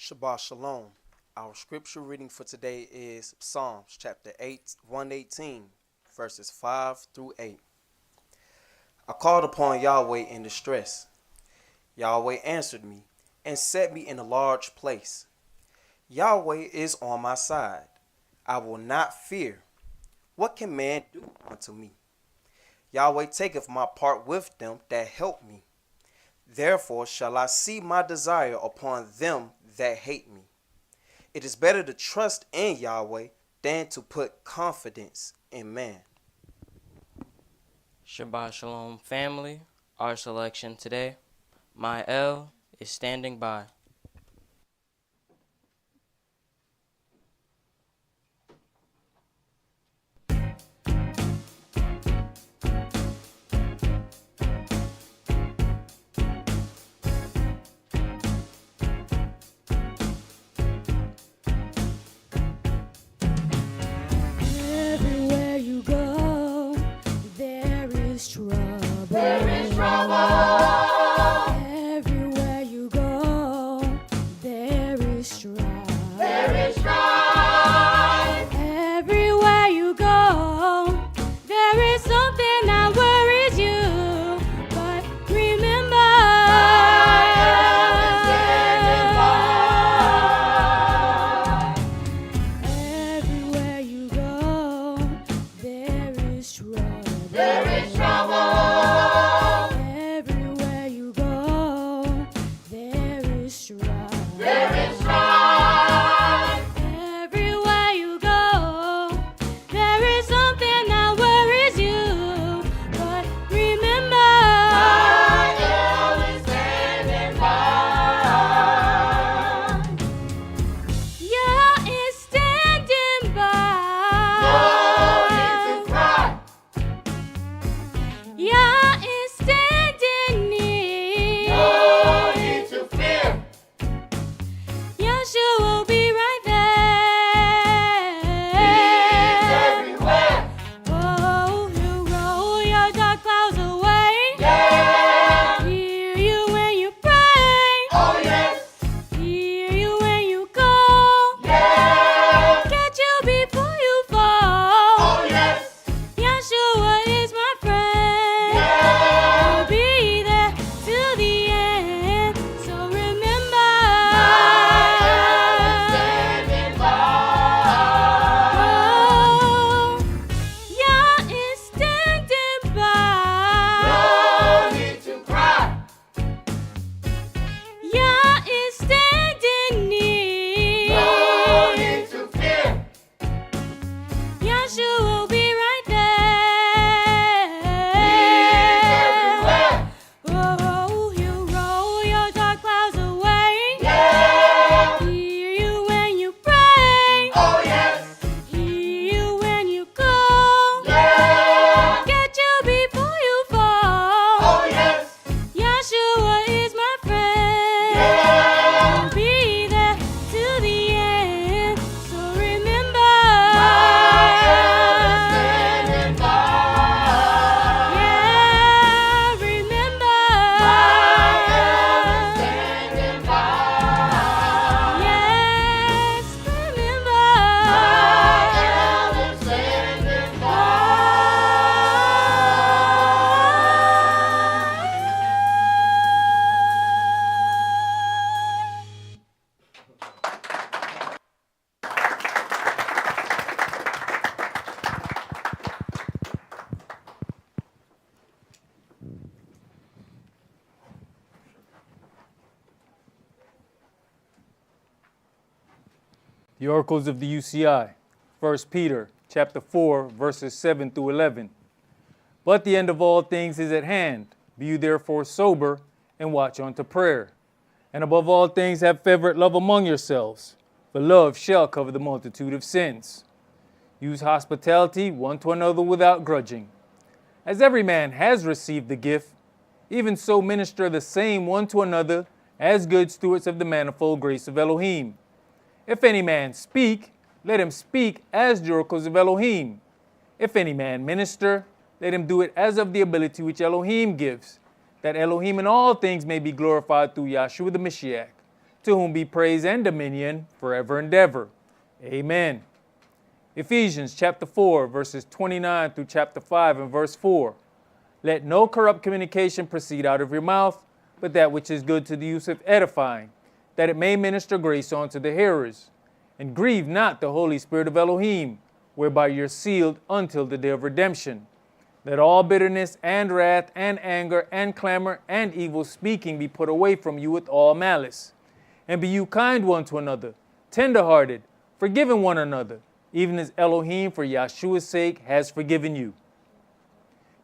Shabbat Shalom. Our scripture reading for today is Psalms chapter 118, verses 5 through 8. I called upon Yahweh in distress. Yahweh answered me and set me in a large place. Yahweh is on my side. I will not fear. What can man do unto me? Yahweh taketh my part with them that help me. Therefore shall I see my desire upon them that hate me. It is better to trust in Yahweh than to put confidence in man. Shabbat Shalom family, our selection today, My El is standing by. Everywhere you go, there is trouble. There is trouble. Everywhere you go, there is strife. There is strife. Everywhere you go, there is something that worries you. But remember, everywhere you go, there is trouble. There is trouble. Everywhere you go, there is strife. There is strife. Everywhere you go, there is something that worries you. But remember, My El is standing by. Yah is standing by. No need to cry. Yah is standing near. No need to fear. Yahshua will be right He's there. everywhere. Oh, he'll roll your dark clouds away. Yeah. Hear you when you pray. Oh yes. Hear you when you call. Yeah. Catch you before you fall. Oh yes. Yahshua is my friend. Yeah. He'll be there till the end. So remember, Standing by. oh, Yah is standing by. No need to cry. Yah is standing near. No need to fear. Yahshua will be right He's there. everywhere. Oh, he'll roll your dark clouds away. Yeah. Hear you when you pray. Oh yes. Hear you when you call. Yeah. Catch you before you fall. Oh yes. Yahshua is my friend. Yeah. He'll be there till the end. So remember, Standing by. yeah, remember, Standing by. yes, remember, Standing by. The oracles of the UCI, 1 Peter chapter 4, verses 7 through 11. But the end of all things is at hand. Be you therefore sober and watch unto prayer. And above all things have fervent love among yourselves, for love shall cover the multitude of sins. Use hospitality one to another without grudging. As every man has received the gift, even so minister the same one to another as good stewards of the manifold grace of Elohim. If any man speak, let him speak as the oracles of Elohim. If any man minister, let him do it as of the ability which Elohim gives, that Elohim in all things may be glorified through Yahshua the Mashiach, to whom be praise and dominion forever and ever. Amen. Ephesians chapter 4, verses 29 through chapter 5 and verse 4. Let no corrupt communication proceed out of your mouth, but that which is good to the use of edifying, that it may minister grace unto the hearers. And grieve not the Holy Spirit of Elohim, whereby you're sealed until the day of redemption. Let all bitterness and wrath and anger and clamor and evil speaking be put away from you with all malice. And be you kind one to another, tender-hearted, forgiving one another, even as Elohim for Yahshua's sake has forgiven you.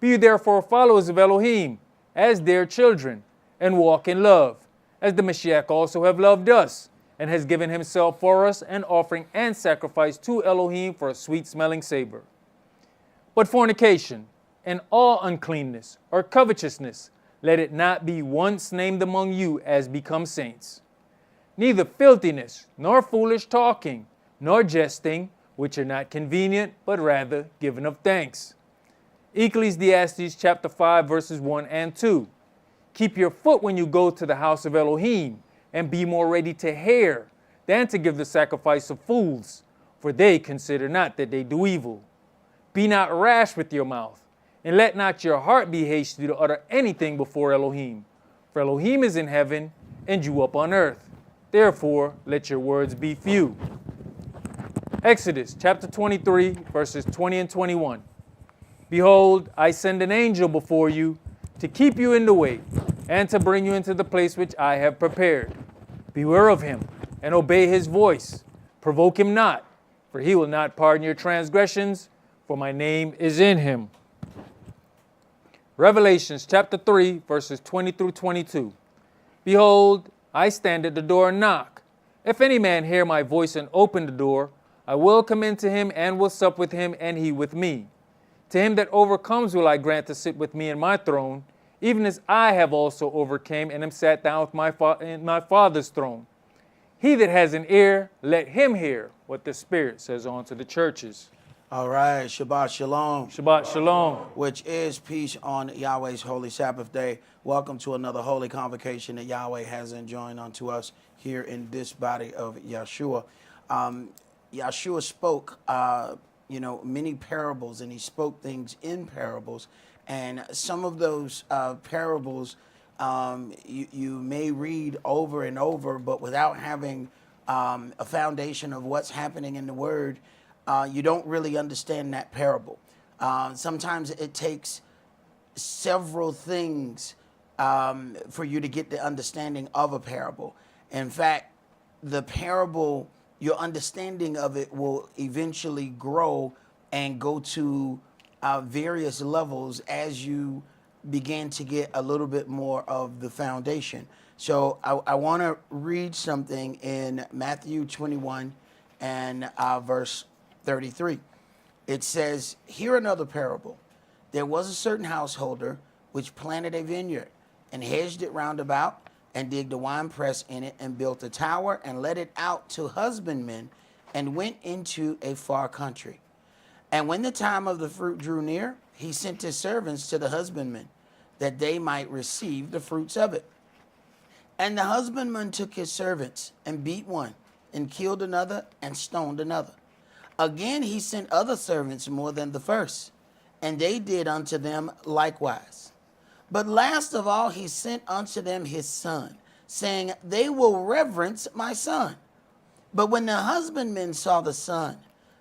Be you therefore followers of Elohim, as dear children, and walk in love, as the Mashiach also have loved us, and has given himself for us an offering and sacrifice to Elohim for a sweet-smelling savor. But fornication, and all uncleanness, or covetousness, let it not be once named among you as become saints. Neither filthiness, nor foolish talking, nor jesting, which are not convenient, but rather given of thanks. Ecclesiastes chapter 5, verses 1 and 2. Keep your foot when you go to the house of Elohim, and be more ready to hear than to give the sacrifice of fools, for they consider not that they do evil. Be not rash with your mouth, and let not your heart be hasty to utter anything before Elohim. For Elohim is in heaven, and you up on earth. Therefore, let your words be few. Exodus chapter 23, verses 20 and 21. Behold, I send an angel before you to keep you in the way, and to bring you into the place which I have prepared. Beware of him, and obey his voice. Provoke him not, for he will not pardon your transgressions, for my name is in him. Revelations chapter 3, verses 20 through 22. Behold, I stand at the door and knock. If any man hear my voice and open the door, I will come into him and will sup with him, and he with me. To him that overcomes will I grant to sit with me in my throne, even as I have also overcame and am sat down with in my Father's throne. He that has an ear, let him hear what the Spirit says unto the churches. All right, Shabbat Shalom. Shabbat Shalom. Which is peace on Yahweh's holy Sabbath day. Welcome to another holy convocation that Yahweh has enjoined unto us here in this body of Yahshua. Yahshua spoke, many parables, and he spoke things in parables. And some of those parables you may read over and over, but without having a foundation of what's happening in the Word, you don't really understand that parable. Sometimes it takes several things for you to get the understanding of a parable. In fact, the parable, your understanding of it will eventually grow and go to various levels as you begin to get a little bit more of the foundation. So I want to read something in Matthew 21 and verse 33. It says, "Hear another parable. There was a certain householder which planted a vineyard and hedged it round about, and digged a winepress in it, and built a tower, and let it out to husbandmen, and went into a far country. And when the time of the fruit drew near, he sent his servants to the husbandmen, that they might receive the fruits of it. And the husbandman took his servants, and beat one, and killed another, and stoned another. Again he sent other servants more than the first, and they did unto them likewise. But last of all he sent unto them his son, saying, They will reverence my son. But when the husbandmen saw the son,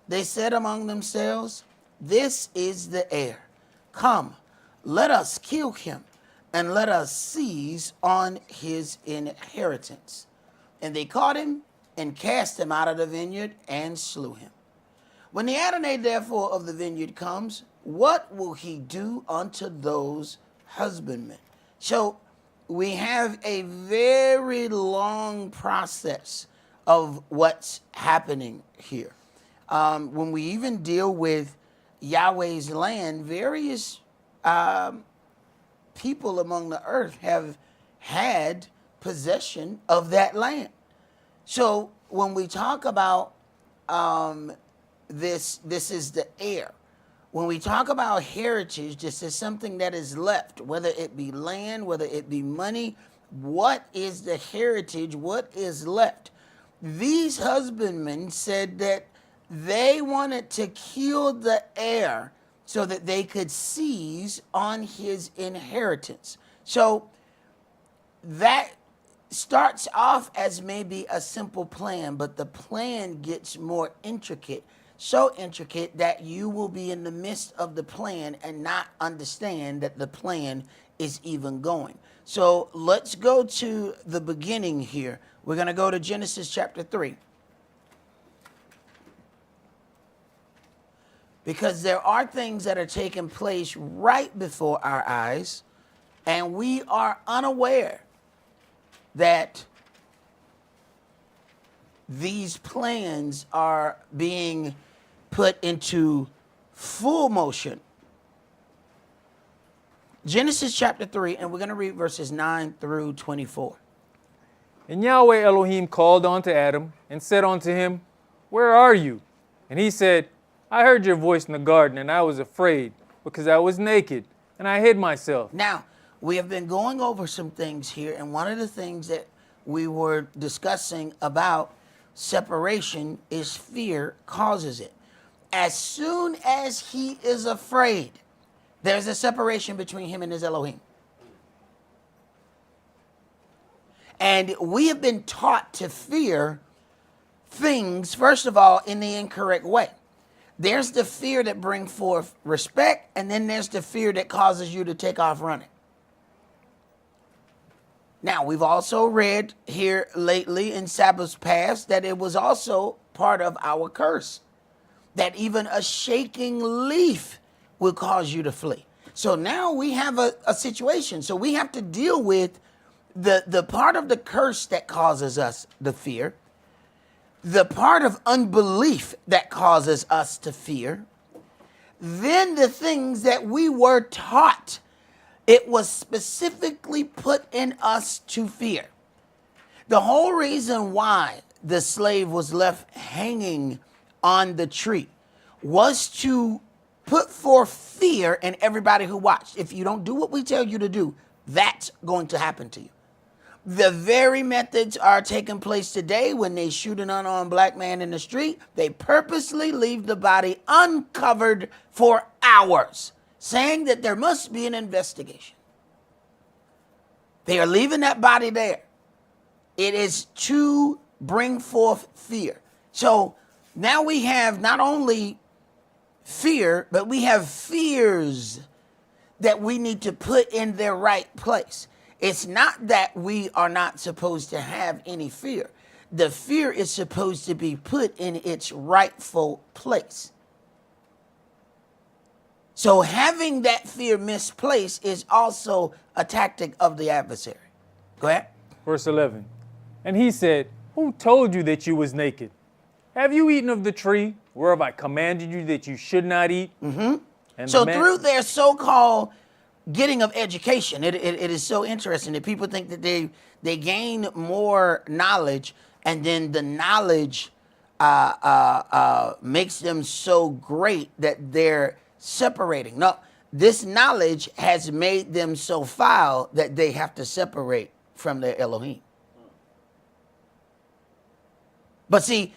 they said among themselves, This is the heir. Come, let us kill him, and let us seize on his inheritance. And they caught him, and cast him out of the vineyard, and slew him. When the Adonai therefore of the vineyard comes, what will he do unto those husbandmen?" So we have a very long process of what's happening here. When we even deal with Yahweh's land, various people among the earth have had possession of that land. So when we talk about this is the heir. When we talk about heritage, this is something that is left, whether it be land, whether it be money, What is the heritage? What is left? These husbandmen said that they wanted to kill the heir so that they could seize on his inheritance. So that starts off as maybe a simple plan, but the plan gets more intricate. So intricate that you will be in the midst of the plan and not understand that the plan is even going. So let's go to the beginning here. We're going to go to Genesis chapter 3. Because there are things that are taking place right before our eyes, and we are unaware that these plans are being put into full motion. Genesis chapter 3, and we're going to read verses 9 through 24. And Yahweh Elohim called unto Adam and said unto him, Where are you? And he said, I heard your voice in the garden, and I was afraid, because I was naked, and I hid myself. Now, we have been going over some things here, and one of the things that we were discussing about separation is fear causes it. As soon as he is afraid, there's a separation between him and his Elohim. And we have been taught to fear things, first of all, in the incorrect way. There's the fear that brings forth respect, and then there's the fear that causes you to take off running. Now, we've also read here lately in Sabbath's past that it was also part of our curse, that even a shaking leaf will cause you to flee. So now we have a situation. So we have to deal with the part of the curse that causes us the fear, the part of unbelief that causes us to fear, then the things that we were taught. It was specifically put in us to fear. The whole reason why the slave was left hanging on the tree was to put forth fear in everybody who watched. If you don't do what we tell you to do, that's going to happen to you. The very methods are taking place today when they shoot an unarmed black man in the street. They purposely leave the body uncovered for hours, saying that there must be an investigation. They are leaving that body there. It is to bring forth fear. So now we have not only fear, but we have fears that we need to put in their right place. It's not that we are not supposed to have any fear. The fear is supposed to be put in its rightful place. So having that fear misplaced is also a tactic of the adversary. Go ahead. Verse 11. And he said, Who told you that you was naked? Have you eaten of the tree whereof I commanded you that you should not eat? Mm-hmm. And so through their so-called getting of education, it is so interesting that people think that they gain more knowledge, and then the knowledge makes them so great that they're separating. No, this knowledge has made them so foul that they have to separate from their Elohim. But see,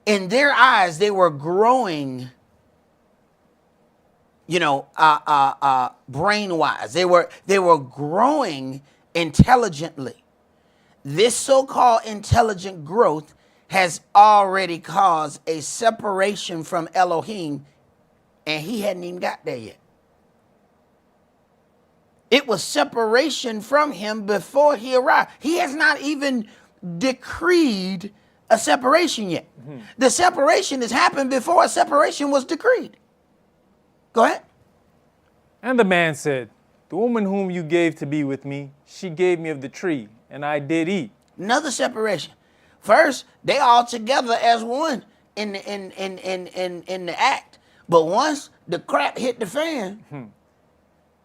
in their eyes, they were growing, brain-wise. They were growing intelligently. This so-called intelligent growth has already caused a separation from Elohim, and he hadn't even got there yet. It was separation from him before he arrived. He has not even decreed a separation yet. Mm-hmm. The separation has happened before a separation was decreed. Go ahead. And the man said, The woman whom you gave to be with me, she gave me of the tree, and I did eat. Another separation. First, they all together as one in the act. But once the crap hit the fan,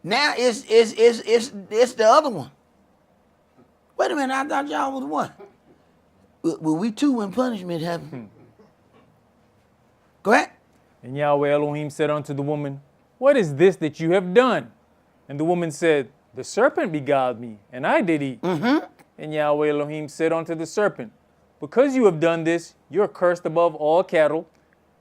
now it's the other one. Wait a minute, I thought y'all was one. Well, we two when punishment happened. Go ahead. And Yahweh Elohim said unto the woman, What is this that you have done? And the woman said, The serpent beguiled me, and I did eat. And Yahweh Elohim said unto the serpent, because you have done this, you are cursed above all cattle,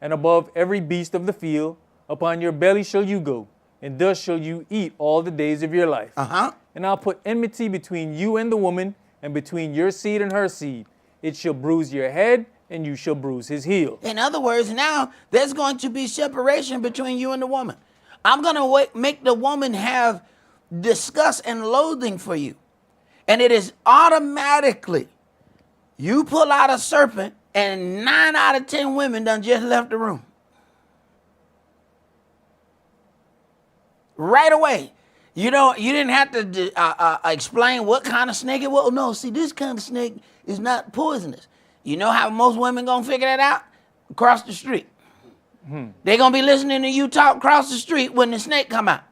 and above every beast of the field. Upon your belly shall you go, and thus shall you eat all the days of your life. And I'll put enmity between you and the woman, and between your seed and her seed. It shall bruise your head, and you shall bruise his heel. In other words, now there's going to be separation between you and the woman. I'm going to make the woman have disgust and loathing for you. And it is automatically, you pull out a serpent, and 9 out of 10 women done just left the room. Right away. You know, you didn't have to explain what kind of snake it was. No, see, this kind of snake is not poisonous. You know how most women gonna figure that out? Across the street. They're gonna be listening to you talk across the street when the snake come out.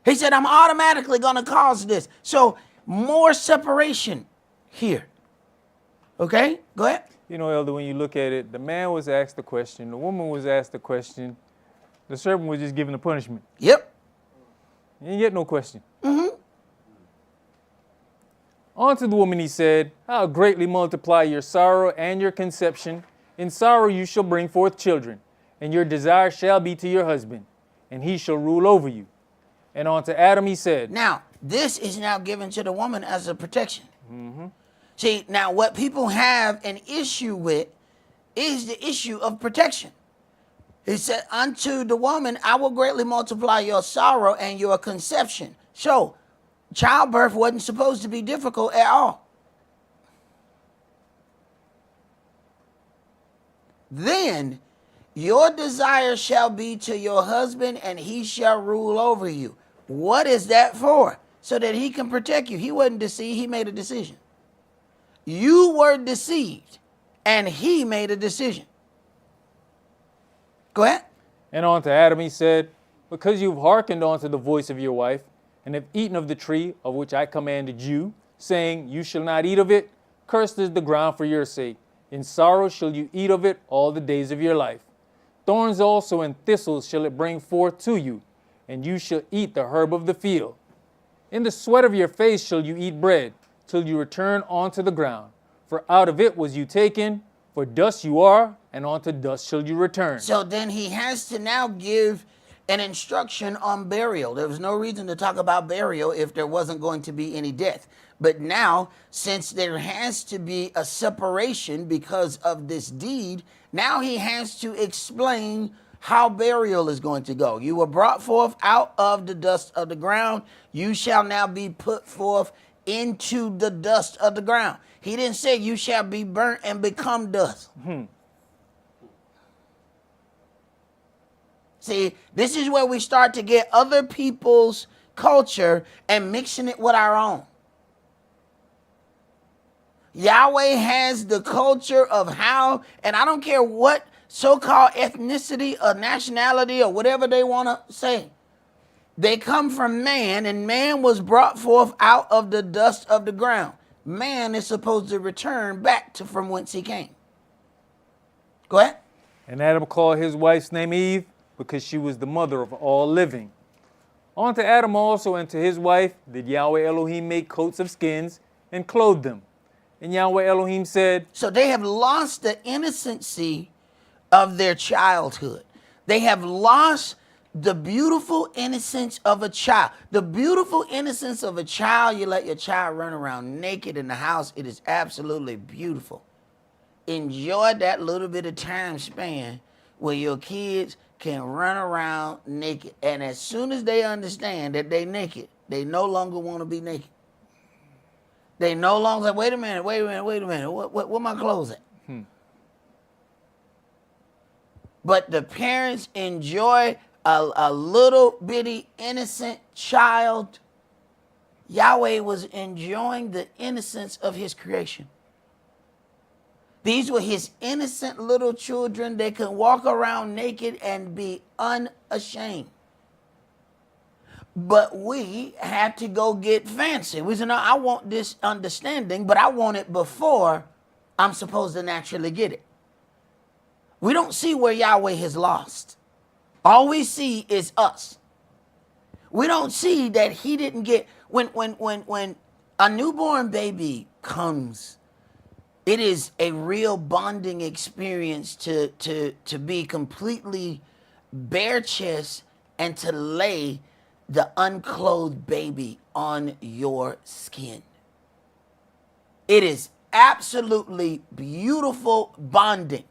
He said, I'm automatically gonna cause this. So more separation here. Okay, go ahead. You know, Elder, when you look at it, the man was asked the question, the woman was asked the question, the serpent was just given the punishment. Yep. You didn't get no question. On to the woman he said, I'll greatly multiply your sorrow and your conception. In sorrow you shall bring forth children, and your desire shall be to your husband, and he shall rule over you. And on to Adam he said. Now, this is now given to the woman as a protection. See, now what people have an issue with is the issue of protection. He said, unto the woman, I will greatly multiply your sorrow and your conception. So, childbirth wasn't supposed to be difficult at all. Then, your desire shall be to your husband, and he shall rule over you. What is that for? So that he can protect you. He wasn't deceived, he made a decision. You were deceived, and he made a decision. Go ahead. And on to Adam he said, because you've hearkened unto the voice of your wife, and have eaten of the tree of which I commanded you, saying, you shall not eat of it, cursed is the ground for your sake. In sorrow shall you eat of it all the days of your life. Thorns also and thistles shall it bring forth to you, and you shall eat the herb of the field. In the sweat of your face shall you eat bread, till you return unto the ground. For out of it was you taken, for dust you are, and unto dust shall you return. So then he has to now give an instruction on burial. There was no reason to talk about burial if there wasn't going to be any death. But now, since there has to be a separation because of this deed, now he has to explain how burial is going to go. You were brought forth out of the dust of the ground. You shall now be put forth into the dust of the ground. He didn't say you shall be burnt and become dust. See, this is where we start to get other people's culture and mixing it with our own. Yahweh has the culture of how, and I don't care what so-called ethnicity or nationality or whatever they want to say. They come from man, and man was brought forth out of the dust of the ground. Man is supposed to return back to from whence he came. Go ahead. And Adam called his wife's name Eve, because she was the mother of all living. On to Adam also and to his wife did Yahweh Elohim make coats of skins and clothe them. And Yahweh Elohim said, so they have lost the innocency of their childhood. They have lost the beautiful innocence of a child. The beautiful innocence of a child, you let your child run around naked in the house. It is absolutely beautiful. Enjoy that little bit of time span where your kids can run around naked. And as soon as they understand that they're naked, they no longer want to be naked. They no longer say, wait a minute. Where my clothes at? But the parents enjoy a little bitty innocent child. Yahweh was enjoying the innocence of his creation. These were his innocent little children. They could walk around naked and be unashamed. But we had to go get fancy. We said, no, I want this understanding, but I want it before I'm supposed to naturally get it. We don't see where Yahweh has lost. All we see is us. We don't see that he didn't get, when a newborn baby comes, it is a real bonding experience to be completely bare chest and to lay the unclothed baby on your skin. It is absolutely beautiful bonding.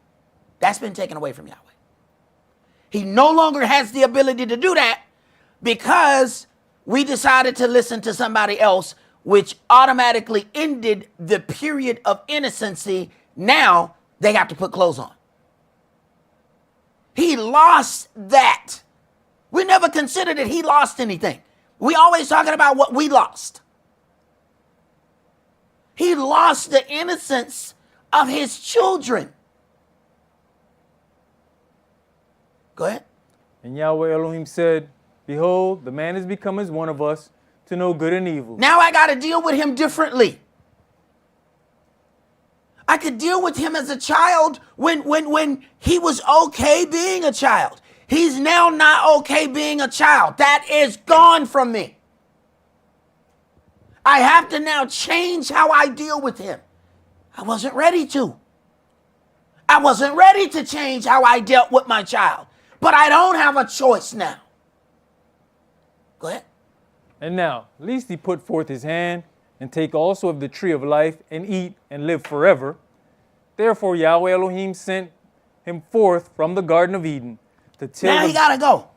That's been taken away from Yahweh. He no longer has the ability to do that because we decided to listen to somebody else, which automatically ended the period of innocency. Now they have to put clothes on. He lost that. We never considered that he lost anything. We always talking about what we lost. He lost the innocence of his children. Go ahead. And Yahweh Elohim said, behold, the man is become as one of us to know good and evil. Now I got to deal with him differently. I could deal with him as a child when he was okay being a child. He's now not okay being a child. That is gone from me. I have to now change how I deal with him. I wasn't ready to. I wasn't ready to change how I dealt with my child. But I don't have a choice now. Go ahead. And now, lest he put forth his hand and take also of the tree of life and eat and live forever. Therefore Yahweh Elohim sent him forth from the Garden of Eden to till. Now he got to go.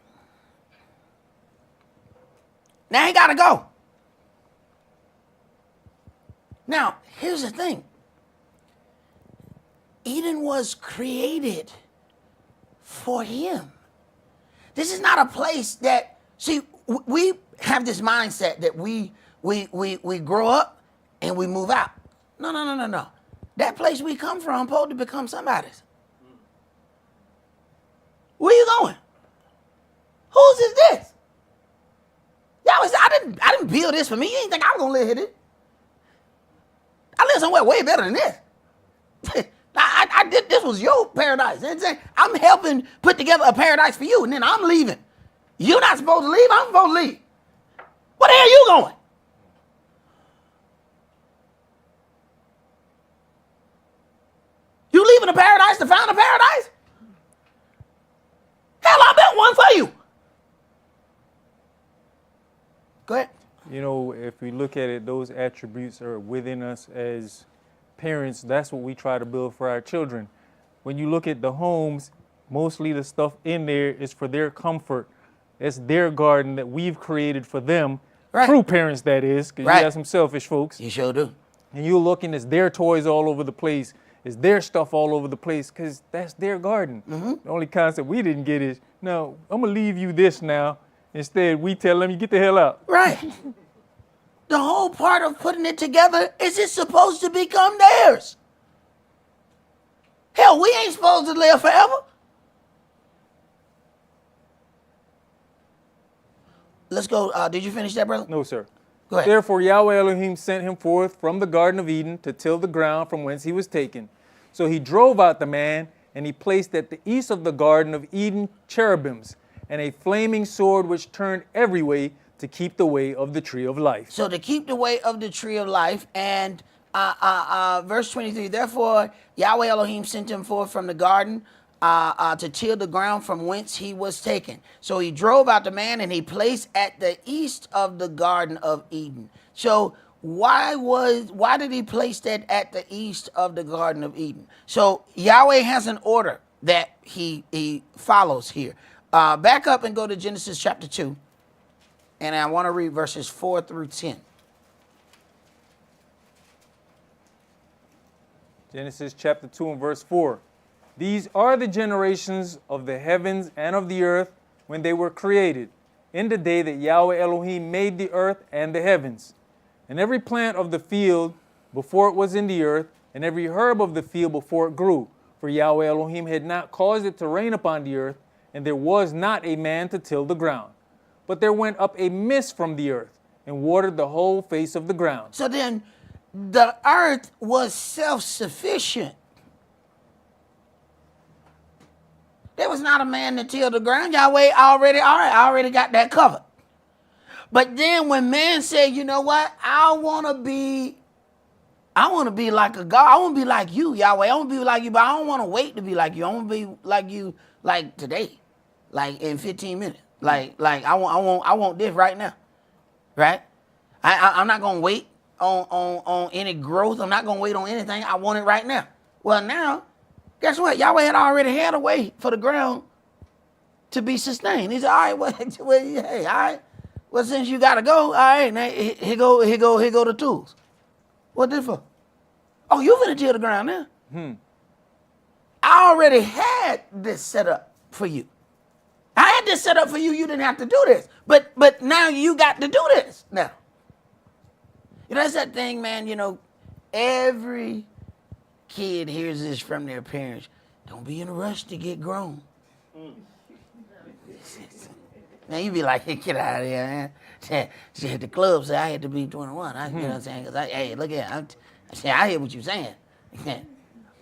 Now he got to go. Now, here's the thing. Eden was created for him. This is not a place that, see, we have this mindset that we grow up and we move out. No. That place we come from supposed to become somebody's. Where you going? Whose is this? I didn't build this for me. You didn't think I was gonna live here. I live somewhere way better than this. I did, this was your paradise. You know what I'm saying? I'm helping put together a paradise for you, and then I'm leaving. You're not supposed to leave, I'm supposed to leave. Where the hell you going? You leaving a paradise to find a paradise? Hell, I built one for you. Go ahead. You know, if we look at it, those attributes are within us as parents. That's what we try to build for our children. When you look at the homes, mostly the stuff in there is for their comfort. It's their garden that we've created for them. Right. True parents, that is, because Right. you got some selfish folks. You sure do. And you're looking, it's their toys all over the place. It's their stuff all over the place because that's their garden. Mm-hmm. The only concept we didn't get is, no, I'm going to leave you this now. Instead, we tell them, you get the hell out. Right. The whole part of putting it together is it's supposed to become theirs. Hell, we ain't supposed to live forever. Let's go. Did you finish that, brother? No, sir. Go ahead. Therefore, Yahweh Elohim sent him forth from the Garden of Eden to till the ground from whence he was taken. So he drove out the man, and he placed at the east of the Garden of Eden cherubims, and a flaming sword which turned every way to keep the way of the tree of life. So to keep the way of the tree of life, and verse 23, therefore Yahweh Elohim sent him forth from the garden to till the ground from whence he was taken. So he drove out the man and he placed at the east of the Garden of Eden. So why did he place that at the east of the Garden of Eden? So Yahweh has an order that he follows here. Back up and go to Genesis chapter 2. And I want to read verses 4 through 10. Genesis chapter 2 and verse 4. These are the generations of the heavens and of the earth when they were created, in the day that Yahweh Elohim made the earth and the heavens. And every plant of the field before it was in the earth, and every herb of the field before it grew. For Yahweh Elohim had not caused it to rain upon the earth, and there was not a man to till the ground. But there went up a mist from the earth, and watered the whole face of the ground. So then the earth was self-sufficient. There was not a man to till the ground. Yahweh already got that covered. But then when man said, you know what? I want to be like a God. I want to be like you, Yahweh. I want to be like you, but I don't want to wait to be like you. I want to be like you, like today, like in 15 minutes. Like I want this right now, right? I'm not gonna wait on any growth. I'm not gonna wait on anything. I want it right now. Well, now, guess what? Yahweh had already had a way for the ground to be sustained. He said, all right, well, hey, all right. Well, since you gotta go, all right, now here go the tools. What this for? Oh, you finna till the ground now. I already had this set up for you. I had this set up for you. You didn't have to do this. But now you got to do this now. You know, that's that thing, man. You know, every kid hears this from their parents. Don't be in a rush to get grown. Man, you be like, hey, get out of here, man. She at the club say I had to be 21. You know what I'm saying? Because hey, look here. I hear what you're saying.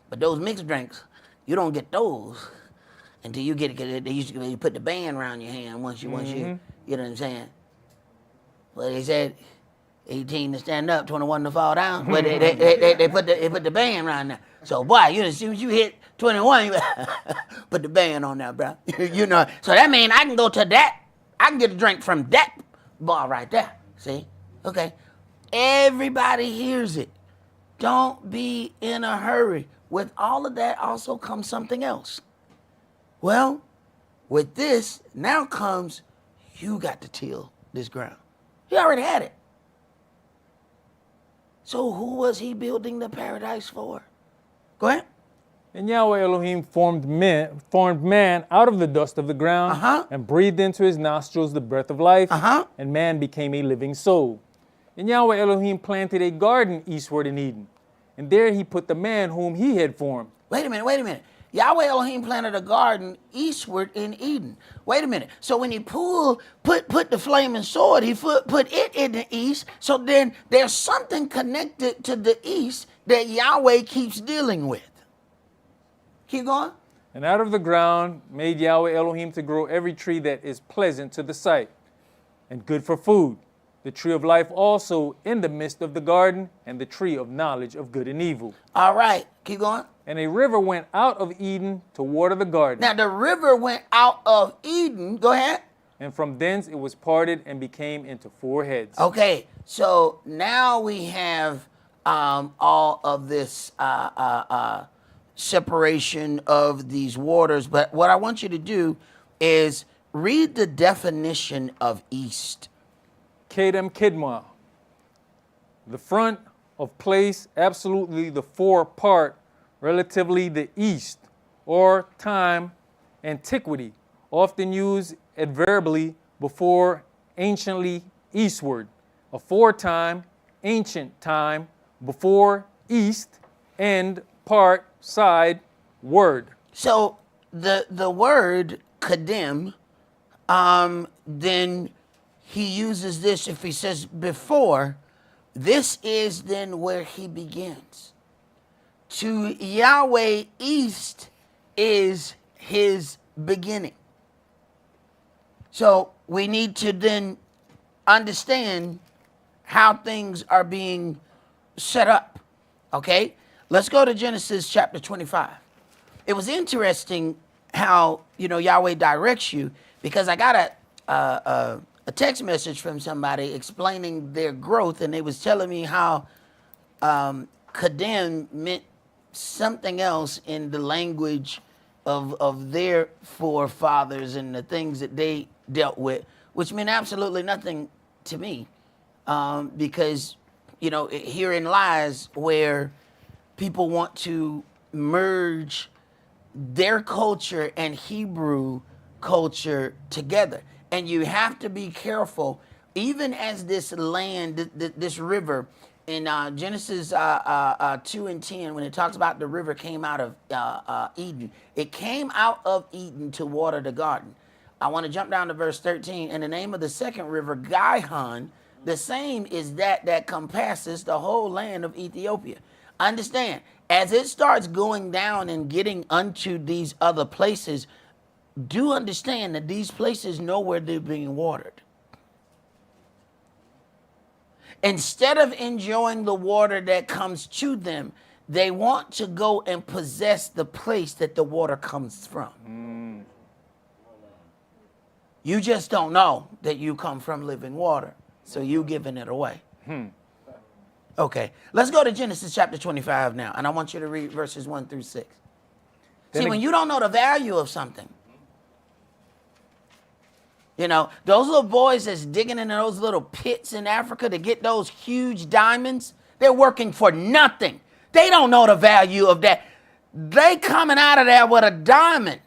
But those mixed drinks, you don't get those until you get it. They used to put the band around your hand once you, you know what I'm saying? Well, they said 18 to stand up, 21 to fall down. But they put the band around there. So boy, as soon as you hit 21, you put the band on there, bro. You know. So that means I can go to that. I can get a drink from that bar right there. See? Okay. Everybody hears it. Don't be in a hurry. With all of that also comes something else. Well, with this, now comes you got to till this ground. He already had it. So who was he building the paradise for? Go ahead. And Yahweh Elohim formed man out of the dust of the ground and breathed into his nostrils the breath of life, and man became a living soul. And Yahweh Elohim planted a garden eastward in Eden, and there he put the man whom he had formed. Wait a minute. Yahweh Elohim planted a garden eastward in Eden. Wait a minute. So when he put the flaming sword, he put it in the east. So then there's something connected to the east that Yahweh keeps dealing with. Keep going. And out of the ground made Yahweh Elohim to grow every tree that is pleasant to the sight and good for food, the tree of life also in the midst of the garden, and the tree of knowledge of good and evil. All right, keep going. And a river went out of Eden to water the garden. Now the river went out of Eden. Go ahead. And from thence it was parted and became into 4 heads. Okay, so now we have all of this separation of these waters. But what I want you to do is read the definition of east. Kedem Kidma. The front of place, absolutely the fore part, relatively the east, or time, antiquity, often used adverbially before anciently eastward, aforetime, ancient time, before east, end, part, side, word. So the word kadem, then he uses this, if he says before, this is then where he begins. To Yahweh, east is his beginning. So we need to then understand how things are being set up. Okay? Let's go to Genesis chapter 25. It was interesting how, Yahweh directs you, because I got a text message from somebody explaining their growth, and they was telling me how Kadem meant something else in the language of their forefathers and the things that they dealt with, which meant absolutely nothing to me, because, herein lies where people want to merge their culture and Hebrew culture together. And you have to be careful, even as this land, this river, in Genesis 2 and 10, when it talks about the river came out of Eden, it came out of Eden to water the garden. I want to jump down to verse 13. And the name of the second river, Gihon, the same is that compasses the whole land of Ethiopia. Understand, as it starts going down and getting unto these other places, do understand that these places know where they're being watered. Instead of enjoying the water that comes to them, they want to go and possess the place that the water comes from. You just don't know that you come from living water, so you giving it away. Okay, let's go to Genesis chapter 25 now, and I want you to read verses 1 through 6. See, when you don't know the value of something, you know, those little boys that's digging in those little pits in Africa to get those huge diamonds, they're working for nothing. They don't know the value of that. They coming out of there with a diamond.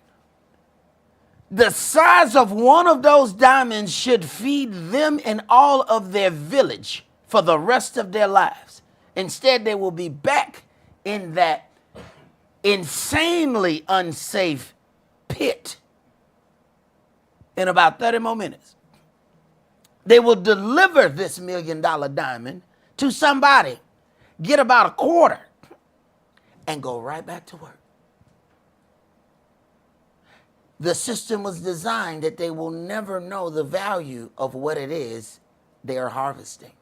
The size of one of those diamonds should feed them and all of their village for the rest of their lives. Instead, they will be back in that insanely unsafe pit in about 30 more minutes. They will deliver this $1 million diamond to somebody, get about a quarter, and go right back to work. The system was designed that they will never know the value of what it is they are harvesting.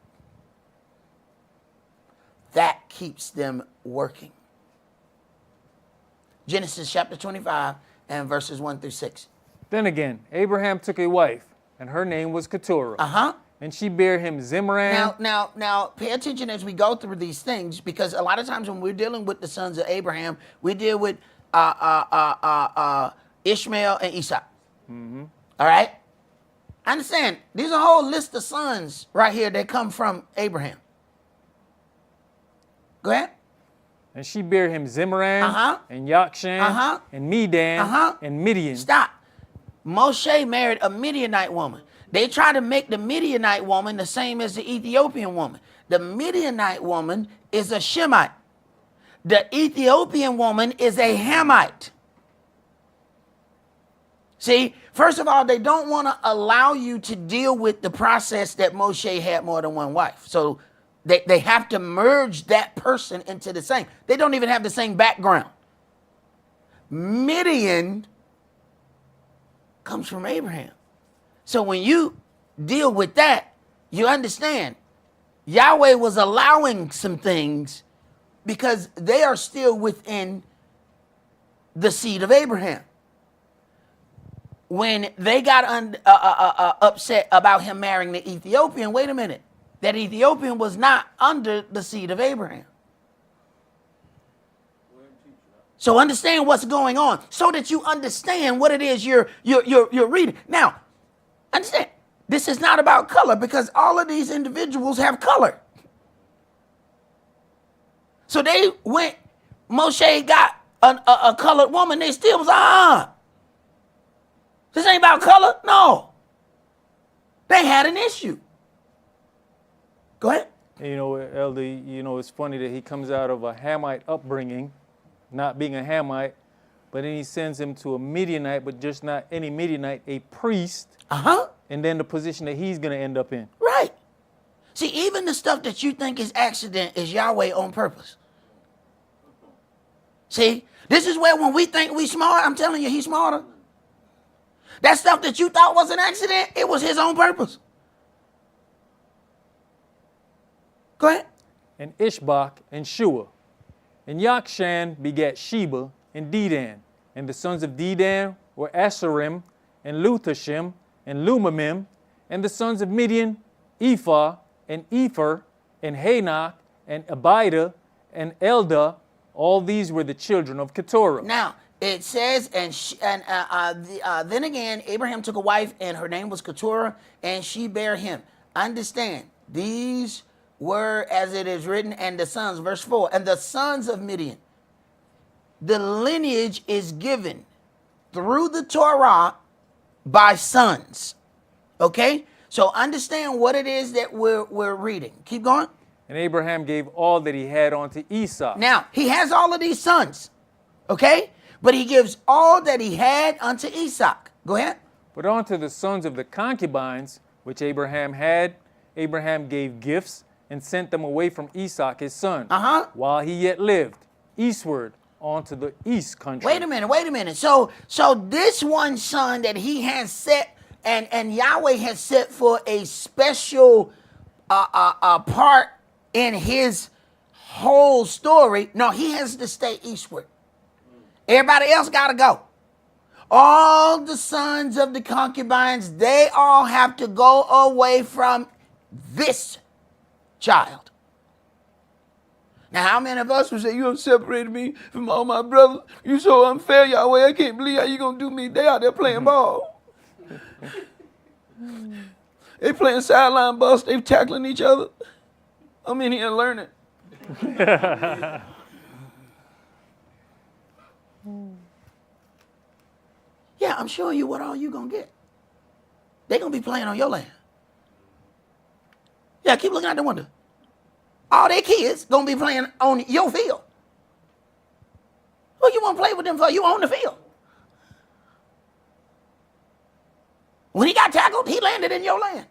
That keeps them working. Genesis chapter 25 and verses 1 through 6. Then again, Abraham took a wife, and her name was Keturah. And she bare him Zimran. Now, pay attention as we go through these things, because a lot of times when we're dealing with the sons of Abraham, we deal with Ishmael and Esau. All right? Understand, there's a whole list of sons right here that come from Abraham. Go ahead. And she bare him Zimran, and Yokshan, and Medan, and Midian. Stop. Moshe married a Midianite woman. They try to make the Midianite woman the same as the Ethiopian woman. The Midianite woman is a Shemite. The Ethiopian woman is a Hamite. See, first of all, they don't want to allow you to deal with the process that Moshe had more than one wife. So they have to merge that person into the same. They don't even have the same background. Midian comes from Abraham. So when you deal with that, you understand Yahweh was allowing some things because they are still within the seed of Abraham. When they got upset about him marrying the Ethiopian, wait a minute, that Ethiopian was not under the seed of Abraham. So understand what's going on so that you understand what it is you're reading. Now, understand, this is not about color because all of these individuals have color. So they went, Moshe got a colored woman, they still was, this ain't about color? No. They had an issue. Go ahead. You know, Elder, you know, it's funny that he comes out of a Hamite upbringing, not being a Hamite, but then he sends him to a Midianite, but just not any Midianite, a priest. And then the position that he's going to end up in. Right. See, even the stuff that you think is accident is Yahweh on purpose. See, this is where when we think we smart, I'm telling you, he's smarter. That stuff that you thought was an accident, it was his own purpose. Go ahead. And Ishbak and Shua. And Yokshan begat Sheba and Dedan. And the sons of Dedan were Asherim and Luthashim and Lumamim. And the sons of Midian, Ephah and Epher and Hanok and Abida and Eldah. All these were the children of Keturah. Now, it says, then again, Abraham took a wife, and her name was Keturah, and she bare him. Understand, these were, as it is written, and the sons, verse 4, and the sons of Midian. The lineage is given through the Torah by sons. Okay? So understand what it is that we're reading. Keep going. And Abraham gave all that he had unto Esau. Now, he has all of these sons. Okay? But he gives all that he had unto Esau. Go ahead. But unto the sons of the concubines, which Abraham had, Abraham gave gifts and sent them away from Esau his son, while he yet lived, eastward onto the east country. Wait a minute. So this one son that he has set, and Yahweh has set for a special a part in his whole story. No, he has to stay eastward. Everybody else got to go. All the sons of the concubines, they all have to go away from this child. Now, how many of us would say, you have separated me from all my brothers? You so unfair, Yahweh. I can't believe how you going to do me. They out there playing ball. They playing sideline ball. They tackling each other. I'm in here learning. Yeah, I'm showing you what all you going to get. They're going to be playing on your land. Yeah, keep looking out the window. All their kids going to be playing on your field. What you want to play with them for? You own the field. When he got tackled, he landed in your land.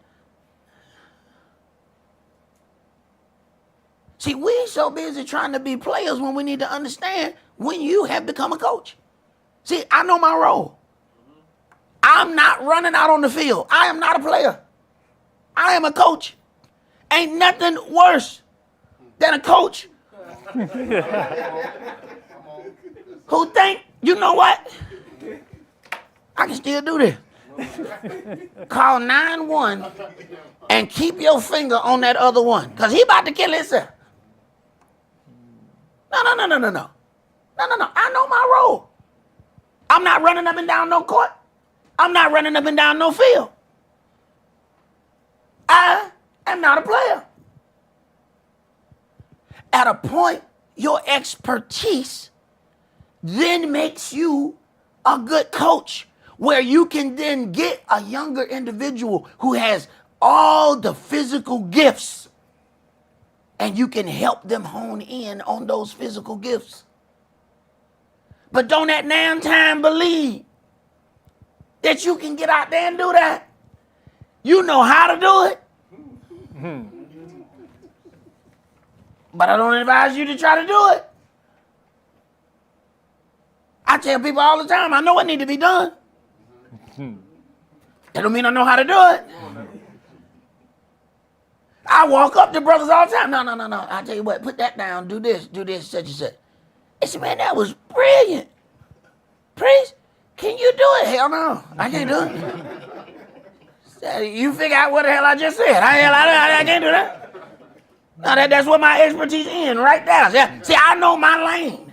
See, we so busy trying to be players when we need to understand when you have become a coach. See, I know my role. I'm not running out on the field. I am not a player. I am a coach. Ain't nothing worse than a coach who think, you know what? I can still do this. Call 911 and keep your finger on that other one because he about to kill himself. No. I know my role. I'm not running up and down no court. I'm not running up and down no field. I am not a player. At a point, your expertise then makes you a good coach where you can then get a younger individual who has all the physical gifts and you can help them hone in on those physical gifts. But don't at damn time believe that you can get out there and do that. You know how to do it. But I don't advise you to try to do it. I tell people all the time, I know what needs to be done. That don't mean I know how to do it. I walk up to brothers all the time. No. I tell you what, put that down, do this, such and such. I said, man, that was brilliant. Priest, can you do it? Hell no, I can't do it. You figure out what the hell I just said. I can't do that. No, that's what my expertise in right there. See, I know my lane.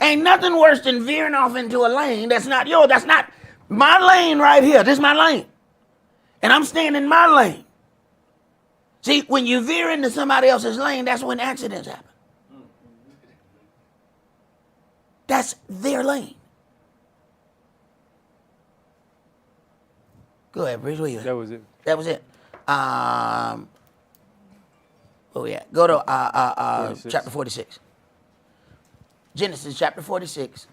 Ain't nothing worse than veering off into a lane that's not yours. That's not my lane right here. This is my lane. And I'm staying in my lane. See, when you veer into somebody else's lane, that's when accidents happen. That's their lane. Go ahead, Bruce. That was it. That was it. Oh yeah. Go to chapter 46. Genesis chapter 46.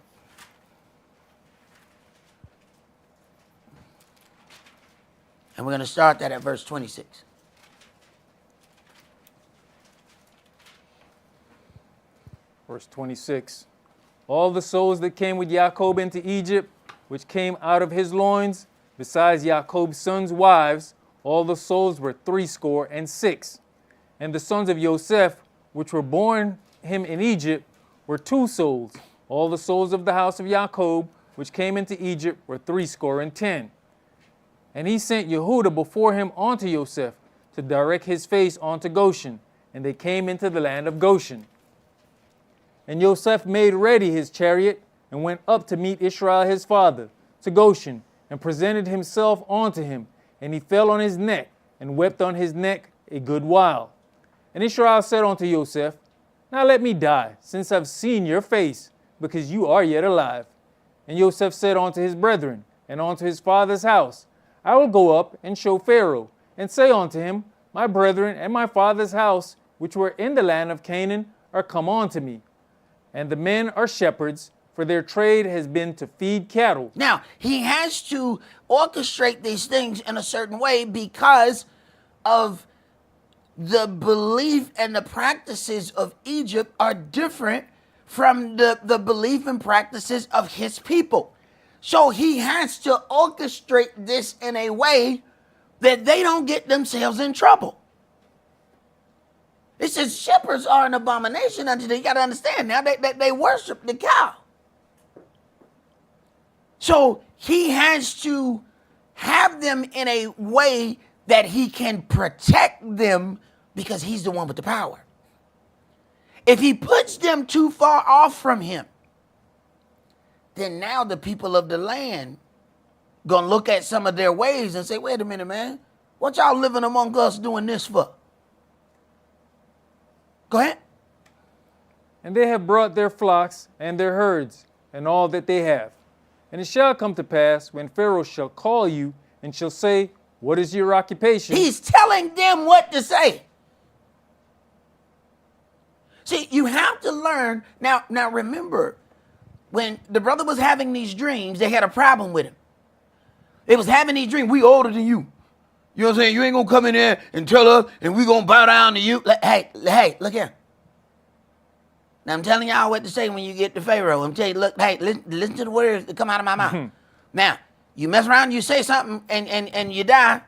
And we're going to start that at verse 26. Verse 26. All the souls that came with Jacob into Egypt, which came out of his loins, besides Jacob's sons' wives, all the souls were 66. And the sons of Joseph, which were born him in Egypt, were 2 souls. All the souls of the house of Jacob, which came into Egypt, were 70. And he sent Yehuda before him unto Joseph, to direct his face unto Goshen. And they came into the land of Goshen. And Joseph made ready his chariot, and went up to meet Israel his father, to Goshen, and presented himself unto him. And he fell on his neck, and wept on his neck a good while. And Israel said unto Joseph, Now let me die, since I've seen your face, because you are yet alive. And Joseph said unto his brethren, and unto his father's house, I will go up and show Pharaoh, and say unto him, My brethren and my father's house, which were in the land of Canaan, are come unto me. And the men are shepherds, for their trade has been to feed cattle. Now, he has to orchestrate these things in a certain way because of the belief and the practices of Egypt are different from the belief and practices of his people. So he has to orchestrate this in a way that they don't get themselves in trouble. It says shepherds are an abomination unto them. You got to understand now, they worship the cow. So he has to have them in a way that he can protect them because he's the one with the power. If he puts them too far off from him, then now the people of the land gonna look at some of their ways and say, wait a minute, man, what y'all living among us doing this for? Go ahead. And they have brought their flocks and their herds and all that they have. And it shall come to pass when Pharaoh shall call you and shall say, what is your occupation? He's telling them what to say. See, you have to learn. Now remember, when the brother was having these dreams, they had a problem with him. They was having these dreams. We older than you. You know what I'm saying? You ain't going to come in there and tell us and we going to bow down to you. Hey, look here. Now, I'm telling y'all what to say when you get to Pharaoh. I'm telling you, look, hey, listen to the words that come out of my mouth. Now, you mess around, you say something, and you die,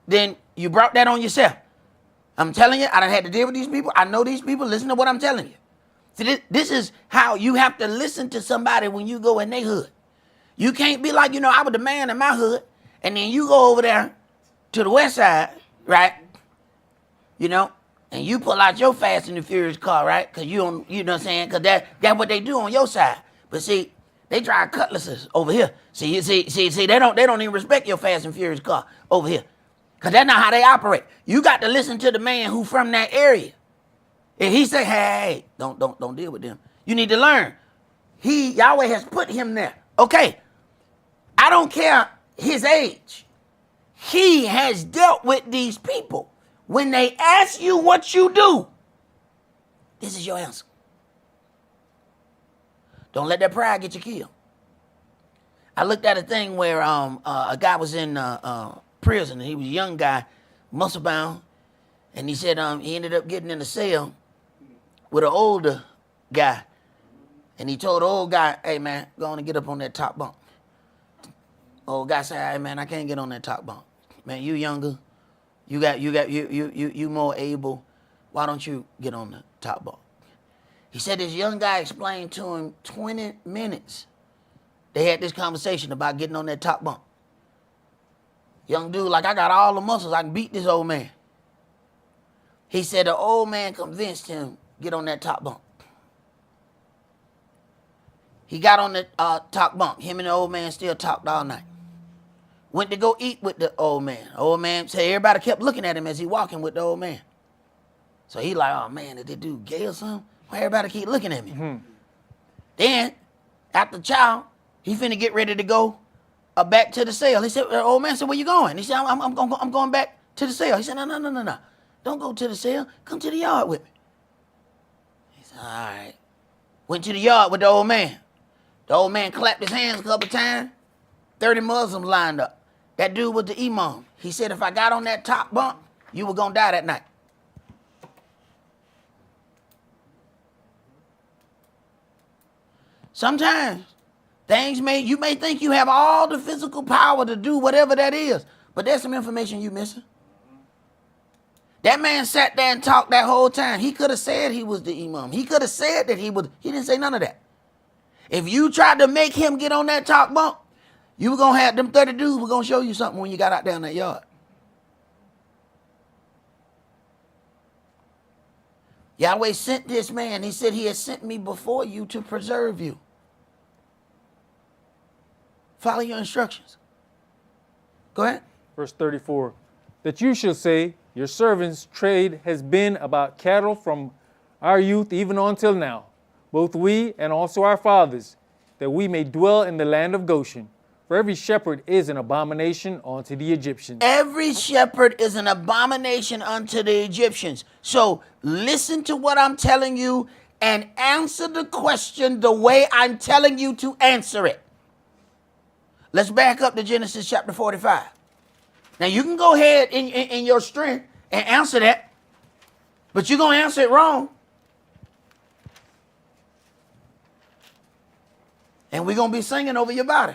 then you brought that on yourself. I'm telling you, I done had to deal with these people. I know these people. Listen to what I'm telling you. See, this is how you have to listen to somebody when you go in their hood. You can't be like, I was the man in my hood, and then you go over there to the west side, right? And you pull out your Fast and the Furious car, right? Because you know what I'm saying? Because that's what they do on your side. But see, they drive cutlasses over here. See, they don't even respect your Fast and Furious car over here. Because that's not how they operate. You got to listen to the man who from that area. If he say, hey, don't deal with them. You need to learn. Yahweh has put him there. Okay. I don't care his age. He has dealt with these people. When they ask you what you do, this is your answer. Don't let that pride get you killed. I looked at a thing where a guy was in prison, and he was a young guy, muscle bound, and he said he ended up getting in a cell with an older guy, and he told the old guy, hey man, go on and get up on that top bunk. Old guy said, hey man, I can't get on that top bunk. Man, you younger. You more able. Why don't you get on the top bunk? He said this young guy explained to him 20 minutes. They had this conversation about getting on that top bunk. Young dude, like, I got all the muscles. I can beat this old man. He said the old man convinced him get on that top bunk. He got on the top bunk. Him and the old man still talked all night. Went to go eat with the old man. Old man said everybody kept looking at him as he walking with the old man. So he like, oh man, did this dude gay or something? Why everybody keep looking at me? Mm-hmm. Then, after chow, he finna get ready to go back to the cell. He said, the old man said, where you going? He said, I'm going back to the cell. He said, no. Don't go to the cell. Come to the yard with me. He said, all right. Went to the yard with the old man. The old man clapped his hands a couple times. 30 Muslims lined up. That dude was the imam. He said, if I got on that top bunk, you were going to die that night. Sometimes you may think you have all the physical power to do whatever that is, but there's some information you missing. That man sat there and talked that whole time. He could have said he was the imam. He could have said that he didn't say none of that. If you tried to make him get on that top bunk, you were going to have them 30 dudes were going to show you something when you got out there in that yard. Yahweh sent this man. He said he has sent me before you to preserve you. Follow your instructions. Go ahead. Verse 34, that you shall say, your servant's trade has been about cattle from our youth even until now, both we and also our fathers, that we may dwell in the land of Goshen. For every shepherd is an abomination unto the Egyptians. Every shepherd is an abomination unto the Egyptians. So listen to what I'm telling you and answer the question the way I'm telling you to answer it. Let's back up to Genesis chapter 45. Now you can go ahead in your strength and answer that, but you're going to answer it wrong. And we're going to be singing over your body.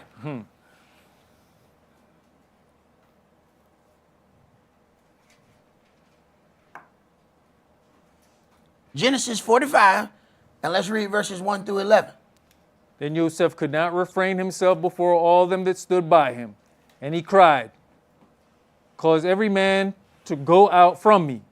Genesis 45, and let's read verses 1 through 11. Then Joseph could not refrain himself before all them that stood by him. And he cried, cause every man to go out from me.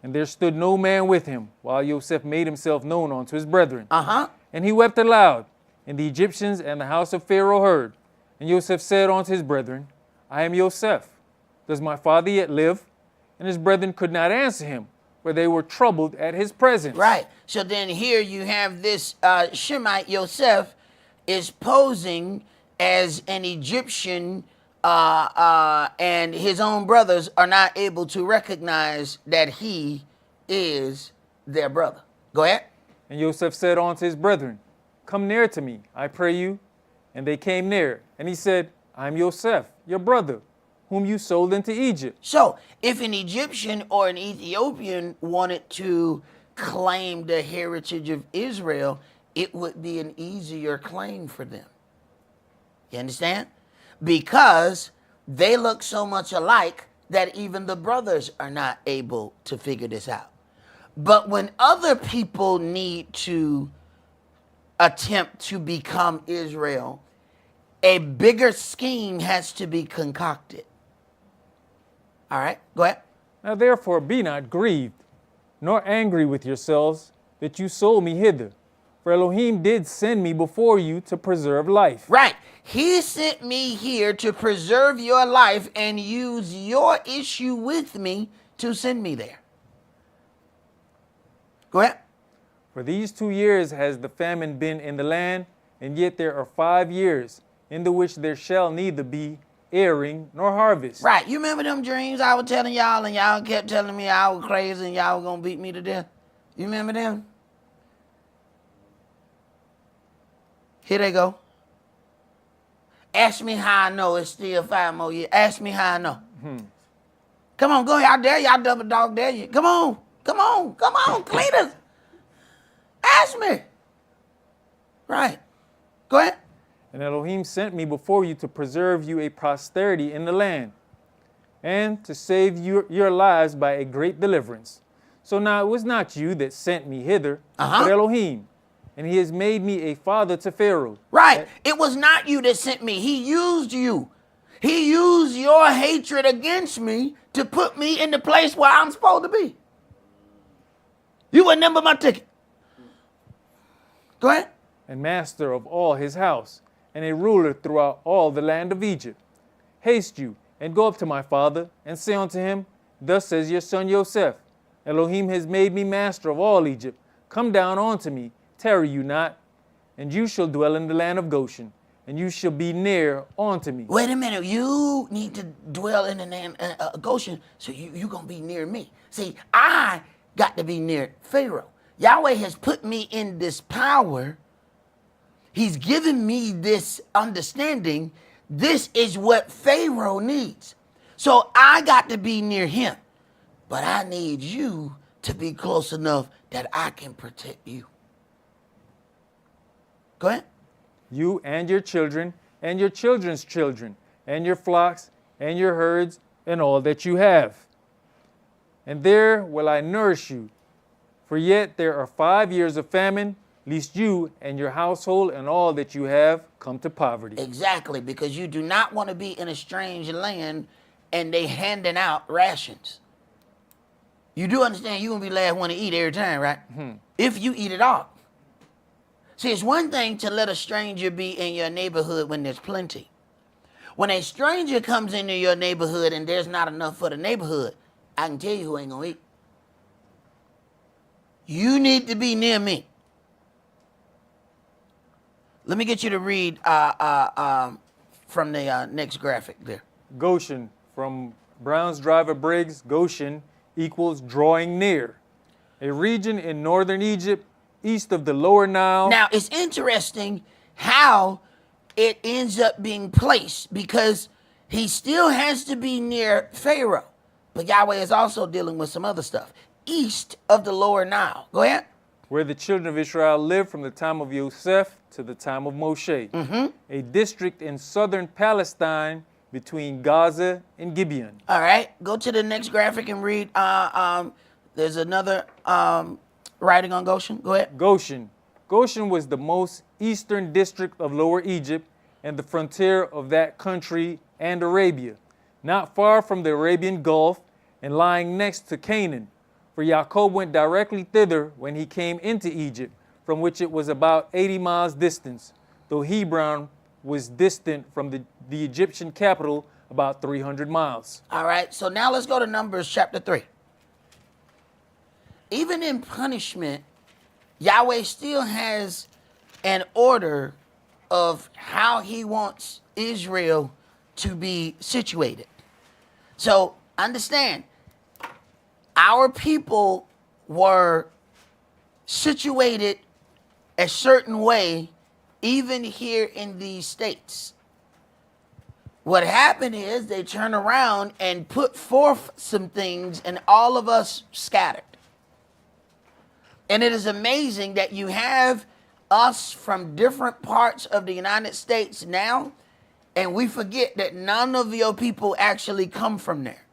And there stood no man with him, while Joseph made himself known unto his brethren. And he wept aloud. And the Egyptians and the house of Pharaoh heard. And Joseph said unto his brethren, I am Joseph. Does my father yet live? And his brethren could not answer him, for they were troubled at his presence. Right. So then here you have this Shemite Joseph is posing as an Egyptian, and his own brothers are not able to recognize that he is their brother. Go ahead. And Joseph said unto his brethren, Come near to me, I pray you. And they came near. And he said, I am Joseph, your brother, whom you sold into Egypt. So if an Egyptian or an Ethiopian wanted to claim the heritage of Israel, it would be an easier claim for them. You understand? Because they look so much alike that even the brothers are not able to figure this out. But when other people need to attempt to become Israel, a bigger scheme has to be concocted. All right, go ahead. Now therefore be not grieved, nor angry with yourselves, that you sold me hither. For Elohim did send me before you to preserve life. Right. He sent me here to preserve your life and use your issue with me to send me there. Go ahead. For these 2 years has the famine been in the land, and yet there are 5 years, in the which there shall neither be airing nor harvest. Right. You remember them dreams I was telling y'all, and y'all kept telling me I was crazy and y'all were going to beat me to death? You remember them? Here they go. Ask me how I know it's still 5 more years. Ask me how I know. Come on, go ahead. I dare you. I double dog dare you. Come on. Come on. Come on, Cletus. Ask me. Right. Go ahead. And Elohim sent me before you to preserve you a posterity in the land, and to save your lives by a great deliverance. So now it was not you that sent me hither, but Elohim. And he has made me a father to Pharaoh. Right. It was not you that sent me. He used you. He used your hatred against me to put me in the place where I'm supposed to be. You would number my ticket. Go ahead. And master of all his house, and a ruler throughout all the land of Egypt. Haste you, and go up to my father, and say unto him, Thus says your son Joseph, Elohim has made me master of all Egypt. Come down unto me, tarry you not, and you shall dwell in the land of Goshen, and you shall be near unto me. Wait a minute, you need to dwell in the land of Goshen, so you're going to be near me. See, I got to be near Pharaoh. Yahweh has put me in this power. He's given me this understanding. This is what Pharaoh needs. So I got to be near him. But I need you to be close enough that I can protect you. Go ahead. You and your children, and your children's children, and your flocks, and your herds, and all that you have. And there will I nourish you. For yet there are 5 years of famine, lest you and your household and all that you have come to poverty. Exactly, because you do not want to be in a strange land and they handing out rations. You do understand you're going to be the last one to eat every time, right? If you eat it all. See, it's one thing to let a stranger be in your neighborhood when there's plenty. When a stranger comes into your neighborhood and there's not enough for the neighborhood, I can tell you who ain't going to eat. You need to be near me. Let me get you to read from the next graphic there. Goshen, from Brown's Driver Briggs, Goshen equals drawing near. A region in northern Egypt, east of the lower Nile. Now, it's interesting how it ends up being placed, because he still has to be near Pharaoh. But Yahweh is also dealing with some other stuff. East of the lower Nile. Go ahead. Where the children of Israel lived from the time of Yosef to the time of Moshe. A district in southern Palestine between Gaza and Gibeon. All right. Go to the next graphic and read. There's another writing on Goshen? Go ahead. Goshen. Goshen was the most eastern district of Lower Egypt and the frontier of that country and Arabia, not far from the Arabian Gulf and lying next to Canaan. For Jacob went directly thither when he came into Egypt, from which it was about 80 miles distance, though Hebron was distant from the Egyptian capital about 300 miles. All right, so now let's go to Numbers chapter 3. Even in punishment, Yahweh still has an order of how he wants Israel to be situated. So understand, our people were situated a certain way even here in these states. What happened is they turned around and put forth some things and all of us scattered. And it is amazing that you have us from different parts of the United States now, and we forget that none of your people actually come from there.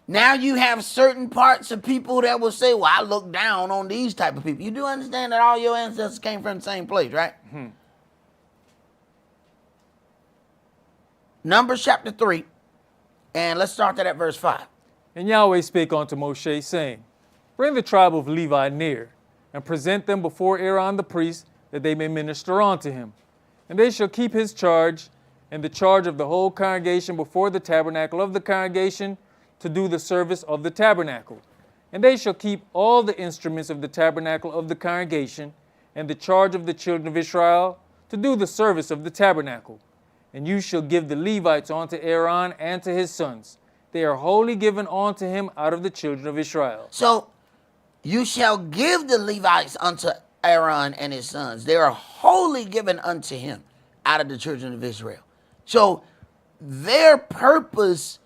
Now you have certain parts of people that will say, well, I look down on these type of people. You do understand that all your ancestors came from the same place, right? Mm-hmm. Numbers chapter 3, and let's start that at verse 5. And Yahweh spake unto Moshe, saying, Bring the tribe of Levi near, and present them before Aaron the priest, that they may minister unto him. And they shall keep his charge, and the charge of the whole congregation before the tabernacle of the congregation, to do the service of the tabernacle. And they shall keep all the instruments of the tabernacle of the congregation, and the charge of the children of Israel, to do the service of the tabernacle. And you shall give the Levites unto Aaron and to his sons. They are wholly given unto him out of the children of Israel. So, you shall give the Levites unto Aaron and his sons. They are wholly given unto him out of the children of Israel. So their purpose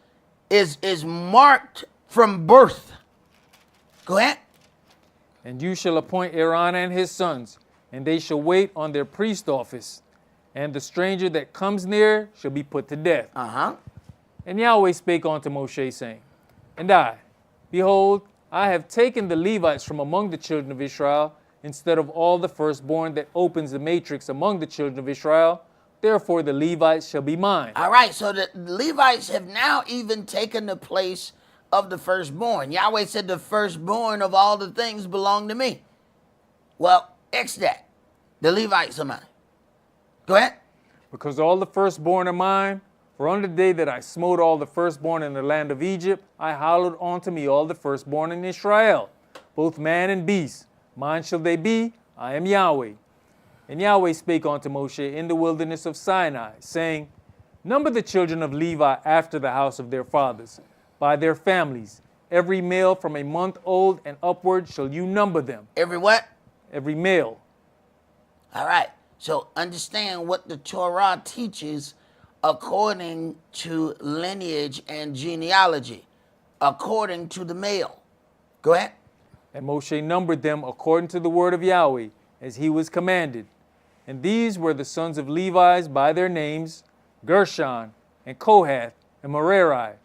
is marked from birth. Go ahead. And you shall appoint Aaron and his sons, and they shall wait on their priest office. And the stranger that comes near shall be put to death. And Yahweh spake unto Moshe, saying, And I, behold, I have taken the Levites from among the children of Israel, instead of all the firstborn that opens the matrix among the children of Israel. Therefore the Levites shall be mine. All right, so the Levites have now even taken the place of the firstborn. Yahweh said the firstborn of all the things belong to me. Well, X that. The Levites are mine. Go ahead. Because all the firstborn are mine, for on the day that I smote all the firstborn in the land of Egypt, I hallowed unto me all the firstborn in Israel, both man and beast. Mine shall they be, I am Yahweh. And Yahweh spake unto Moshe in the wilderness of Sinai, saying, Number the children of Levi after the house of their fathers, by their families. Every male from a month old and upward shall you number them. Every what? Every male. All right. So understand what the Torah teaches according to lineage and genealogy, according to the male. Go ahead. And Moshe numbered them according to the word of Yahweh, as he was commanded. And these were the sons of Levi by their names, Gershon, and Kohath, and Merari.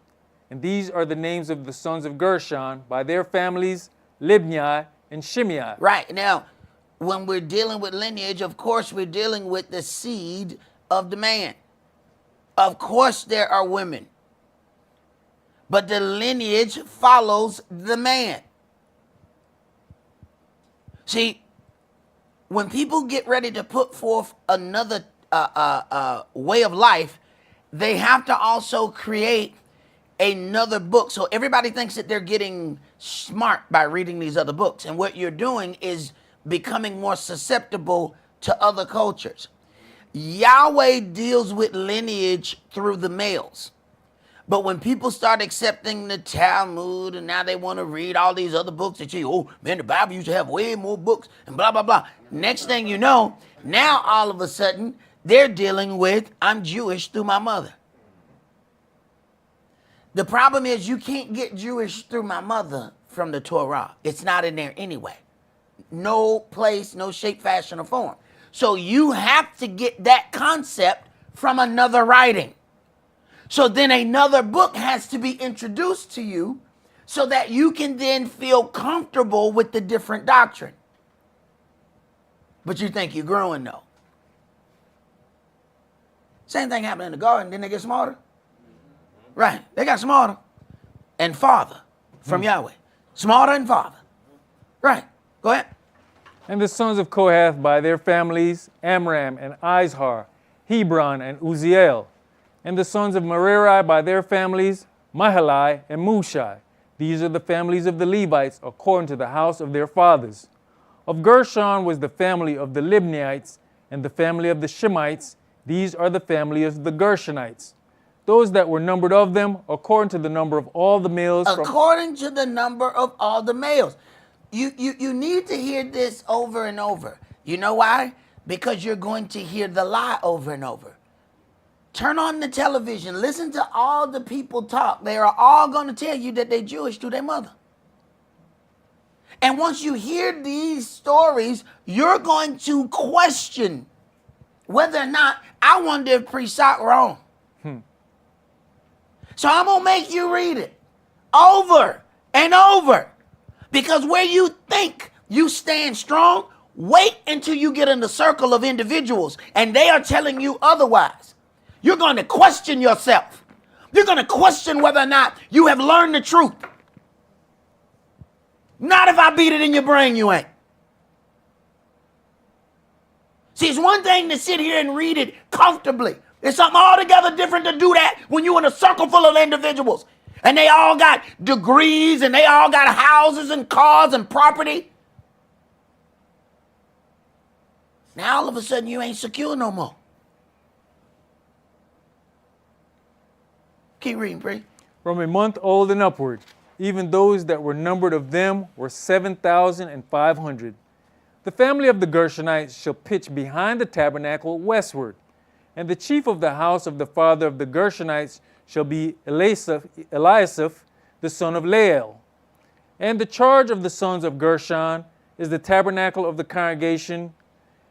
And these are the names of the sons of Gershon by their families, Libni and Shimei. Right. Now, when we're dealing with lineage, of course, we're dealing with the seed of the man. Of course, there are women. But the lineage follows the man. See, when people get ready to put forth another way of life, they have to also create another book. So everybody thinks that they're getting smart by reading these other books. And what you're doing is becoming more susceptible to other cultures. Yahweh deals with lineage through the males. But when people start accepting the Talmud and now they want to read all these other books that oh man, the Bible used to have way more books and blah, blah, blah. Next thing you know, now all of a sudden they're dealing with, I'm Jewish through my mother. The problem is you can't get Jewish through my mother from the Torah. It's not in there anyway. No place, no shape, fashion, or form. So you have to get that concept from another writing. So then another book has to be introduced to you so that you can then feel comfortable with the different doctrine. But you think you're growing though. Same thing happened in the garden. Didn't they get smarter? Right. They got smarter. And farther from Yahweh. Smarter and farther. Right. Go ahead. And the sons of Kohath by their families, Amram and Izhar, Hebron and Uzziel. And the sons of Merari by their families, Mahali and Mushai. These are the families of the Levites according to the house of their fathers. Of Gershon was the family of the Libnites, and the family of the Shemites. These are the family of the Gershonites. Those that were numbered of them, according to the number of all the males. According to the number of all the males. You need to hear this over and over. You know why? Because you're going to hear the lie over and over. Turn on the television. Listen to all the people talk. They are all going to tell you that they're Jewish through their mother. And once you hear these stories, you're going to question whether or not, I wonder if Priest Esaac wrong. So I'm going to make you read it over and over. Because where you think you stand strong, wait until you get in the circle of individuals and they are telling you otherwise. You're going to question yourself. You're going to question whether or not you have learned the truth. Not if I beat it in your brain, you ain't. See, it's one thing to sit here and read it comfortably. It's something altogether different to do that when you're in a circle full of individuals. And they all got degrees and they all got houses and cars and property. Now all of a sudden you ain't secure no more. Keep reading, Pri. From a month old and upward, even those that were numbered of them were 7,500. The family of the Gershonites shall pitch behind the tabernacle westward, and the chief of the house of the father of the Gershonites shall be Eliasaph, the son of Lael. And the charge of the sons of Gershon is the tabernacle of the congregation,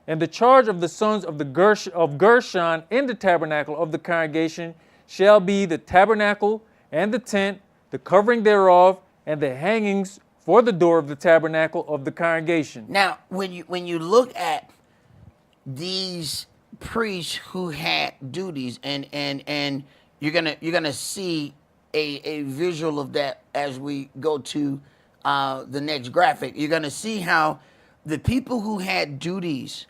and the charge of the sons of Gershon in the tabernacle of the congregation shall be the tabernacle and the tent, the covering thereof, and the hangings for the door of the tabernacle of the congregation. Now, when you look at these priests who had duties, and you're gonna see a visual of that as we go to the next graphic. You're gonna see how the people who had duties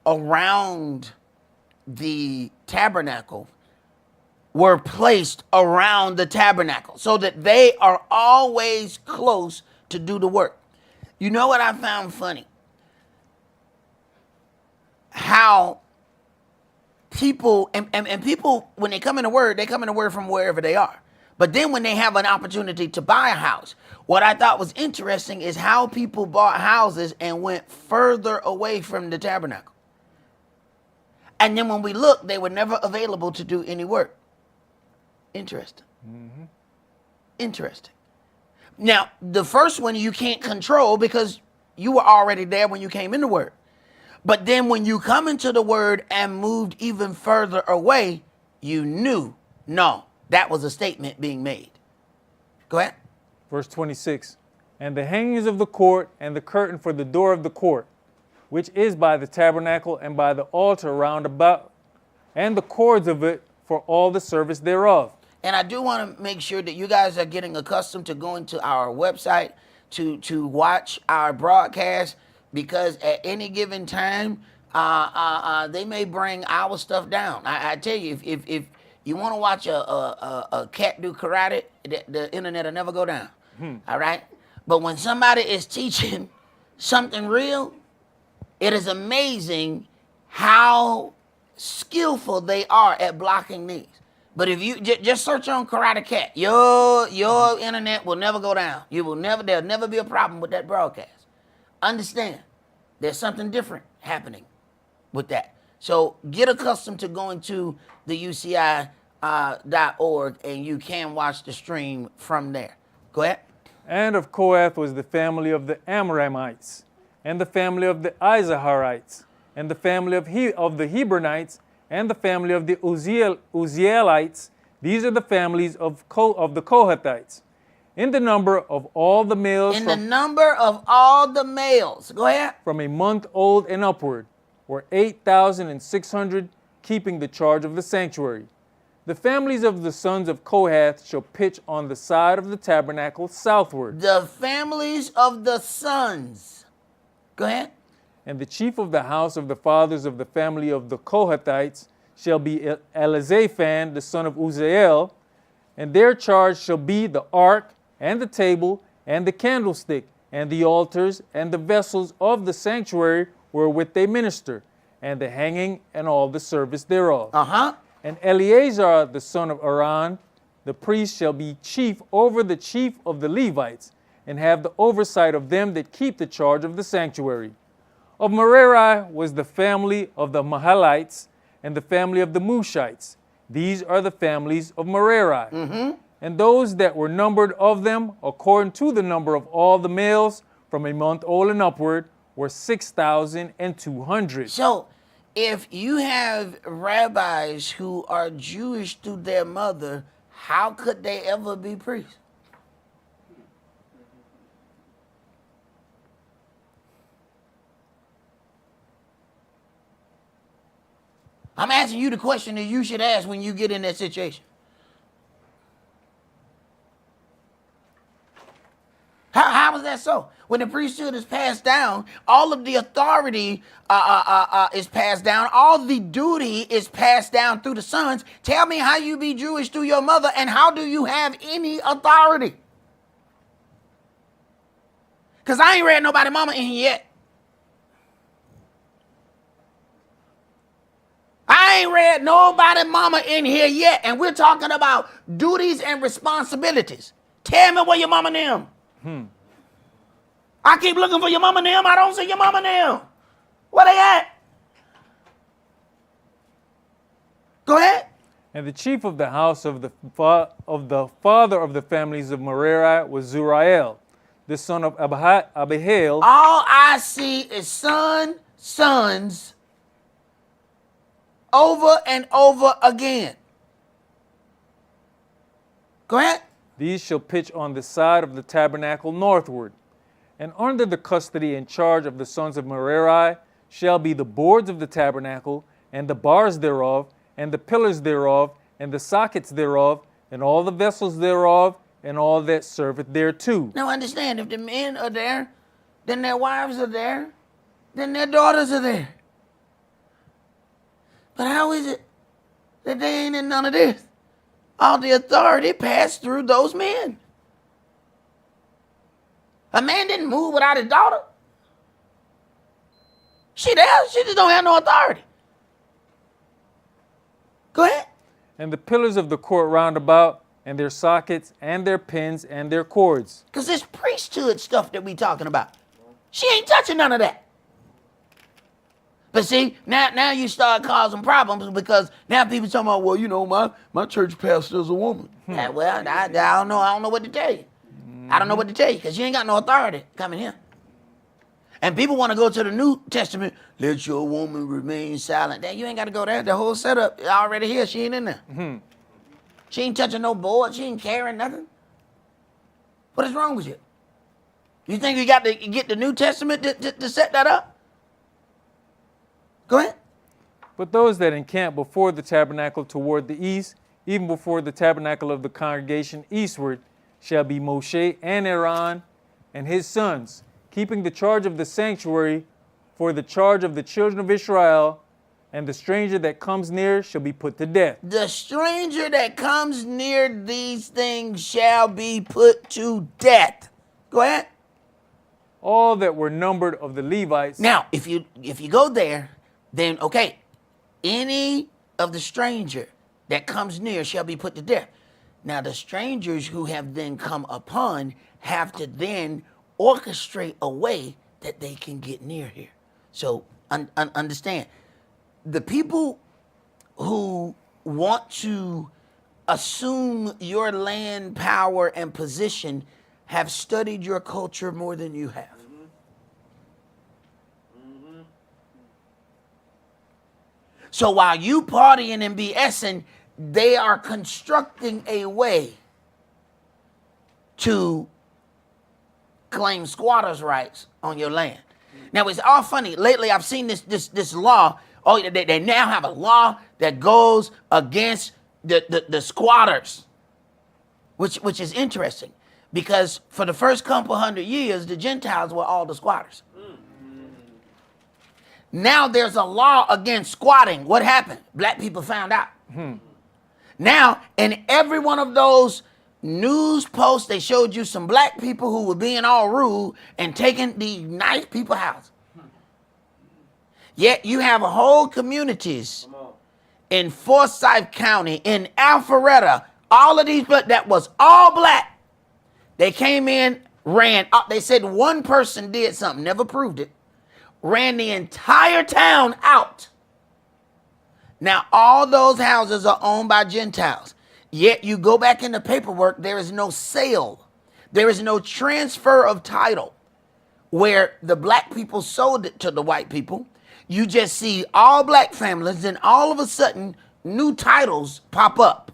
around the tabernacle were placed around the tabernacle so that they are always close to do the work. You know what I found funny? How people, and people, when they come in the word, they come in the word from wherever they are. But then when they have an opportunity to buy a house, what I thought was interesting is how people bought houses and went further away from the tabernacle. And then when we look, they were never available to do any work. Interesting. Mm-hmm. Interesting. Now, the first one you can't control because you were already there when you came in the word. But then when you come into the word and moved even further away, you knew, no, that was a statement being made. Go ahead. Verse 26, and the hangings of the court and the curtain for the door of the court, which is by the tabernacle and by the altar round about, and the cords of it for all the service thereof. And I do want to make sure that you guys are getting accustomed to going to our website to watch our broadcast, because at any given time, they may bring our stuff down. I tell you, if you want to watch a cat do karate, the internet will never go down. All right? But when somebody is teaching something real, it is amazing how skillful they are at blocking these. But if you just search on Karate Cat, your internet will never go down. There'll never be a problem with that broadcast. Understand, there's something different happening with that. So get accustomed to going to the UCI.org and you can watch the stream from there. Go ahead. And of Kohath was the family of the Amramites, and the family of the Izaharites, and the family of the Hebronites, and the family of the Uzzielites. These are the families of the Kohathites. in the number of all the males In the number of all the males. Go ahead. from a month old and upward were 8,600, keeping the charge of the sanctuary. The families of the sons of Kohath shall pitch on the side of the tabernacle southward. The families of the sons. Go ahead. And the chief of the house of the fathers of the family of the Kohathites shall be Elizaphan, the son of Uzziel, and their charge shall be the ark, and the table, and the candlestick, and the altars, and the vessels of the sanctuary wherewith they minister, and the hanging, and all the service thereof. And Eleazar, the son of Aaron, the priest, shall be chief over the chief of the Levites, and have the oversight of them that keep the charge of the sanctuary. Of Merari was the family of the Mahalites, and the family of the Mushites. These are the families of Merari. And those that were numbered of them, according to the number of all the males, from a month old and upward, were 6,200. So, if you have rabbis who are Jewish through their mother, how could they ever be priests? I'm asking you the question that you should ask when you get in that situation. How is that so? When the priesthood is passed down, all of the authority is passed down. All the duty is passed down through the sons. Tell me how you be Jewish through your mother, and how do you have any authority? Because I ain't read nobody mama in here yet. I ain't read nobody mama in here yet, and we're talking about duties and responsibilities. Tell me where your mama and them. I keep looking for your mama and them. I don't see your mama and them. Where they at? Go ahead. And the chief of the house of the father of the families of Merari was Zuriel, the son of Abihail. All I see is sons, over and over again. Go ahead. These shall pitch on the side of the tabernacle northward. And under the custody and charge of the sons of Merari shall be the boards of the tabernacle, and the bars thereof, and the pillars thereof, and the sockets thereof, and all the vessels thereof, and all that serveth thereto. Now understand, if the men are there, then their wives are there, then their daughters are there. But how is it that they ain't in none of this? All the authority passed through those men. A man didn't move without his daughter. She there, she just don't have no authority. Go ahead. And the pillars of the court round about, and their sockets, and their pins, and their cords. Because this priesthood stuff that we talking about, she ain't touching none of that. But see, now you start causing problems, because now people talking about, well, you know, my church pastor is a woman. Yeah, well, I don't know. I don't know what to tell you. I don't know what to tell you, because you ain't got no authority coming here. And people want to go to the New Testament, let your woman remain silent. You ain't got to go there. The whole setup is already here. She ain't in there. She ain't touching no board. She ain't carrying nothing. What is wrong with you? You think you got to get the New Testament to set that up? Go ahead. But those that encamp before the tabernacle toward the east, even before the tabernacle of the congregation eastward, shall be Moshe and Aaron and his sons, keeping the charge of the sanctuary for the charge of the children of Israel, and the stranger that comes near shall be put to death. The stranger that comes near these things shall be put to death. Go ahead. All that were numbered of the Levites. Now, if you go there, then okay, any of the stranger that comes near shall be put to death. Now, the strangers who have then come upon have to then orchestrate a way that they can get near here. So understand, the people who want to assume your land, power, and position have studied your culture more than you have. So while you partying and BSing, they are constructing a way to claim squatters' rights on your land. Now, it's all funny. Lately, I've seen this law. Oh, they now have a law that goes against the squatters, which is interesting, because for the first couple hundred years, the Gentiles were all the squatters. Now there's a law against squatting. What happened? Black people found out. Now, in every one of those news posts, they showed you some black people who were being all rude and taking the nice people's house. Yet you have whole communities in Forsyth County, in Alpharetta, all of these, but that was all black. They came in, ran up. They said one person did something, never proved it, ran the entire town out. Now, all those houses are owned by Gentiles. Yet you go back in the paperwork, there is no sale. There is no transfer of title where the black people sold it to the white people. You just see all black families, and all of a sudden, new titles pop up.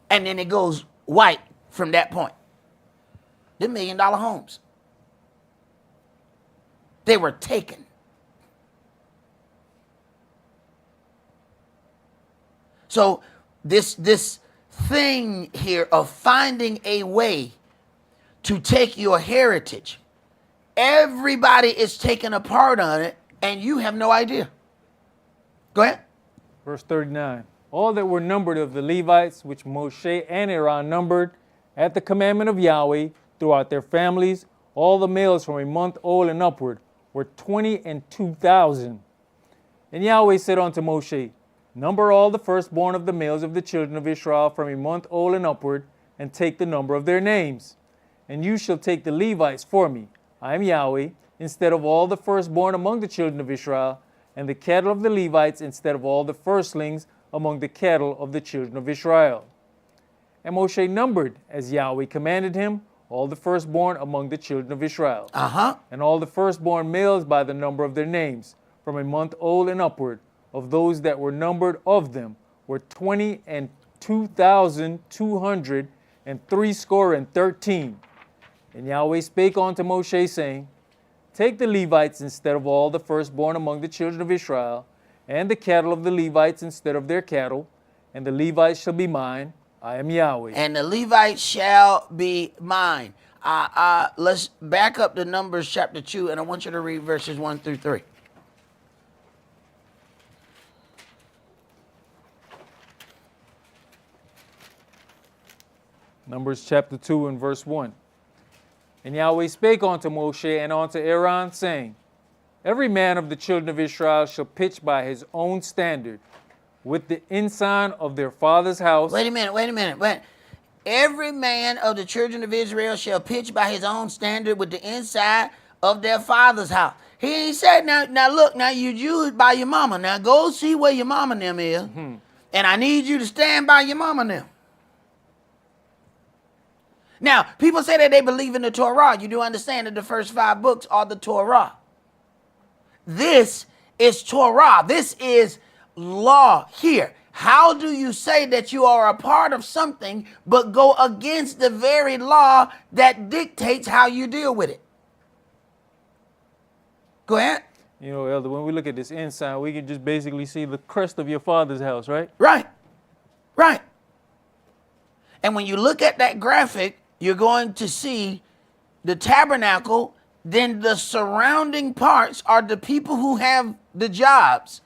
And then it goes white from that point. The $1 million homes. They were taken. So this thing here of finding a way to take your heritage, everybody is taking a part on it, and you have no idea. Go ahead. Verse 39. All that were numbered of the Levites, which Moshe and Aaron numbered at the commandment of Yahweh throughout their families, all the males from a month old and upward, were 22,000. And Yahweh said unto Moshe, number all the firstborn of the males of the children of Israel from a month old and upward, and take the number of their names. And you shall take the Levites for me, I am Yahweh, instead of all the firstborn among the children of Israel, and the cattle of the Levites instead of all the firstlings among the cattle of the children of Israel. And Moshe numbered, as Yahweh commanded him, all the firstborn among the children of Israel, and all the firstborn males by the number of their names, from a month old and upward, of those that were numbered of them, were 22,213. And Yahweh spake unto Moshe, saying, take the Levites instead of all the firstborn among the children of Israel, and the cattle of the Levites instead of their cattle, and the Levites shall be mine. I am Yahweh. And the Levites shall be mine. Let's back up to Numbers chapter 2, and I want you to read verses 1 through 3. Numbers chapter 2 and verse 1. And Yahweh spake unto Moshe and unto Aaron, saying, every man of the children of Israel shall pitch by his own standard, with the ensign of their father's house. Wait a minute. Every man of the children of Israel shall pitch by his own standard with the inside of their father's house. He ain't said, now look, now you Jews by your mama. Now go see where your mama and them is, and I need you to stand by your mama and them. Now, people say that they believe in the Torah. You do understand that the first 5 books are the Torah. This is Torah. This is law here. How do you say that you are a part of something but go against the very law that dictates how you deal with it? Go ahead. You know, Elder, when we look at this ensign, we can just basically see the crest of your father's house, right? Right. And when you look at that graphic, you're going to see the tabernacle, then the surrounding parts are the people who have the jobs.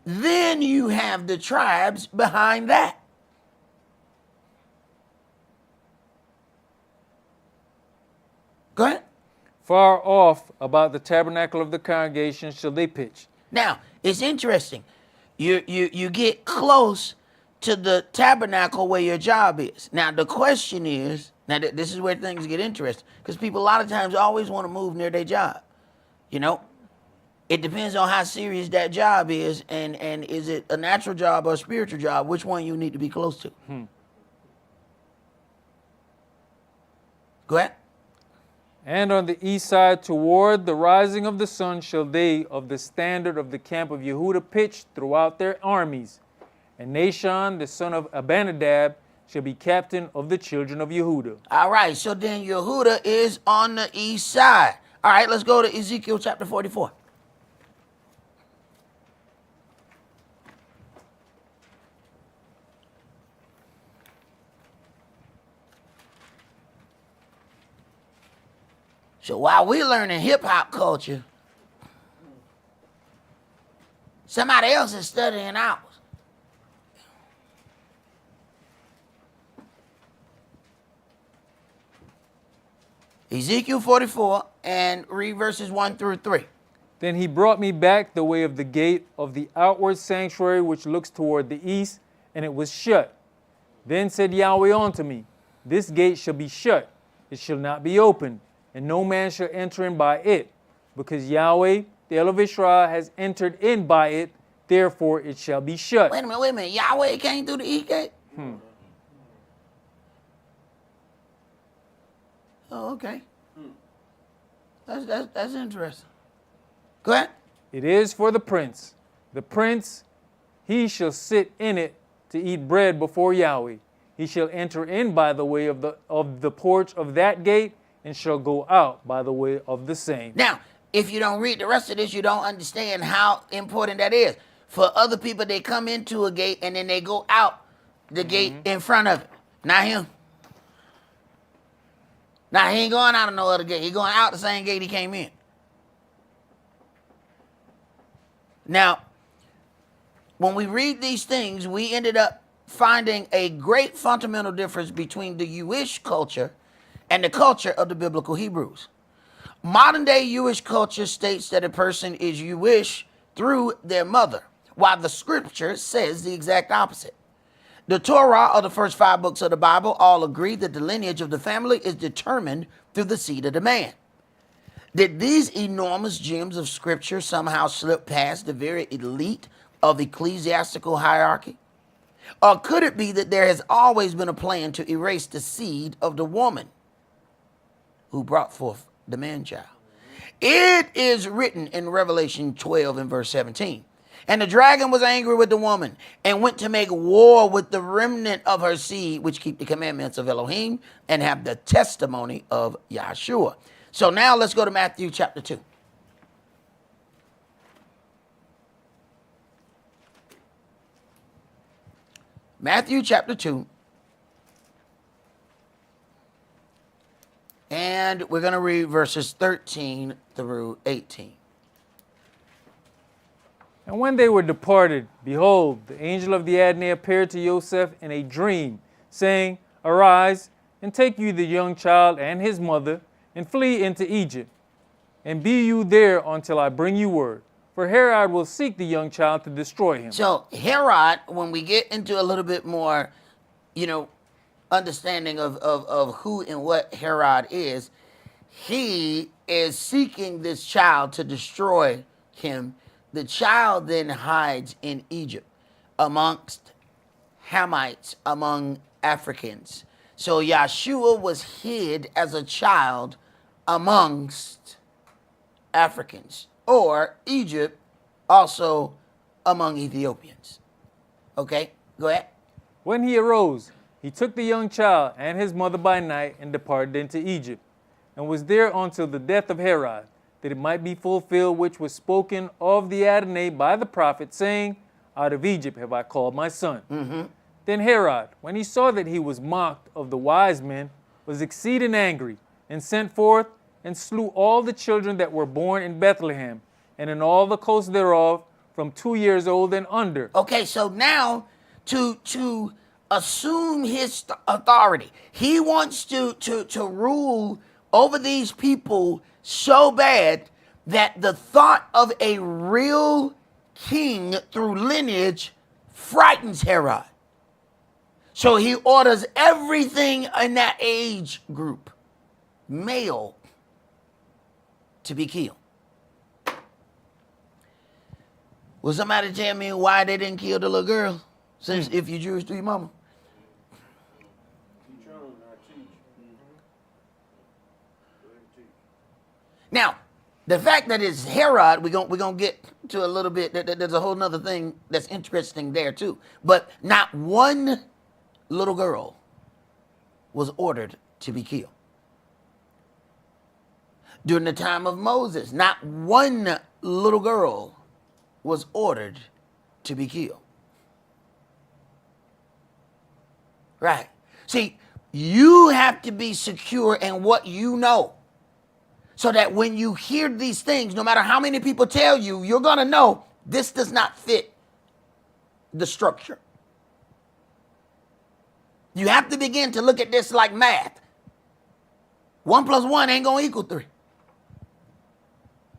Then you have the tribes behind that. Go ahead. Far off about the tabernacle of the congregation shall they pitch. Now, it's interesting. You get close to the tabernacle where your job is. Now, the question is, now this is where things get interesting, because people a lot of times always want to move near their job. You know, it depends on how serious that job is, and is it a natural job or a spiritual job, which one you need to be close to. Go ahead. And on the east side toward the rising of the sun shall they of the standard of the camp of Yehudah pitch throughout their armies. And Nashon, the son of Abinadab, shall be captain of the children of Yehuda. All right, so then Yehuda is on the east side. All right, let's go to Ezekiel chapter 44. So while we're learning hip-hop culture, somebody else is studying ours. Ezekiel 44 and read verses 1 through 3. Then he brought me back the way of the gate of the outward sanctuary which looks toward the east, and it was shut. Then said Yahweh unto me, This gate shall be shut, it shall not be opened, and no man shall enter in by it, because Yahweh, the El of Israel, has entered in by it, therefore it shall be shut. Wait a minute. Yahweh came through the east gate? Oh, okay. That's interesting. Go ahead. It is for the prince. The prince, he shall sit in it to eat bread before Yahweh. He shall enter in by the way of the porch of that gate, and shall go out by the way of the same. Now, if you don't read the rest of this, you don't understand how important that is. For other people, they come into a gate and then they go out the gate in front of it. Not him. Now, he ain't going out of no other gate. He's going out the same gate he came in. Now, when we read these things, we ended up finding a great fundamental difference between the Jewish culture and the culture of the biblical Hebrews. Modern day Jewish culture states that a person is Jewish through their mother, while the scripture says the exact opposite. The Torah, or the first 5 books of the Bible, all agree that the lineage of the family is determined through the seed of the man. Did these enormous gems of scripture somehow slip past the very elite of ecclesiastical hierarchy? Or could it be that there has always been a plan to erase the seed of the woman who brought forth the man-child? It is written in Revelation 12 and verse 17. And the dragon was angry with the woman and went to make war with the remnant of her seed, which keep the commandments of Elohim and have the testimony of Yahshua. So now let's go to Matthew chapter 2. Matthew chapter 2. And we're going to read verses 13 through 18. And when they were departed, behold, the angel of the Adonai appeared to Joseph in a dream, saying, Arise, and take you the young child and his mother, and flee into Egypt. And be you there until I bring you word. For Herod will seek the young child to destroy him. So Herod, when we get into a little bit more, understanding of who and what Herod is, he is seeking this child to destroy him. The child then hides in Egypt amongst Hamites, among Africans. So Yahshua was hid as a child amongst Africans, or Egypt also among Ethiopians. Okay, go ahead. When he arose, he took the young child and his mother by night and departed into Egypt, and was there until the death of Herod, that it might be fulfilled which was spoken of the Adonai by the prophet, saying, Out of Egypt have I called my son. Then Herod, when he saw that he was mocked of the wise men, was exceeding angry, and sent forth and slew all the children that were born in Bethlehem, and in all the coasts thereof, from 2 years old and under. Okay, so now to assume his authority, he wants to rule over these people so bad that the thought of a real king through lineage frightens Herod. So he orders everything in that age group, male, to be killed. Will somebody tell me why they didn't kill the little girl? Since if you're Jewish, do your mama? Now, the fact that it's Herod, we're gonna get to a little bit. There's a whole nother thing that's interesting there too. But not one little girl was ordered to be killed. During the time of Moses, not one little girl was ordered to be killed. Right. See, you have to be secure in what you know, so that when you hear these things, no matter how many people tell you, you're going to know this does not fit the structure. You have to begin to look at this like math. 1 + 1 ain't going to equal 3.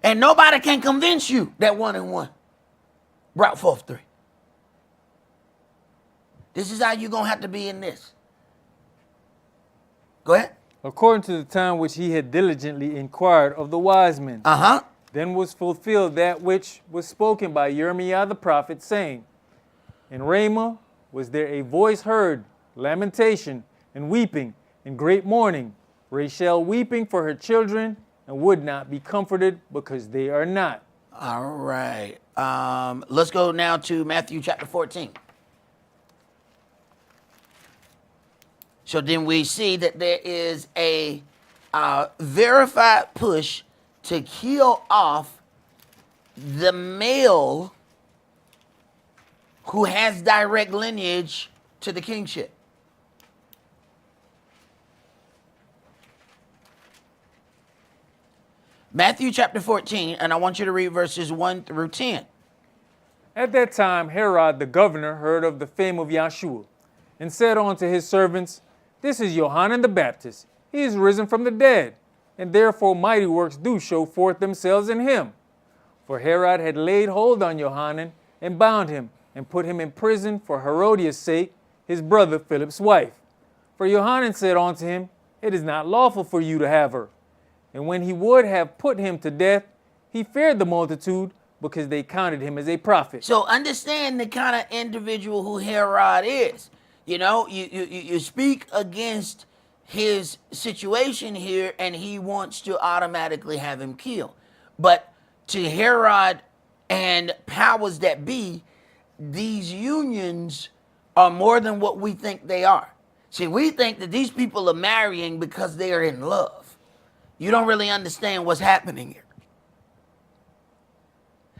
And nobody can convince you that 1 and 1 brought forth 3. This is how you're going to have to be in this. Go ahead. According to the time which he had diligently inquired of the wise men. Then was fulfilled that which was spoken by Jeremiah the prophet, saying, In Ramah was there a voice heard, lamentation and weeping and great mourning, Rachel weeping for her children, and would not be comforted because they are not. All right. Let's go now to Matthew chapter 14. So then we see that there is a verified push to kill off the male who has direct lineage to the kingship. Matthew chapter 14, and I want you to read verses 1 through 10. At that time Herod the governor heard of the fame of Yahshua, and said unto his servants, This is Johanan the Baptist. He is risen from the dead, and therefore mighty works do show forth themselves in him. For Herod had laid hold on Johanan, and bound him, and put him in prison for Herodias' sake, his brother Philip's wife. For Johanan said unto him, It is not lawful for you to have her. And when he would have put him to death, he feared the multitude, because they counted him as a prophet. So understand the kind of individual who Herod is. You know, you speak against his situation here, and he wants to automatically have him killed. But to Herod and powers that be, these unions are more than what we think they are. See, we think that these people are marrying because they are in love. You don't really understand what's happening here.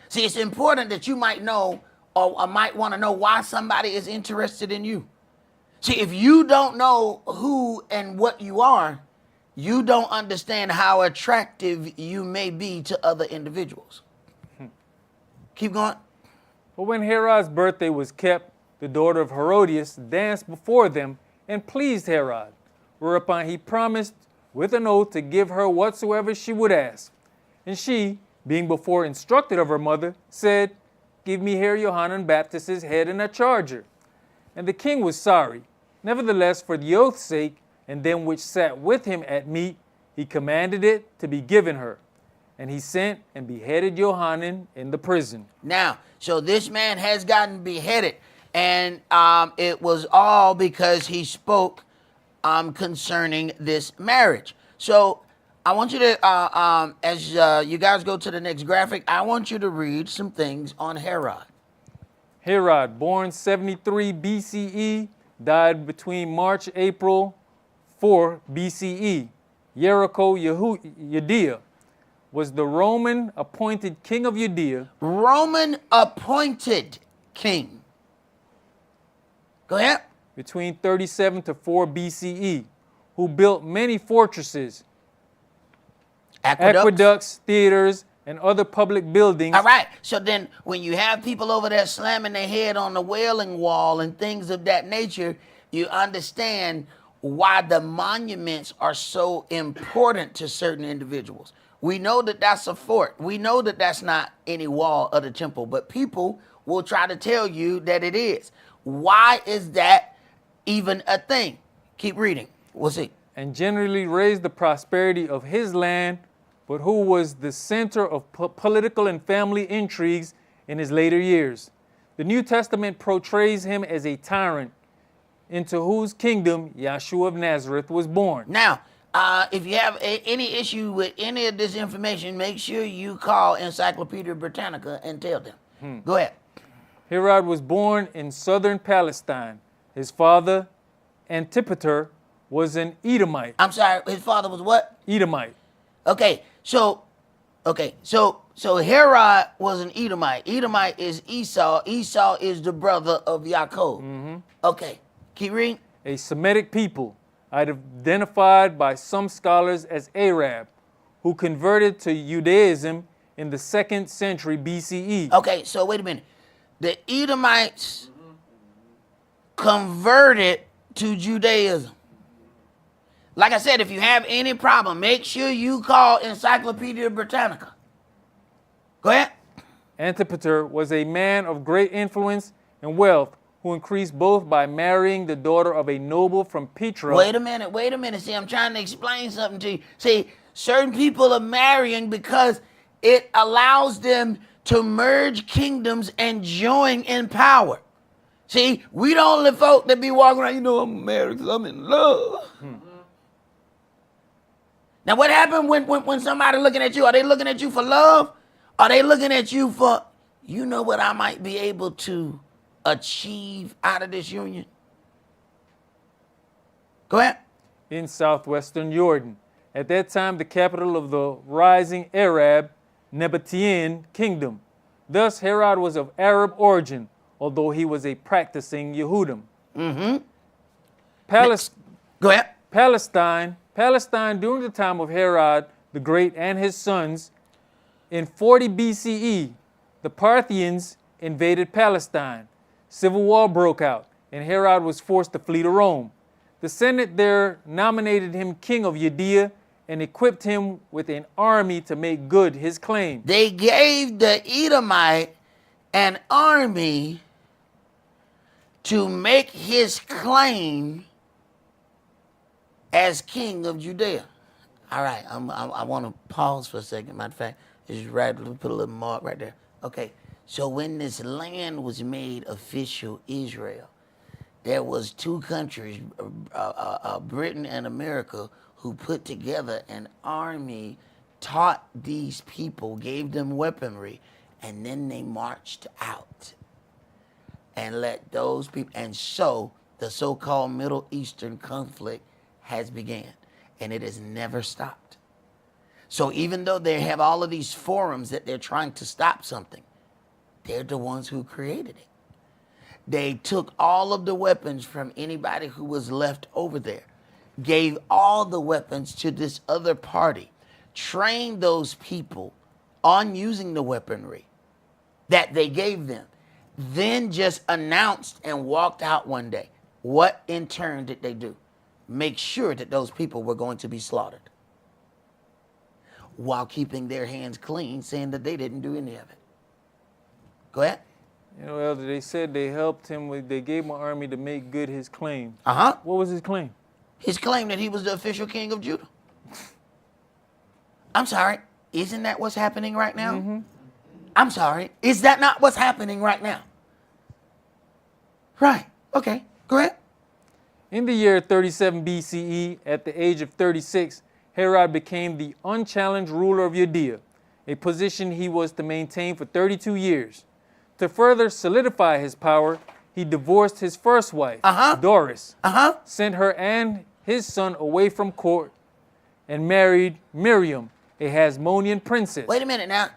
See, it's important that you might know, or might want to know, why somebody is interested in you. See, if you don't know who and what you are, you don't understand how attractive you may be to other individuals. Keep going. But when Herod's birthday was kept, the daughter of Herodias danced before them and pleased Herod, whereupon he promised with an oath to give her whatsoever she would ask. And she, being before instructed of her mother, said, Give me here Johanan Baptist's head and a charger. And the king was sorry. Nevertheless, for the oath's sake, and them which sat with him at meat, he commanded it to be given her. And he sent and beheaded Johanan in the prison. Now, so this man has gotten beheaded, and it was all because he spoke concerning this marriage. So I want you to, as you guys go to the next graphic, I want you to read some things on Herod. Herod, born 73 BCE, died between March, April 4 BCE. Jericho, Judea, was the Roman appointed king of Judea. Roman appointed king. Go ahead. Between 37 to 4 BCE, who built many fortresses, aqueducts, theaters, and other public buildings. All right. So then when you have people over there slamming their head on the Wailing Wall and things of that nature, you understand why the monuments are so important to certain individuals. We know that that's a fort. We know that that's not any wall of the temple, but people will try to tell you that it is. Why is that even a thing? Keep reading. We'll see. And generally raised the prosperity of his land, but who was the center of political and family intrigues in his later years. The New Testament portrays him as a tyrant, into whose kingdom Yahshua of Nazareth was born. Now, if you have any issue with any of this information, make sure you call Encyclopedia Britannica and tell them. Go ahead. Herod was born in southern Palestine. His father, Antipater, was an Edomite. I'm sorry, his father was what? Edomite. Okay, so Herod was an Edomite. Edomite is Esau. Esau is the brother of Yaakov. Okay, keep reading. A Semitic people identified by some scholars as Arab, who converted to Judaism in the 2nd century BCE. Okay, so wait a minute. The Edomites converted to Judaism. Like I said, if you have any problem, make sure you call Encyclopedia Britannica. Go ahead. Antipater was a man of great influence and wealth who increased both by marrying the daughter of a noble from Petra. Wait a minute. See, I'm trying to explain something to you. See, certain people are marrying because it allows them to merge kingdoms and join in power. See, we don't let folk that be walking around, I'm married because I'm in love. Now, what happened when somebody looking at you? Are they looking at you for love? Are they looking at you for, what I might be able to achieve out of this union? Go ahead. In southwestern Jordan. At that time, the capital of the rising Arab Nabatean kingdom. Thus, Herod was of Arab origin, although he was a practicing Yehudim. Go ahead. Palestine during the time of Herod the Great and his sons, in 40 BCE, the Parthians invaded Palestine. Civil war broke out, and Herod was forced to flee to Rome. The Senate there nominated him king of Judea and equipped him with an army to make good his claim. They gave the Edomite an army to make his claim as king of Judea. All right, I want to pause for a second. Matter of fact, just right, put a little mark right there. Okay, so when this land was made official Israel, there was two countries, Britain and America, who put together an army, taught these people, gave them weaponry, and then they marched out and let those people, and so the so-called Middle Eastern conflict has began, and it has never stopped. So even though they have all of these forums that they're trying to stop something, they're the ones who created it. They took all of the weapons from anybody who was left over there, gave all the weapons to this other party, trained those people on using the weaponry that they gave them, then just announced and walked out one day. What in turn did they do? Make sure that those people were going to be slaughtered while keeping their hands clean, saying that they didn't do any of it. Go ahead. Elder, they said they helped him they gave him an army to make good his claim. What was his claim? His claim that he was the official king of Judah. I'm sorry, isn't that what's happening right now? I'm sorry, is that not what's happening right now? Right, okay, go ahead. In the year 37 BCE, at the age of 36, Herod became the unchallenged ruler of Judea, a position he was to maintain for 32 years. To further solidify his power, he divorced his first wife, Doris, sent her and his son away from court, and married Miriam, a Hasmonean princess. Wait a minute now.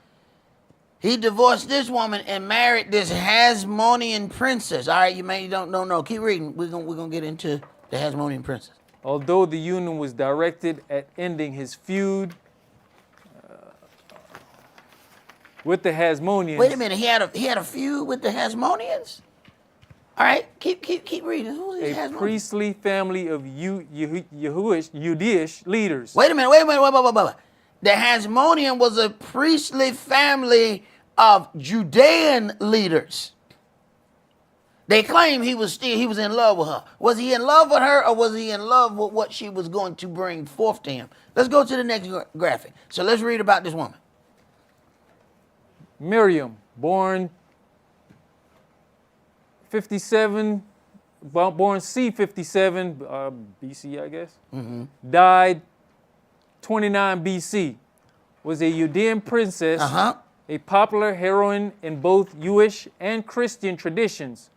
He divorced this woman and married this Hasmonean princess. All right, you don't know. Keep reading. We're gonna get into the Hasmonean princess. Although the union was directed at ending his feud with the Hasmoneans. Wait a minute. He had a feud with the Hasmoneans. All right, keep reading. Who's these Hasmoneans? A priestly family of Jewish leaders. Wait a minute. The Hasmonean was a priestly family of Judean leaders. They claim he was in love with her. Was he in love with her, or was he in love with what she was going to bring forth to him? Let's go to the next graphic. So let's read about this woman. Miriam, born C57 BC, I guess. Died 29 BC. Was a Judean princess, a popular heroine in both Jewish and Christian traditions,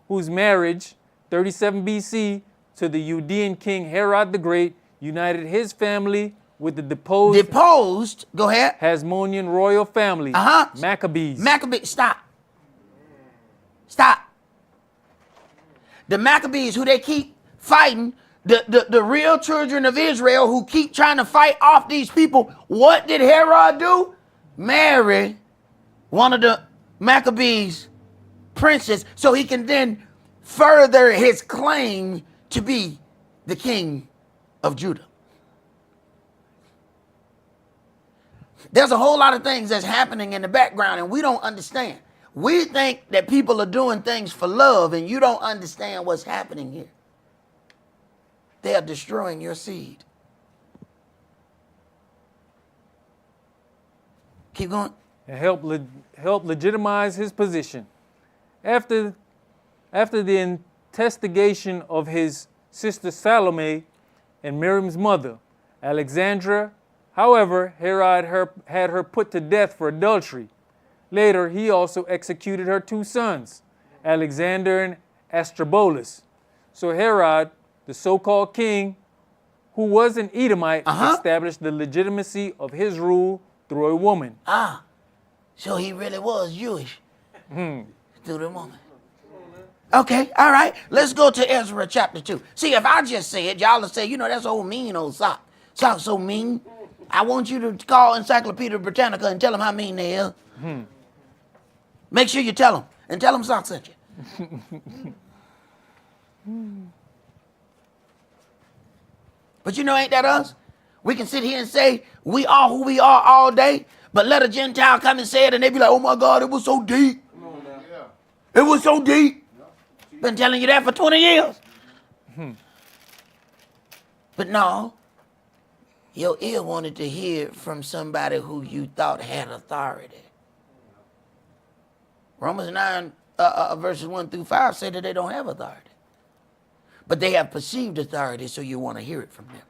whose marriage, 37 BC, to the Judean king Herod the Great, united his family with the deposed go ahead. Hasmonean royal family, Maccabees. Stop. Stop. The Maccabees, who they keep fighting, the real children of Israel who keep trying to fight off these people, what did Herod do? Marry one of the Maccabees princes so he can then further his claim to be the king of Judah. There's a whole lot of things that's happening in the background and we don't understand. We think that people are doing things for love and you don't understand what's happening here. They are destroying your seed. Keep going. And help legitimize his position. After the investigation of his sister Salome and Miriam's mother, Alexandra, however, Herod had her put to death for adultery. Later, he also executed her 2 sons, Alexander and Astrabolus. So Herod, the so-called king, who was an Edomite, established the legitimacy of his rule through a woman. So he really was Jewish through the woman. Okay, all right. Let's go to Ezra chapter 2. See, if I just say it, y'all will say, you know, that's old mean old sock. Sock's so mean. I want you to call Encyclopedia Britannica and tell them how mean they are. Make sure you tell them. And tell them Sock sent you. But you know, ain't that us? We can sit here and say we are who we are all day, but let a Gentile come and say it and they be like, oh my God, it was so deep. It was so deep. Been telling you that for 20 years. But no, your ear wanted to hear from somebody who you thought had authority. Romans 9 verses 1 through 5 say that they don't have authority. But they have perceived authority, so you want to hear it from them.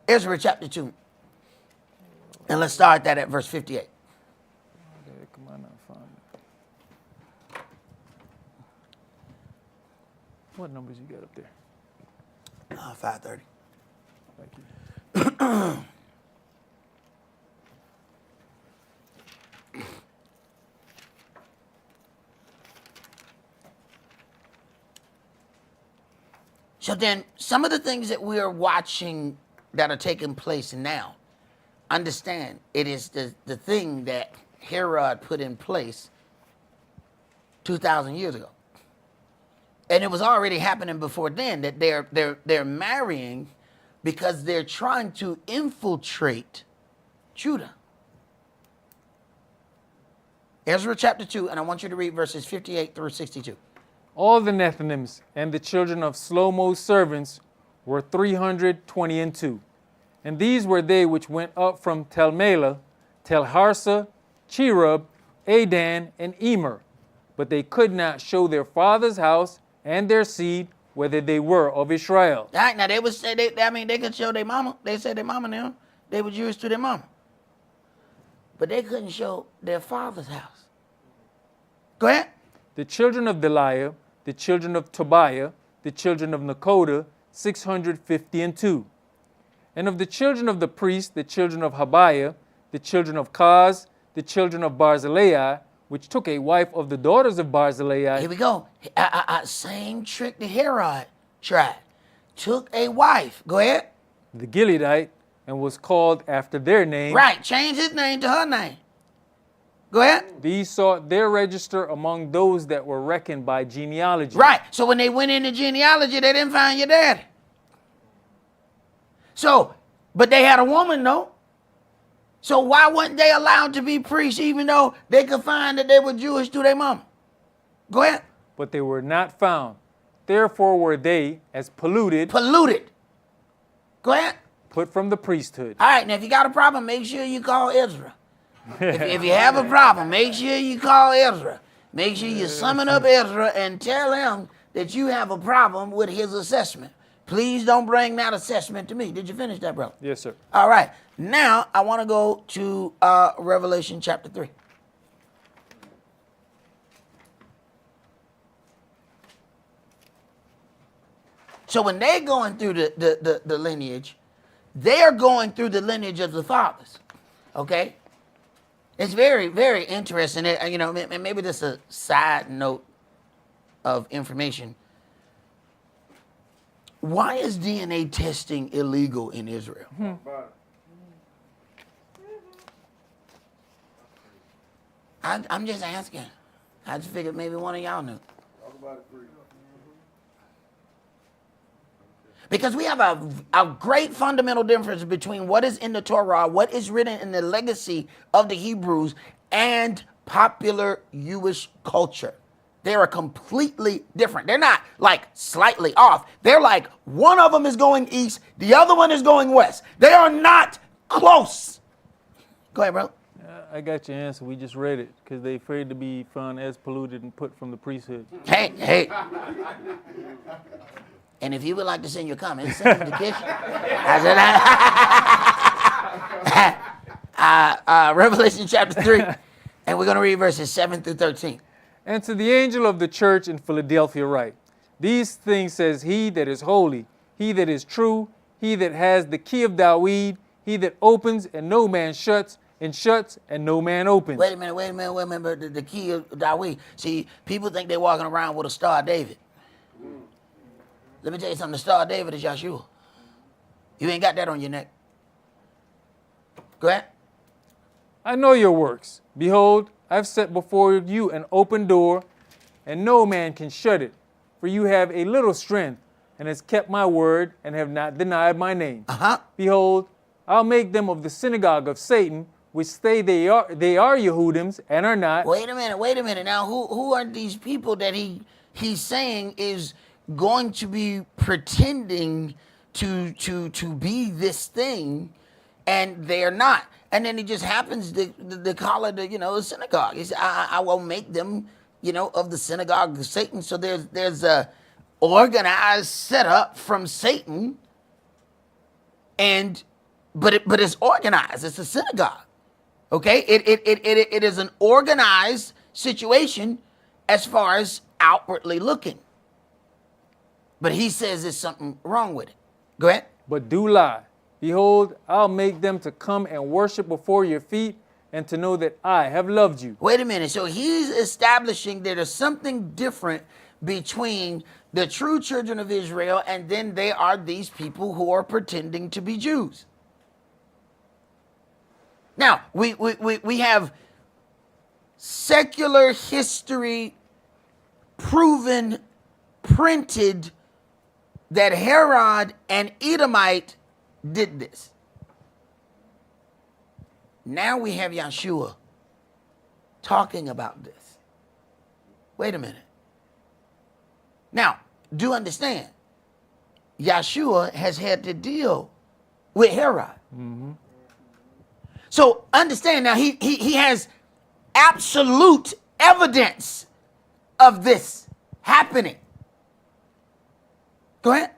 Ezra chapter 2. And let's start that at verse 58. Okay, come on now, find it. What numbers you got up there? 5:30. Thank you. So then some of the things that we are watching that are taking place now, understand it is the thing that Herod put in place 2,000 years ago. And it was already happening before then, that they're marrying because they're trying to infiltrate Judah. Ezra chapter 2, and I want you to read verses 58 through 62. All the Nethinims and the children of Shlomo's servants were 322. And these were they which went up from Tel-Melah, Tel-Harsa, Cherub, Adan, and Emer. But they could not show their father's house and their seed, whether they were of Israel. All right, now they would say, they could show their mama. They said their mama now. They were Jewish to their mama. But they couldn't show their father's house. Go ahead. The children of Deliah, the children of Tobiah, the children of Nekoda, 652. And of the children of the priests, the children of Habiah, the children of Kaz, the children of Barzillai, which took a wife of the daughters of Barzillai. Here we go. Same trick that Herod tried. Took a wife. Go ahead. The Gileadite, and was called after their name. Right. Change his name to her name. Go ahead. These sought their register among those that were reckoned by genealogy. Right. So when they went into genealogy, they didn't find your daddy. So, but they had a woman, though. So why weren't they allowed to be priests even though they could find that they were Jewish to their mama? Go ahead. But they were not found. Therefore were they, as polluted. Polluted. Go ahead. Put from the priesthood. All right. Now, if you got a problem, make sure you call Ezra. If you have a problem, make sure you call Ezra. Make sure you summon up Ezra and tell him that you have a problem with his assessment. Please don't bring that assessment to me. Did you finish that, brother? Yes, sir. All right. Now, I want to go to Revelation chapter 3. So when they're going through the lineage, they are going through the lineage of the fathers. Okay? It's very, very interesting. You know, maybe just a side note of information. Why is DNA testing illegal in Israel? I'm just asking. I just figured maybe one of y'all knew. Because we have a great fundamental difference between what is in the Torah, what is written in the legacy of the Hebrews, and popular Jewish culture. They are completely different. They're not like slightly off. They're like one of them is going east, the other one is going west. They are not close. Go ahead, bro. I got your answer. We just read it because they afraid to be found as polluted and put from the priesthood. Hey. And if you would like to send your comments, send them to Kish. Revelation chapter 3, and we're going to read verses 7 through 13. And to the angel of the church in Philadelphia write, these things says he that is holy, he that is true, he that has the key of Dawid, he that opens and no man shuts, and shuts and no man opens. Wait a minute. The key of Dawid. See, people think they're walking around with a Star of David. Let me tell you something. The Star of David is Yahshua. You ain't got that on your neck. Go ahead. I know your works. Behold, I've set before you an open door, and no man can shut it. For you have a little strength, and has kept my word, and have not denied my name. Behold, I'll make them of the synagogue of Satan, which say they are Yehudims, and are not. Wait a minute. Now, who are these people that he's saying is going to be pretending to be this thing, and they're not? And then he just happens to call it, a synagogue. He said, I will make them, of the synagogue of Satan. So there's a organized setup from Satan, but it's organized. It's a synagogue. Okay, it is an organized situation as far as outwardly looking. But he says there's something wrong with it. Go ahead. But do lie. Behold, I'll make them to come and worship before your feet, and to know that I have loved you. Wait a minute. So he's establishing that there's something different between the true children of Israel, and then they are these people who are pretending to be Jews. Now, we have secular history proven, printed, that Herod and Edomite did this. Now we have Yahshua talking about this. Wait a minute. Now, do understand, Yahshua has had to deal with Herod. Mm-hmm. So understand now, he has absolute evidence of this happening. Go ahead.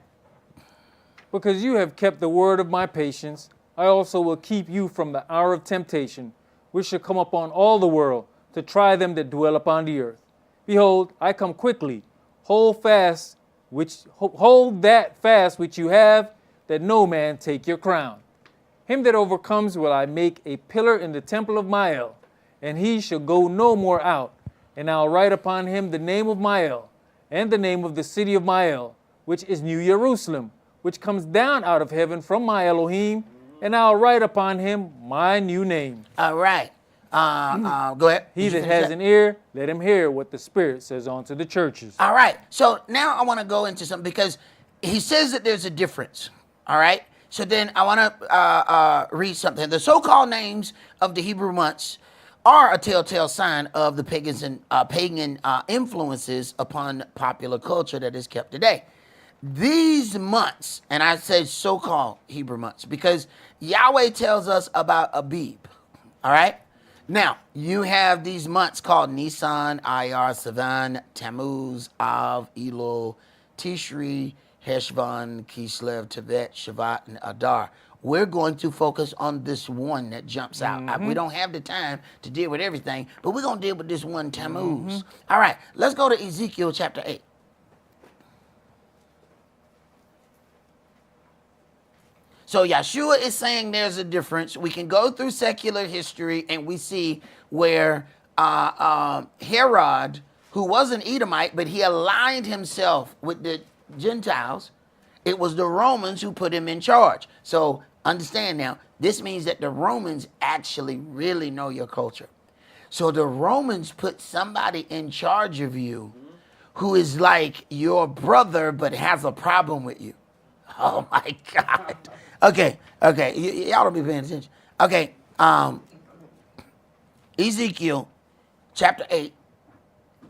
Because you have kept the word of my patience, I also will keep you from the hour of temptation, which shall come upon all the world, to try them that dwell upon the earth. Behold, I come quickly. Hold that fast which you have, that no man take your crown. Him that overcomes will I make a pillar in the temple of Mael, and he shall go no more out. And I'll write upon him the name of Mael, and the name of the city of Mael, which is New Jerusalem, which comes down out of heaven from my Elohim, and I'll write upon him my new name. All right. Go ahead. He that has an ear, let him hear what the Spirit says unto the churches. All right. So now I want to go into something, because he says that there's a difference. All right. So then I want to read something. The so-called names of the Hebrew months are a telltale sign of the pagan influences upon popular culture that is kept today. These months, and I say so-called Hebrew months, because Yahweh tells us about Abib. All right? Now, you have these months called Nisan, Iyar, Sivan, Tammuz, Av, Elul, Tishri, Heshvan, Kislev, Tevet, Shavat, and Adar. We're going to focus on this one that jumps out. Mm-hmm. We don't have the time to deal with everything, but we're going to deal with this one, Tammuz. Mm-hmm. All right, let's go to Ezekiel chapter 8. So Yeshua is saying there's a difference. We can go through secular history and we see where Herod, who was an Edomite, but he aligned himself with the Gentiles. It was the Romans who put him in charge. So understand now, this means that the Romans actually really know your culture. So the Romans put somebody in charge of you who is like your brother but has a problem with you. Oh my God. Okay. Y'all don't be paying attention. Okay. Ezekiel chapter 8,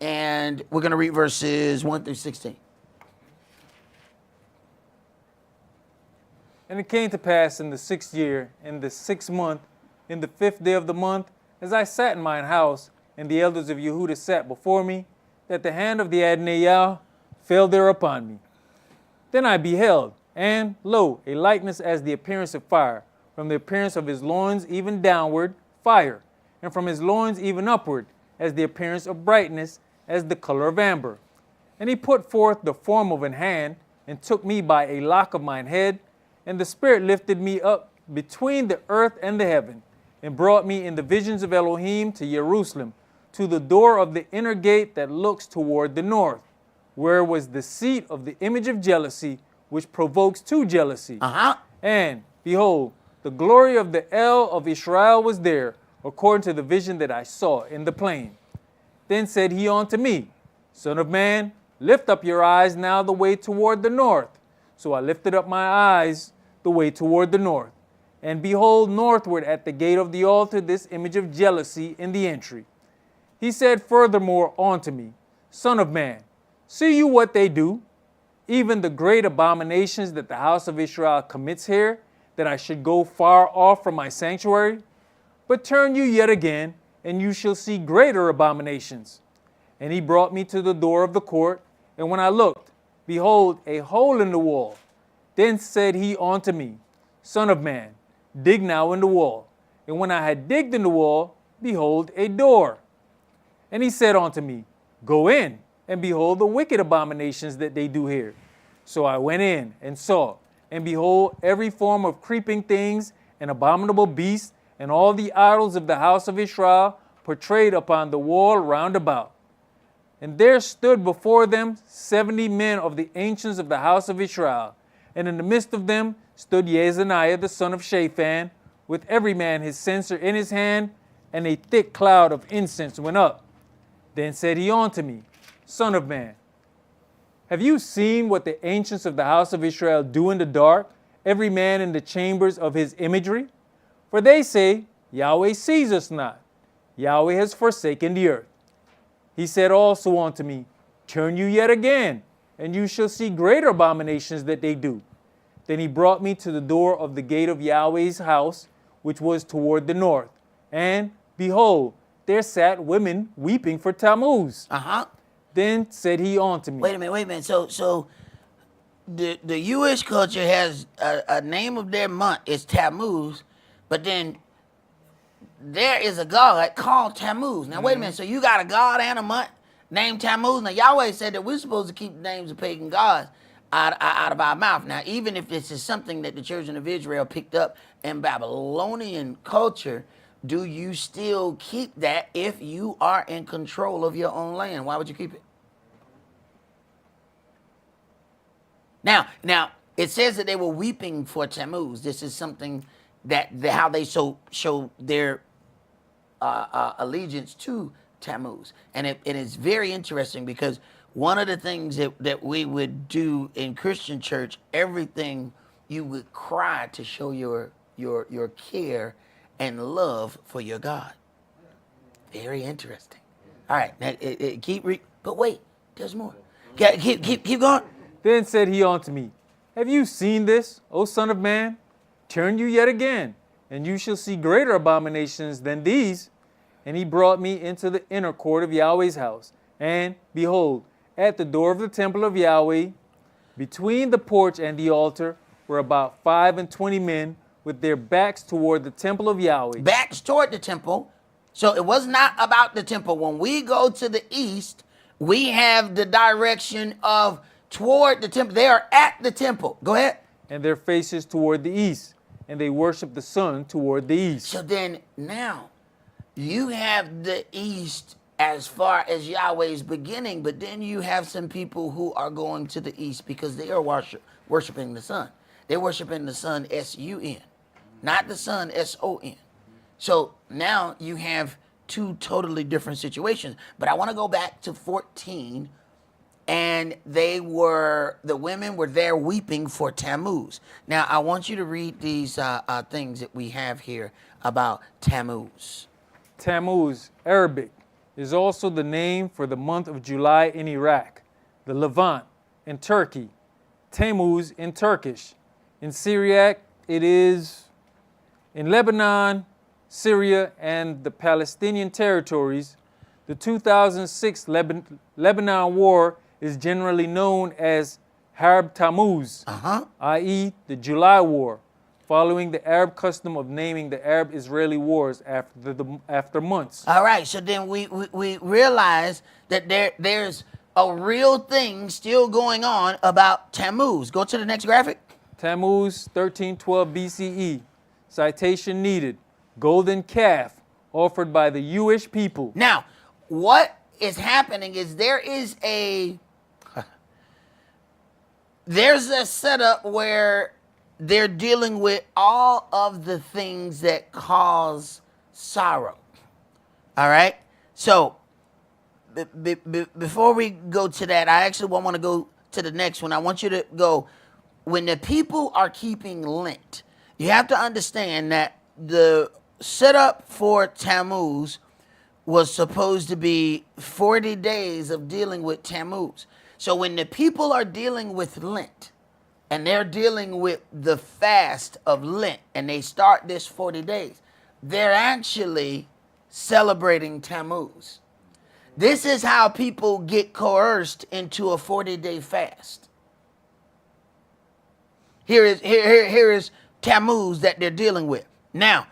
and we're going to read verses 1 through 16. And it came to pass in the 6th year, in the 6th month, in the 5th day of the month, as I sat in mine house, and the elders of Yehuda sat before me, that the hand of the Adonai fell there upon me. Then I beheld, and lo, a likeness as the appearance of fire, from the appearance of his loins even downward, fire, and from his loins even upward, as the appearance of brightness, as the color of amber. And he put forth the form of an hand, and took me by a lock of mine head, and the Spirit lifted me up between the earth and the heaven, and brought me in the visions of Elohim to Jerusalem, to the door of the inner gate that looks toward the north, where was the seat of the image of jealousy, which provokes to jealousy. And behold, the glory of the El of Israel was there, according to the vision that I saw in the plain. Then said he unto me, Son of man, lift up your eyes now the way toward the north. So I lifted up my eyes the way toward the north. And behold, northward at the gate of the altar, this image of jealousy in the entry. He said furthermore unto me, Son of man, see you what they do? Even the great abominations that the house of Israel commits here, that I should go far off from my sanctuary? But turn you yet again, and you shall see greater abominations. And he brought me to the door of the court, and when I looked, behold, a hole in the wall. Then said he unto me, Son of man, dig now in the wall. And when I had digged in the wall, behold, a door. And he said unto me, Go in, and behold the wicked abominations that they do here. So I went in and saw, and behold, every form of creeping things and abominable beasts, and all the idols of the house of Israel portrayed upon the wall round about. And there stood before them 70 men of the ancients of the house of Israel. And in the midst of them stood Yezaniah the son of Shaphan, with every man his censer in his hand, and a thick cloud of incense went up. Then said he unto me, Son of man, have you seen what the ancients of the house of Israel do in the dark, every man in the chambers of his imagery? For they say, Yahweh sees us not. Yahweh has forsaken the earth. He said also unto me, Turn you yet again, and you shall see greater abominations that they do. Then he brought me to the door of the gate of Yahweh's house, which was toward the north. And, behold, there sat women weeping for Tammuz. Then said he unto me. Wait a minute. So the Jewish culture has a name of their month. It's Tammuz, but then there is a god called Tammuz. Now, wait a minute. So you got a god and a month named Tammuz. Now, Yahweh said that we're supposed to keep the names of pagan gods out of our mouth. Now, even if this is something that the children of Israel picked up in Babylonian culture, do you still keep that if you are in control of your own land? Why would you keep it? Now, it says that they were weeping for Tammuz. This is something that how they show their allegiance to Tammuz. And it is very interesting because one of the things that we would do in Christian church, everything you would cry to show your care and love for your God. Very interesting. All right, now, but wait, there's more. Keep going. Then said he unto me, Have you seen this, O son of man? Turn you yet again, and you shall see greater abominations than these. And he brought me into the inner court of Yahweh's house. And, behold, at the door of the temple of Yahweh, between the porch and the altar, were about 25 men, with their backs toward the temple of Yahweh. Backs toward the temple. So it was not about the temple. When we go to the east, we have the direction of toward the temple. They are at the temple. Go ahead. and their faces toward the east, and they worship the sun toward the east. So then now you have the east as far as Yahweh's beginning, but then you have some people who are going to the east because they are worshiping the sun. They're worshiping the sun S-U-N, not the sun S-O-N. So now you have two totally different situations. But I want to go back to 14, and the women were there weeping for Tammuz. Now I want you to read these things that we have here about Tammuz. Tammuz, Arabic, is also the name for the month of July in Iraq, the Levant, and Turkey. Tammuz in Turkish. In Syriac, it is in Lebanon, Syria, and the Palestinian territories. The 2006 Lebanon War is generally known as Harb Tammuz, i.e. the July War, following the Arab custom of naming the Arab-Israeli wars after months. All right, so then we realize that there's a real thing still going on about Tammuz. Go to the next graphic. Tammuz, 1312 BCE. Citation needed. Golden calf offered by the Jewish people. Now, what is happening is there's a setup where they're dealing with all of the things that cause sorrow. All right? So, before we go to that, I actually want to go to the next one. I want you to go, when the people are keeping Lent, you have to understand that the setup for Tammuz was supposed to be 40 days of dealing with Tammuz. So when the people are dealing with Lent, and they're dealing with the fast of Lent, and they start this 40 days, they're actually celebrating Tammuz. This is how people get coerced into a 40-day fast. Here is Tammuz that they're dealing with. Now,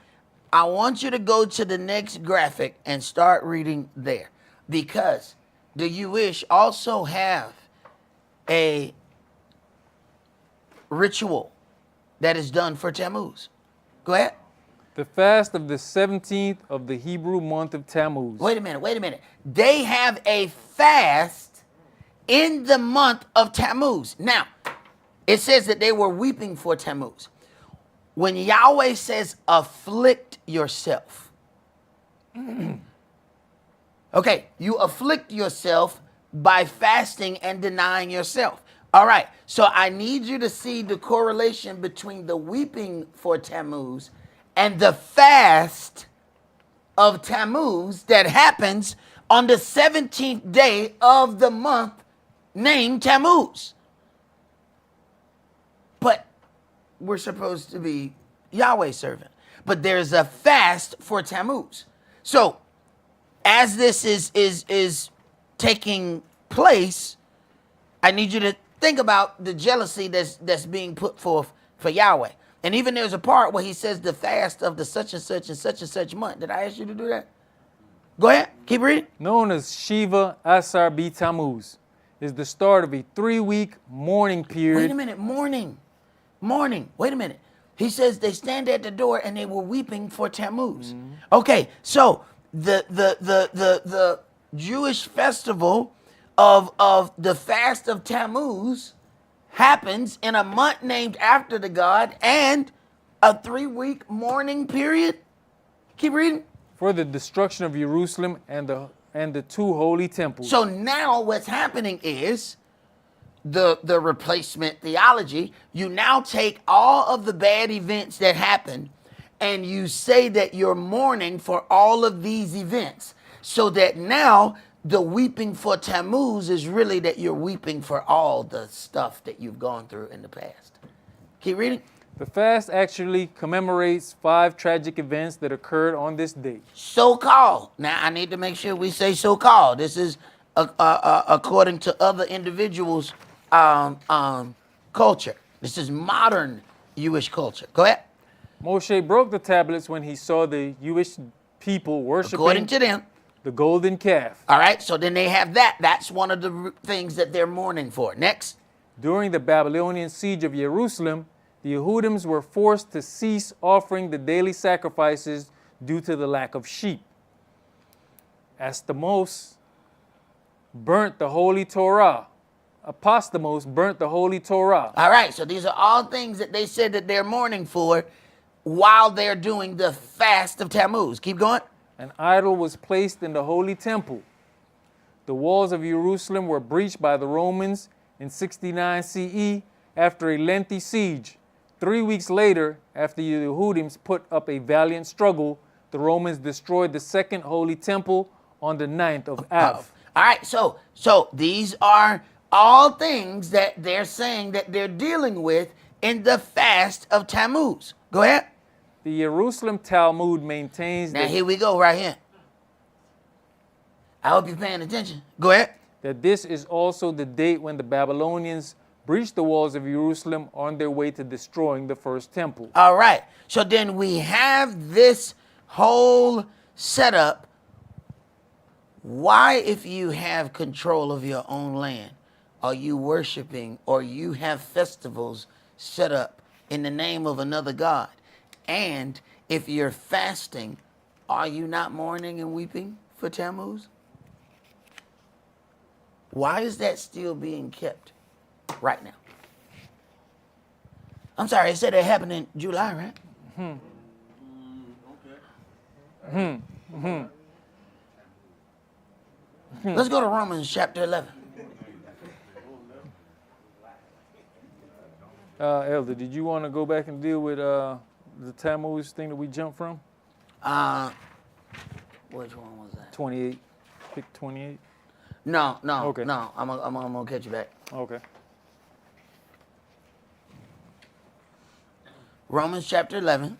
I want you to go to the next graphic and start reading there, because the Jewish also have a ritual that is done for Tammuz. Go ahead. The fast of the 17th of the Hebrew month of Tammuz. Wait a minute. They have a fast in the month of Tammuz. Now, it says that they were weeping for Tammuz. When Yahweh says, afflict yourself. Okay, you afflict yourself by fasting and denying yourself. All right, so I need you to see the correlation between the weeping for Tammuz and the fast of Tammuz that happens on the 17th day of the month named Tammuz. But we're supposed to be Yahweh's servant. But there's a fast for Tammuz. So as this is taking place, I need you to think about the jealousy that's being put forth for Yahweh. And even there's a part where he says the fast of the such and such and such and such month. Did I ask you to do that? Go ahead. Keep reading. Known as Shiva Asar B Tammuz, is the start of a 3-week mourning period. Wait a minute. Mourning. Wait a minute. He says they stand at the door and they were weeping for Tammuz. Mm-hmm. Okay, so the Jewish festival of the fast of Tammuz happens in a month named after the god and a 3-week mourning period. Keep reading. For the destruction of Jerusalem and the 2 holy temples. So now what's happening is the replacement theology. You now take all of the bad events that happen and you say that you're mourning for all of these events, so that now the weeping for Tammuz is really that you're weeping for all the stuff that you've gone through in the past. Keep reading. The fast actually commemorates 5 tragic events that occurred on this date. So-called. Now, I need to make sure we say so-called. This is according to other individuals' culture. This is modern Jewish culture. Go ahead. Moshe broke the tablets when he saw the Jewish people worshiping, according to them, the golden calf. All right, so then they have that. That's one of the things that they're mourning for. Next. During the Babylonian siege of Jerusalem, The Yehudims were forced to cease offering the daily sacrifices due to the lack of sheep. Astamos burnt the Holy Torah. Apostamos burnt the Holy Torah. All right, so these are all things that they said that they're mourning for while they're doing the fast of Tammuz. Keep going. An idol was placed in the Holy Temple. The walls of Jerusalem were breached by the Romans in 69 CE after a lengthy siege. 3 weeks later, after the Yehudims put up a valiant struggle, the Romans destroyed the second Holy Temple on the 9th of Av. All right, so these are all things that they're saying that they're dealing with in the fast of Tammuz. Go ahead. The Jerusalem Talmud maintains Now here we go right here. I hope you're paying attention. Go ahead. that this is also the date when the Babylonians breached the walls of Jerusalem on their way to destroying the first temple. All right. So then we have this whole setup. Why, if you have control of your own land, are you worshiping or you have festivals set up in the name of another God? And if you're fasting, are you not mourning and weeping for Tammuz? Why is that still being kept right now? I'm sorry, it said it happened in July, right? Let's go to Romans chapter 11. Elder, did you want to go back and deal with the Tammuz thing that we jumped from? Which one was that? 28. Pick 28. No. Okay. No. I'm gonna catch you back. Okay. Romans chapter 11.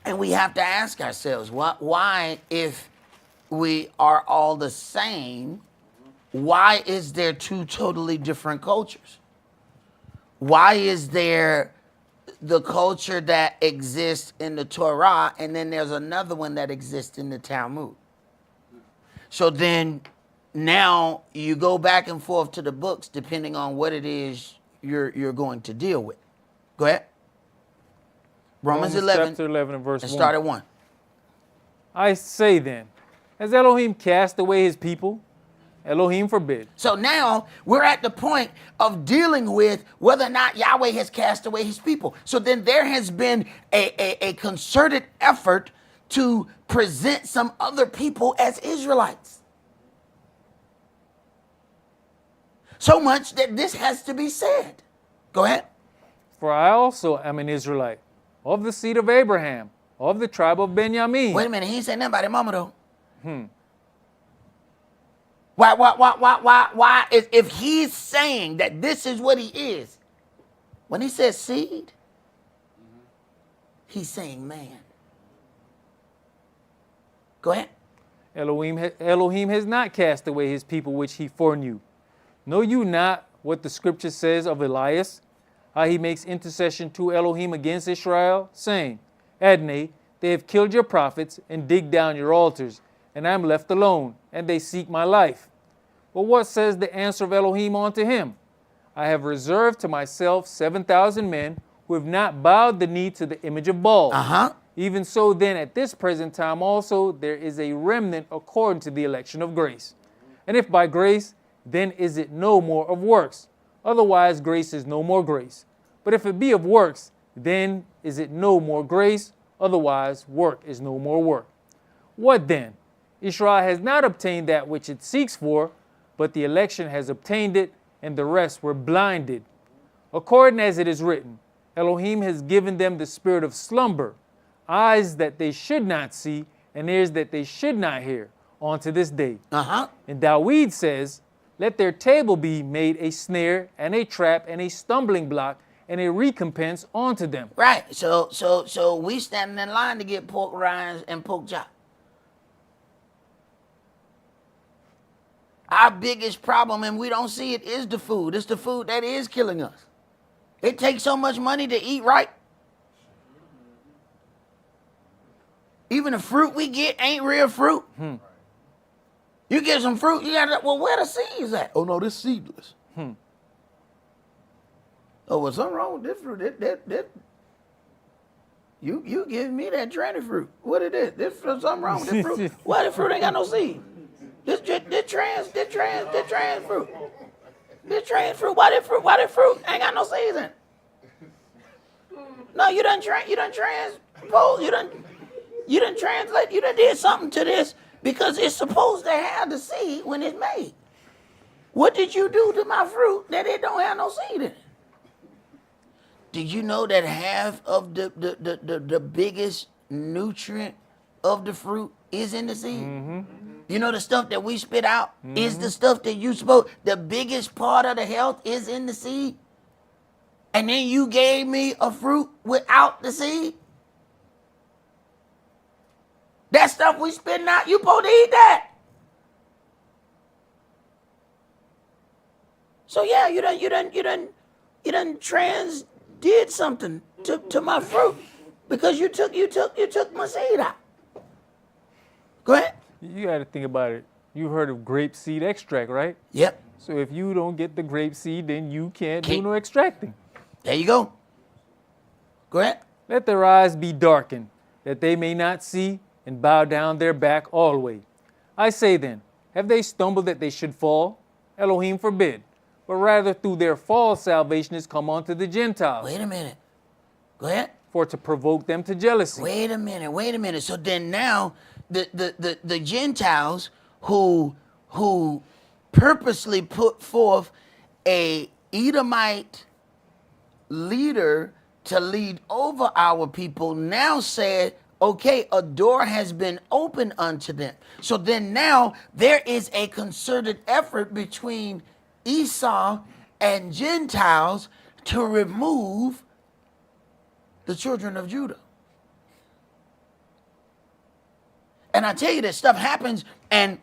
And we have to ask ourselves, why, if we are all the same, why is there two totally different cultures? Why is there the culture that exists in the Torah and then there's another one that exists in the Talmud? So then now you go back and forth to the books depending on what it is you're going to deal with. Go ahead. Romans 11, chapter 11 and verse and 1. start at 1. I say then, has Elohim cast away his people? Elohim forbid. So now we're at the point of dealing with whether or not Yahweh has cast away his people. So then there has been a concerted effort to present some other people as Israelites. So much that this has to be said. Go ahead. For I also am an Israelite, of the seed of Abraham, of the tribe of Benjamin. Wait a minute, he ain't saying nothing about his mama though. Why? If he's saying that this is what he is, when he says seed, he's saying man. Go ahead. Elohim has not cast away his people which he foreknew. Know you not what the scripture says of Elias, how he makes intercession to Elohim against Israel, saying, Adonai, they have killed your prophets and digged down your altars, and I am left alone, and they seek my life. But what says the answer of Elohim unto him? I have reserved to myself 7,000 men who have not bowed the knee to the image of Baal. Even so then at this present time also there is a remnant according to the election of grace. And if by grace, then is it no more of works. Otherwise grace is no more grace. But if it be of works, then is it no more grace. Otherwise work is no more work. What then? Israel has not obtained that which it seeks for, but the election has obtained it, and the rest were blinded. According as it is written, Elohim has given them the spirit of slumber, eyes that they should not see, and ears that they should not hear, on to this day. And Dawid says, let their table be made a snare and a trap and a stumbling block and a recompense unto them. Right. So we standing in line to get pork rinds and pork chop. Our biggest problem, and we don't see it, is the food. It's the food that is killing us. It takes so much money to eat right. Even the fruit we get ain't real fruit. You get some fruit, you got, well, where the seeds at? Oh, no, this seedless. Oh, well, something wrong with this fruit. You giving me that tranny fruit. What it is? This something wrong with this fruit. Why the fruit ain't got no seed? This trans fruit. This trans fruit. Why that fruit ain't got no seeds in it? No, you done transpose. You done translate. You done did something to this because it's supposed to have the seed when it's made. What did you do to my fruit that it don't have no seed in it? Did you know that half of the biggest nutrient of the fruit is in the seed? Mm-hmm. You know the stuff that we spit out is the stuff that you supposed. The biggest part of the health is in the seed. And then you gave me a fruit without the seed. That stuff we spitting out, you supposed to eat that. So yeah, you done did something to my fruit because you took my seed out. Go ahead. You got to think about it. You heard of grape seed extract, right? Yep. So if you don't get the grape seed, then you can't do no extracting. There you go. Go ahead. Let their eyes be darkened, that they may not see, and bow down their back always. I say then, have they stumbled that they should fall? Elohim forbid. But rather through their fall salvation is come unto the Gentiles. Wait a minute. Go ahead. For to provoke them to jealousy. Wait a minute. So then now the Gentiles who purposely put forth a Edomite leader to lead over our people now said, okay, a door has been opened unto them. So then now there is a concerted effort between Esau and Gentiles to remove the children of Judah. And I tell you, this stuff happens and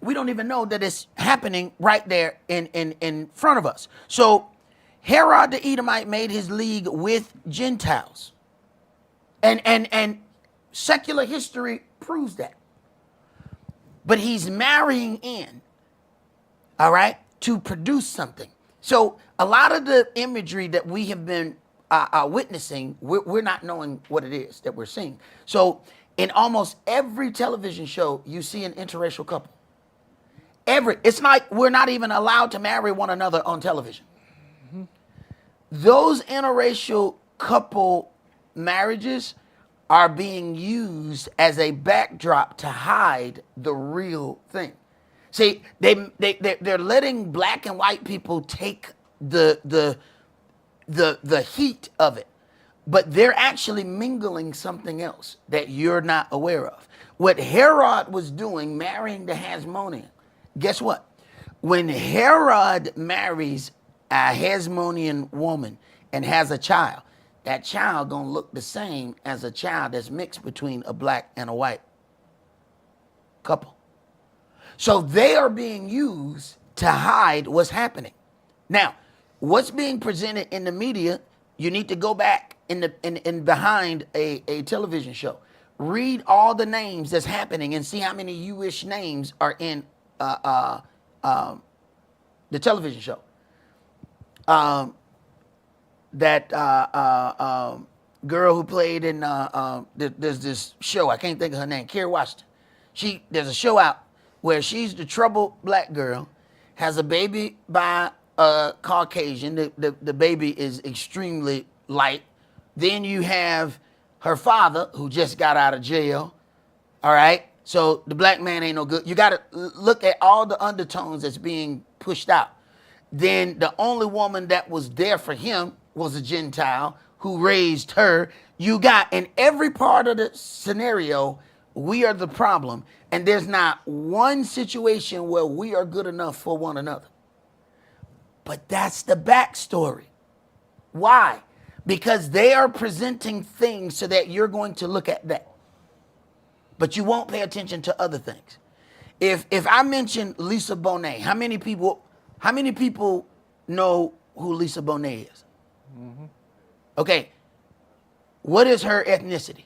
we don't even know that it's happening right there in front of us. So Herod the Edomite made his league with Gentiles. And secular history proves that. But he's marrying in, all right, to produce something. So a lot of the imagery that we have been witnessing, we're not knowing what it is that we're seeing. So in almost every television show, you see an interracial couple. It's like we're not even allowed to marry one another on television. Mm-hmm. Those interracial couple marriages are being used as a backdrop to hide the real thing. See, they're letting black and white people take the heat of it, but they're actually mingling something else that you're not aware of. What Herod was doing, marrying the Hasmonean, guess what? When Herod marries a Hasmonean woman and has a child, that child gonna look the same as a child that's mixed between a black and a white couple. So they are being used to hide what's happening. Now, what's being presented in the media, you need to go back in behind a television show. Read all the names that's happening and see how many Jewish names are in the television show. That girl who played in there's this show, I can't think of her name, Kerry Washington. There's a show out where she's the troubled black girl, has a baby by a Caucasian. The baby is extremely light. Then you have her father who just got out of jail. All right. So the black man ain't no good. You got to look at all the undertones that's being pushed out. Then the only woman that was there for him was a Gentile who raised her. You got in every part of the scenario, we are the problem. And there's not one situation where we are good enough for one another. But that's the backstory. Why? Because they are presenting things so that you're going to look at that. But you won't pay attention to other things. If I mention Lisa Bonet, how many people know who Lisa Bonet is? Mm-hmm. Okay. What is her ethnicity?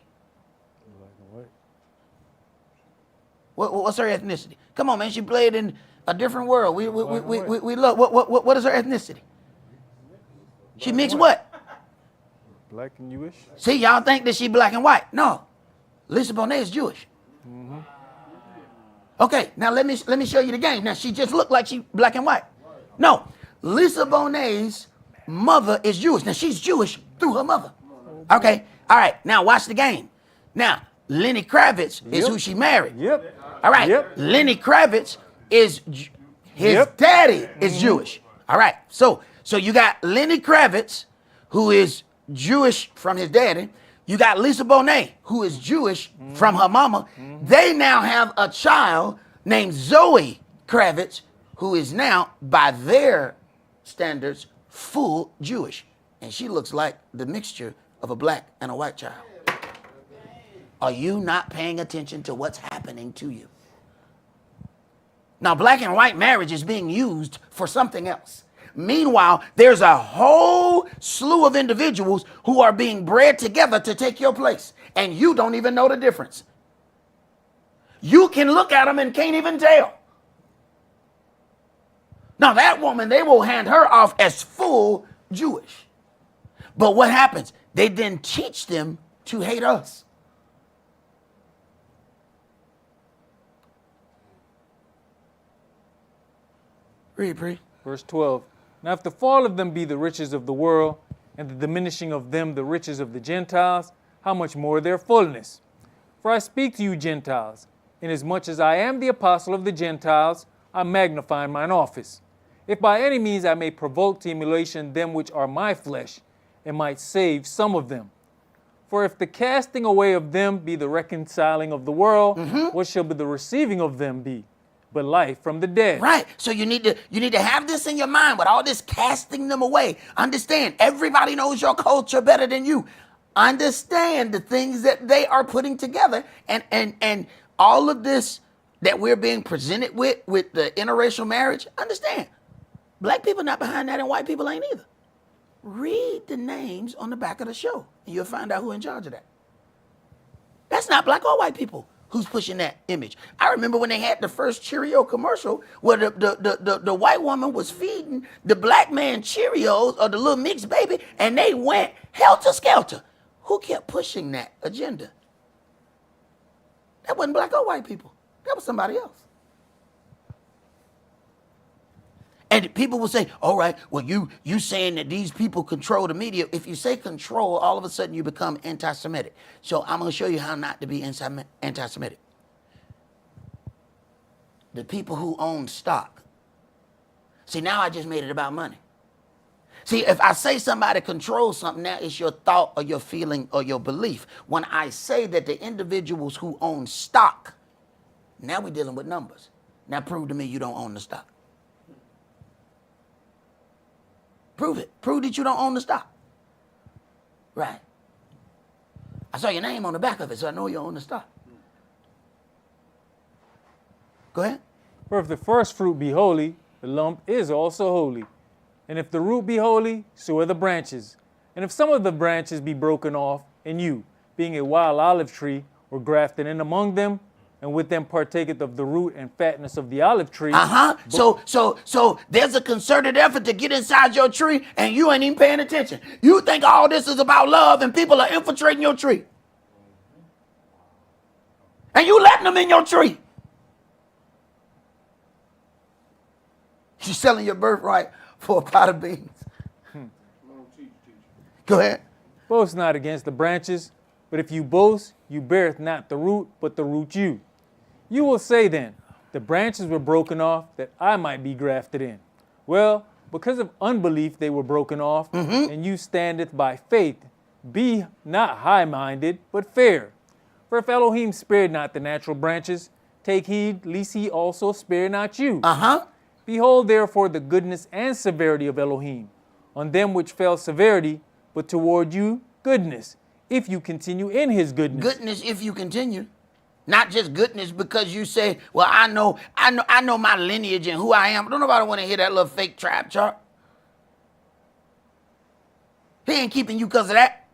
What's her ethnicity? Come on, man. She played in a different world. We love. What is her ethnicity? She mixed what? Black and Jewish. See, y'all think that she black and white. No. Lisa Bonet is Jewish. Mm-hmm. Okay, now let me show you the game. Now, she just looked like she black and white. No. Lisa Bonet's mother is Jewish. Now, she's Jewish through her mother. Okay. All right. Now, watch the game. Now, Lenny Kravitz is who she married. Yep. All right. Yep. Lenny Kravitz is his daddy is Jewish. All right. So you got Lenny Kravitz, who is Jewish from his daddy. You got Lisa Bonet, who is Jewish from her mama. They now have a child named Zoe Kravitz, who is now, by their standards, full Jewish. And she looks like the mixture of a black and a white child. Are you not paying attention to what's happening to you? Now, black and white marriage is being used for something else. Meanwhile, there's a whole slew of individuals who are being bred together to take your place, and you don't even know the difference. You can look at them and can't even tell. Now, that woman, they will hand her off as full Jewish. But what happens? They then teach them to hate us. Read, Pre. Verse 12. Now if the fall of them be the riches of the world, and the diminishing of them the riches of the Gentiles, how much more their fullness? For I speak to you Gentiles, inasmuch as I am the apostle of the Gentiles, I magnify mine office. If by any means I may provoke to emulation them which are my flesh, and might save some of them. For if the casting away of them be the reconciling of the world, what shall be the receiving of them be? But life from the dead. Right. So you need to have this in your mind with all this casting them away. Understand, everybody knows your culture better than you. Understand the things that they are putting together, and all of this that we're being presented with the interracial marriage. Understand, black people not behind that, and white people ain't either. Read the names on the back of the show, and you'll find out who's in charge of that. That's not black or white people who's pushing that image. I remember when they had the first Cheerio commercial where the white woman was feeding the black man Cheerios or the little mixed baby, and they went helter-skelter. Who kept pushing that agenda? That wasn't black or white people. That was somebody else. And people will say, all right, well, you saying that these people control the media. If you say control, all of a sudden you become anti-Semitic. So I'm going to show you how not to be anti-Semitic. The people who own stock. See, now I just made it about money. See, if I say somebody controls something, now it's your thought or your feeling or your belief. When I say that the individuals who own stock, now we're dealing with numbers. Now prove to me you don't own the stock. Prove it. Prove that you don't own the stock. Right. I saw your name on the back of it, so I know you own the stock. Go ahead. For if the first fruit be holy, the lump is also holy. And if the root be holy, so are the branches. And if some of the branches be broken off, and you, being a wild olive tree, were grafted in among them, and with them partaketh of the root and fatness of the olive tree. So there's a concerted effort to get inside your tree, and you ain't even paying attention. You think all this is about love, and people are infiltrating your tree. And you letting them in your tree. You're selling your birthright for a pot of beans. Go ahead. Boast not against the branches, but if you boast, you beareth not the root, but the root you. You will say then, the branches were broken off that I might be grafted in. Well, because of unbelief they were broken off, and you standeth by faith. Be not high-minded, but fair. For if Elohim spared not the natural branches, take heed, lest he also spare not you. Behold therefore the goodness and severity of Elohim. On them which fell severity, but toward you goodness, if you continue in his goodness. Goodness if you continue. Not just goodness because you say, well, I know my lineage and who I am. Don't nobody want to hear that little fake tribe chart. He ain't keeping you because of that.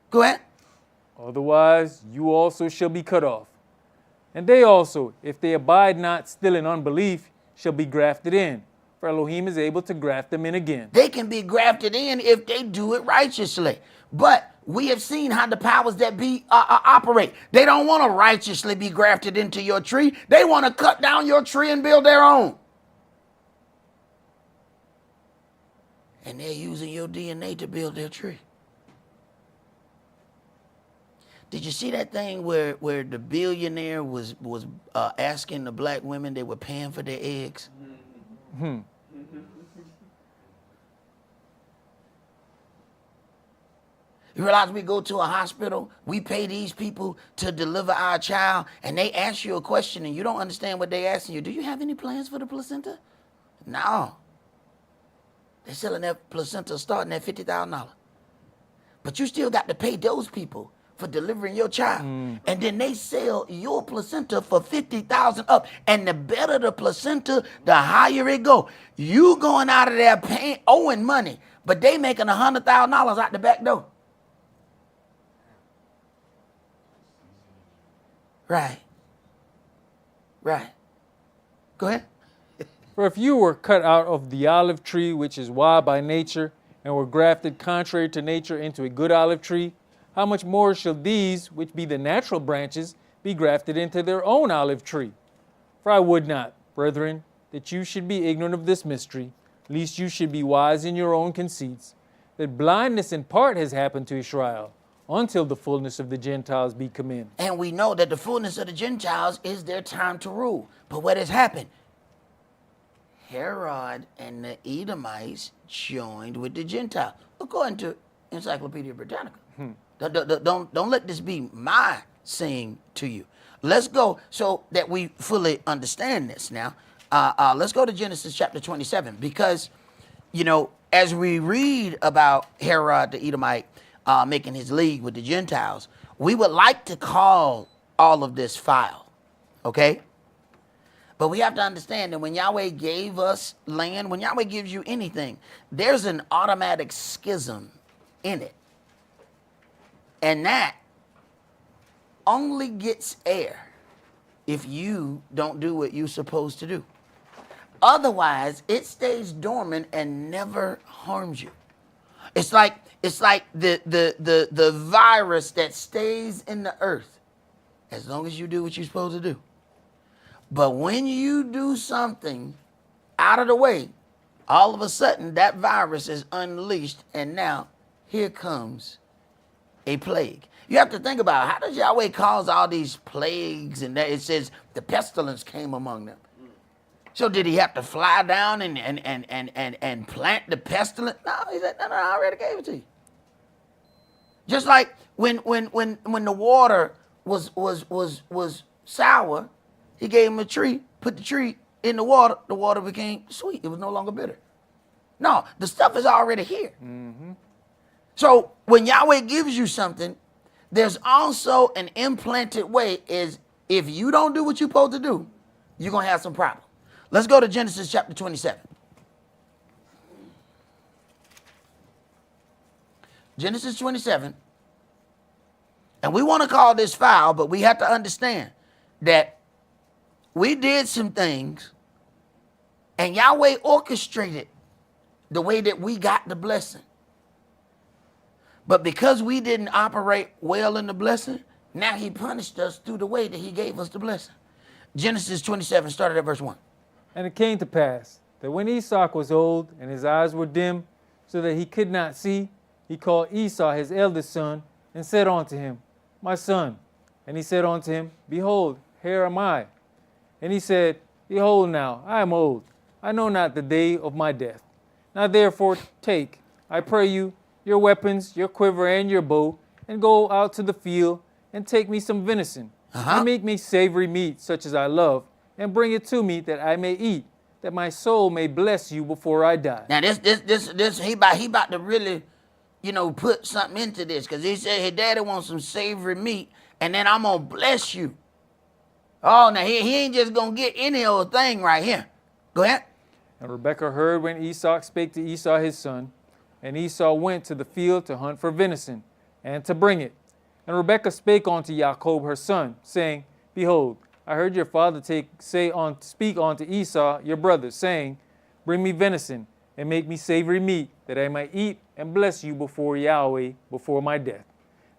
Go ahead. Otherwise, you also shall be cut off. And they also, if they abide not still in unbelief, shall be grafted in. For Elohim is able to graft them in again. They can be grafted in if they do it righteously. But we have seen how the powers that be operate. They don't want to righteously be grafted into your tree. They want to cut down your tree and build their own. And they're using your DNA to build their tree. Did you see that thing where the billionaire was asking the black women they were paying for their eggs? You realize we go to a hospital, we pay these people to deliver our child, and they ask you a question and you don't understand what they're asking you. Do you have any plans for the placenta? No. They're selling that placenta starting at $50,000. But you still got to pay those people for delivering your child. And then they sell your placenta for $50,000 up. And the better the placenta, the higher it go. You going out of there paying, owing money, but they making $100,000 out the back door. Right. Go ahead. For if you were cut out of the olive tree, which is wild by nature, and were grafted contrary to nature into a good olive tree, how much more shall these, which be the natural branches, be grafted into their own olive tree? For I would not, brethren, that you should be ignorant of this mystery, lest you should be wise in your own conceits, that blindness in part has happened to Israel, until the fullness of the Gentiles be come in. And we know that the fullness of the Gentiles is their time to rule. But what has happened? Herod and the Edomites joined with the Gentiles, according to Encyclopedia Britannica. Don't let this be my saying to you. Let's go so that we fully understand this now. Let's go to Genesis chapter 27, because, you know, as we read about Herod the Edomite making his league with the Gentiles, we would like to call all of this foul, okay? But we have to understand that when Yahweh gave us land, when Yahweh gives you anything, there's an automatic schism in it. And that only gets air if you don't do what you're supposed to do. Otherwise, it stays dormant and never harms you. It's like the virus that stays in the earth as long as you do what you're supposed to do. But when you do something out of the way, all of a sudden that virus is unleashed, and now here comes a plague. You have to think about, how does Yahweh cause all these plagues? And that it says the pestilence came among them. So did he have to fly down and plant the pestilence? No, he said, no, I already gave it to you. Just like when the water was sour, he gave him a tree, put the tree in the water became sweet. It was no longer bitter. No, the stuff is already here. So when Yahweh gives you something, there's also an implanted way, is if you don't do what you're supposed to do, you're going to have some problems. Let's go to Genesis chapter 27. Genesis 27. And we want to call this foul, but we have to understand that we did some things and Yahweh orchestrated the way that we got the blessing. But because we didn't operate well in the blessing, now he punished us through the way that he gave us the blessing. Genesis 27 started at verse 1. And it came to pass that when Esau was old and his eyes were dim, so that he could not see, he called Esau his eldest son and said unto him, My son. And he said unto him, Behold, here am I. And he said, Behold now, I am old. I know not the day of my death. Now therefore take, I pray you, your weapons, your quiver, and your bow, and go out to the field, and take me some venison, and make me savory meat, such as I love, and bring it to me that I may eat, that my soul may bless you before I die. Now this he about to really, put something into this, because he said his daddy wants some savory meat, and then I'm gonna bless you. Oh, now he ain't just gonna get any old thing right here. Go ahead. And Rebekah heard when Esau spake to Esau his son, and Esau went to the field to hunt for venison, and to bring it. And Rebekah spake unto Jacob her son, saying, Behold, I heard your father speak unto Esau your brother, saying, Bring me venison, and make me savory meat, that I might eat and bless you before Yahweh, before my death.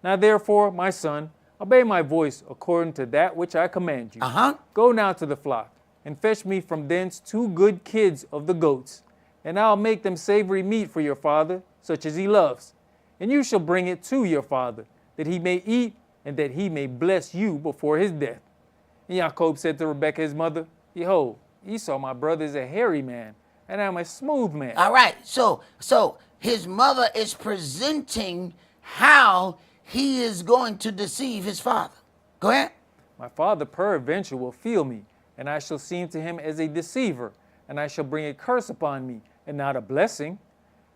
Now therefore, my son, obey my voice according to that which I command you. Go now to the flock, and fetch me from thence 2 good kids of the goats, and I'll make them savory meat for your father, such as he loves. And you shall bring it to your father, that he may eat, and that he may bless you before his death. And Jacob said to Rebekah his mother, Behold, Esau my brother is a hairy man, and I am a smooth man. All right, so his mother is presenting how he is going to deceive his father. Go ahead. My father peradventure will feel me, and I shall seem to him as a deceiver, and I shall bring a curse upon me, and not a blessing.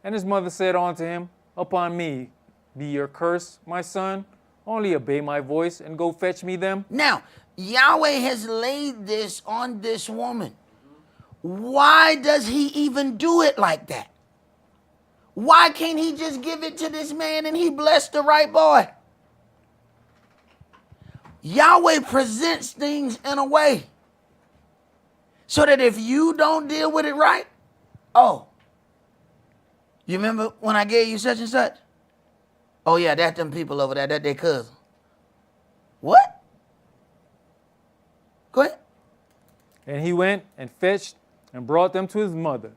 And his mother said unto him, Upon me be your curse, my son. Only obey my voice, and go fetch me them. Now, Yahweh has laid this on this woman. Why does he even do it like that? Why can't he just give it to this man and he blessed the right boy? Yahweh presents things in a way so that if you don't deal with it right, oh, you remember when I gave you such and such? Oh yeah, that's them people over there, that their cousin. What? Go ahead. And he went and fetched and brought them to his mother.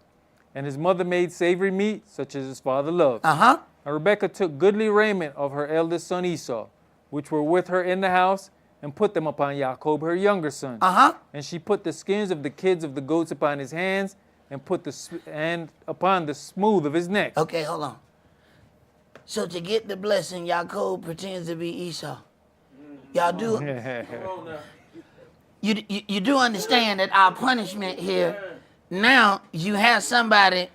And his mother made savory meat, such as his father loved. And Rebekah took goodly raiment of her eldest son Esau, which were with her in the house, and put them upon Jacob her younger son. And she put the skins of the kids of the goats upon his hands, and put upon the smooth of his neck. Okay, hold on. So to get the blessing, Jacob pretends to be Esau. Y'all do? You do understand that our punishment here, now you have somebody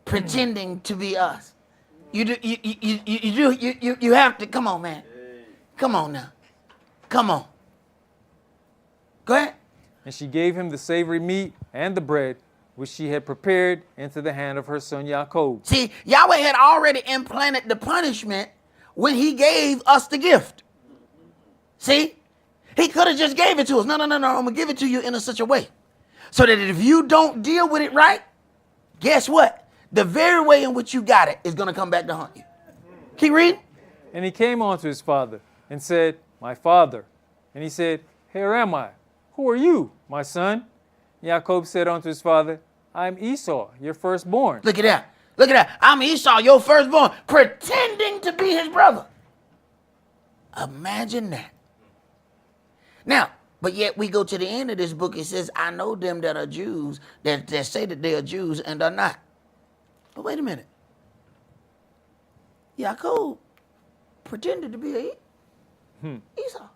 pretending to be us. You have to, come on, man. Come on now. Come on. Go ahead. And she gave him the savory meat and the bread, which she had prepared, into the hand of her son Jacob. See, Yahweh had already implanted the punishment when he gave us the gift. See? He could have just gave it to us. No, I'm going to give it to you in such a way so that if you don't deal with it right, guess what? The very way in which you got it is going to come back to haunt you. Keep reading. And he came unto his father and said, My father. And he said, Here am I. Who are you, my son? Jacob said unto his father, I am Esau, your firstborn. Look at that. Look at that. I'm Esau, your firstborn, pretending to be his brother. Imagine that. Now, but yet we go to the end of this book. It says, I know them that are Jews, that say that they are Jews and are not. But wait a minute. Jacob pretended to be Esau.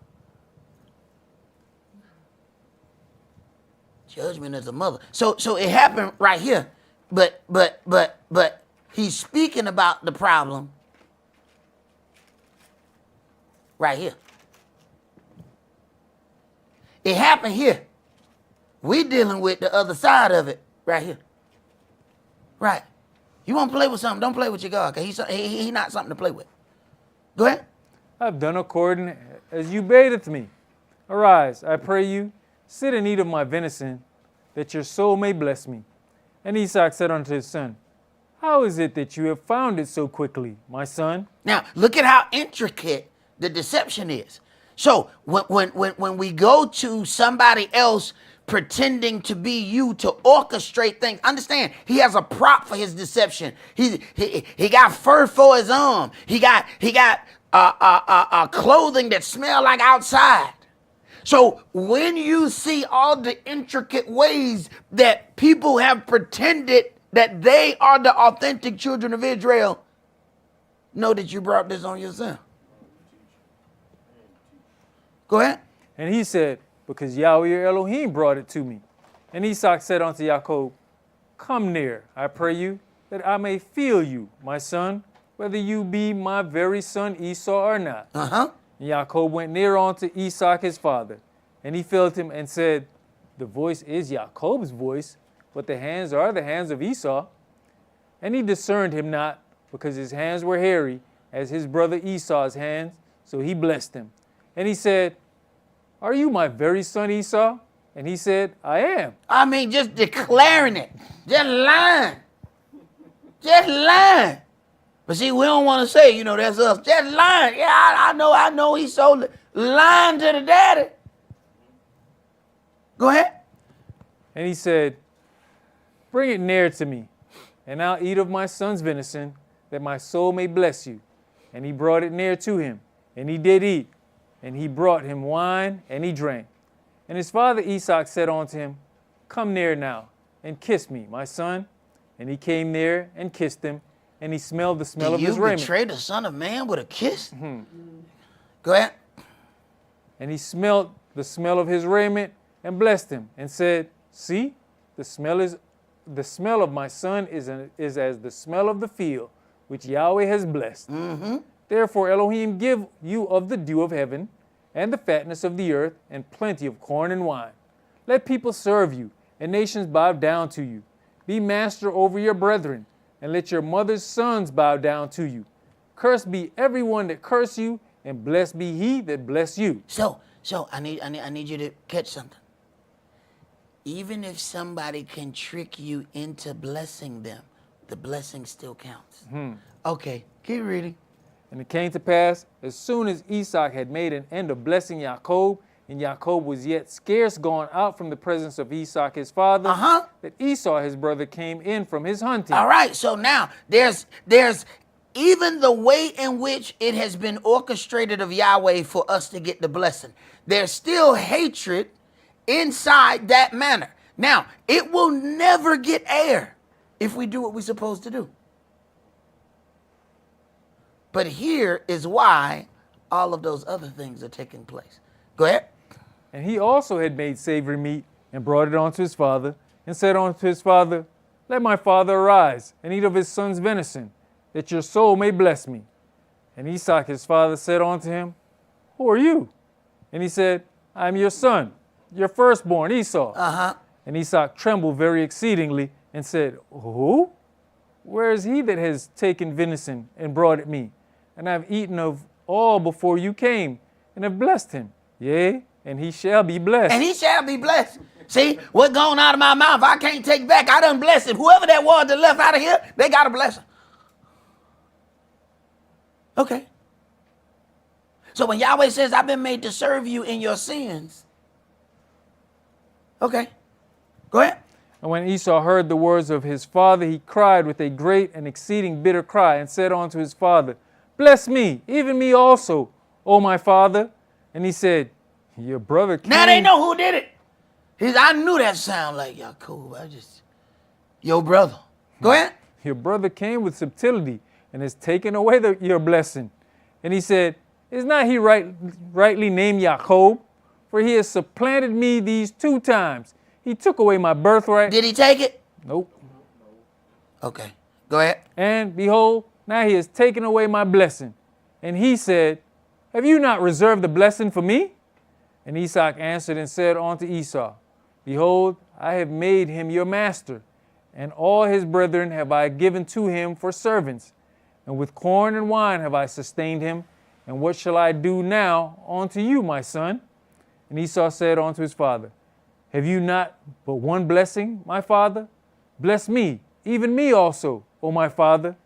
Judgment as a mother. So it happened right here. But he's speaking about the problem right here. It happened here. We're dealing with the other side of it right here. Right. You want to play with something, don't play with your God, because he's not something to play with. Go ahead. I've done according as you badeth me. Arise, I pray you, sit and eat of my venison, that your soul may bless me. And Esau said unto his son, How is it that you have found it so quickly, my son? Now, look at how intricate the deception is. So when we go to somebody else pretending to be you to orchestrate things, understand, he has a prop for his deception. He got fur for his arm. He got clothing that smell like outside. So when you see all the intricate ways that people have pretended that they are the authentic children of Israel, know that you brought this on yourself. Go ahead. And he said, Because Yahweh your Elohim brought it to me. And Esau said unto Jacob, Come near, I pray you, that I may feel you, my son, whether you be my very son Esau or not. And Jacob went near unto Esau his father, and he felt him and said, The voice is Jacob's voice, but the hands are the hands of Esau. And he discerned him not, because his hands were hairy, as his brother Esau's hands, So he blessed him. And he said, "Are you my very son Esau?" And he said, "I am." I mean, just declaring it. Just lying. Just lying. But see, we don't want to say, that's us. Just lying. Yeah, I know he's so lying to the daddy. Go ahead. And he said, "Bring it near to me, and I'll eat of my son's venison, that my soul may bless you." And he brought it near to him, and he did eat. And he brought him wine, and he drank. And his father Esau said unto him, "Come near now, and kiss me, my son." And he came near and kissed him, and he smelled the smell of his raiment. You betray the Son of Man with a kiss? Go ahead. And he smelled the smell of his raiment, and blessed him, and said, "See, the smell of my son is as the smell of the field, which Yahweh has blessed. Therefore Elohim give you of the dew of heaven, and the fatness of the earth, and plenty of corn and wine. Let people serve you, and nations bow down to you. Be master over your brethren, and let your mother's sons bow down to you. Cursed be everyone that curse you, and blessed be he that bless you." So I need you to catch something. Even if somebody can trick you into blessing them, the blessing still counts. Okay, keep reading. And it came to pass, as soon as Esau had made an end of blessing Jacob, and Jacob was yet scarce gone out from the presence of Esau his father, that Esau his brother came in from his hunting. All right, so now there's even the way in which it has been orchestrated of Yahweh for us to get the blessing. There's still hatred inside that manner. Now, it will never get air if we do what we're supposed to do. But here is why all of those other things are taking place. Go ahead. And he also had made savory meat, and brought it unto his father, and said unto his father, "Let my father arise, and eat of his son's venison, that your soul may bless me." And Esau his father said unto him, "Who are you?" And he said, "I am your son, your firstborn Esau." And Esau trembled very exceedingly, and said, "Who? Where is he that has taken venison, and brought it me? And I have eaten of all before you came, and have blessed him. Yea, and he shall be blessed." And he shall be blessed. See, what's going out of my mouth, I can't take back. I done blessed him. Whoever that was that left out of here, they got a blessing. Okay. So when Yahweh says, "I've been made to serve you in your sins," okay, go ahead. And when Esau heard the words of his father, he cried with a great and exceeding bitter cry, and said unto his father, "Bless me, even me also, O my father." And he said, "Your brother came." Now they know who did it. I knew that sound like Yaakov. Your brother. Go ahead. "Your brother came with subtlety, and has taken away your blessing." And he said, "Is not he rightly named Jacob? For he has supplanted me these 2 times. He took away my birthright." Did he take it? Nope. Okay, go ahead. "And behold, now he has taken away my blessing." And he said, "Have you not reserved the blessing for me?" And Esau answered and said unto Esau, "Behold, I have made him your master, and all his brethren have I given to him for servants. And with corn and wine have I sustained him. And what shall I do now unto you, my son?" And Esau said unto his father, "Have you not but one blessing, my father? Bless me, even me also, O my father."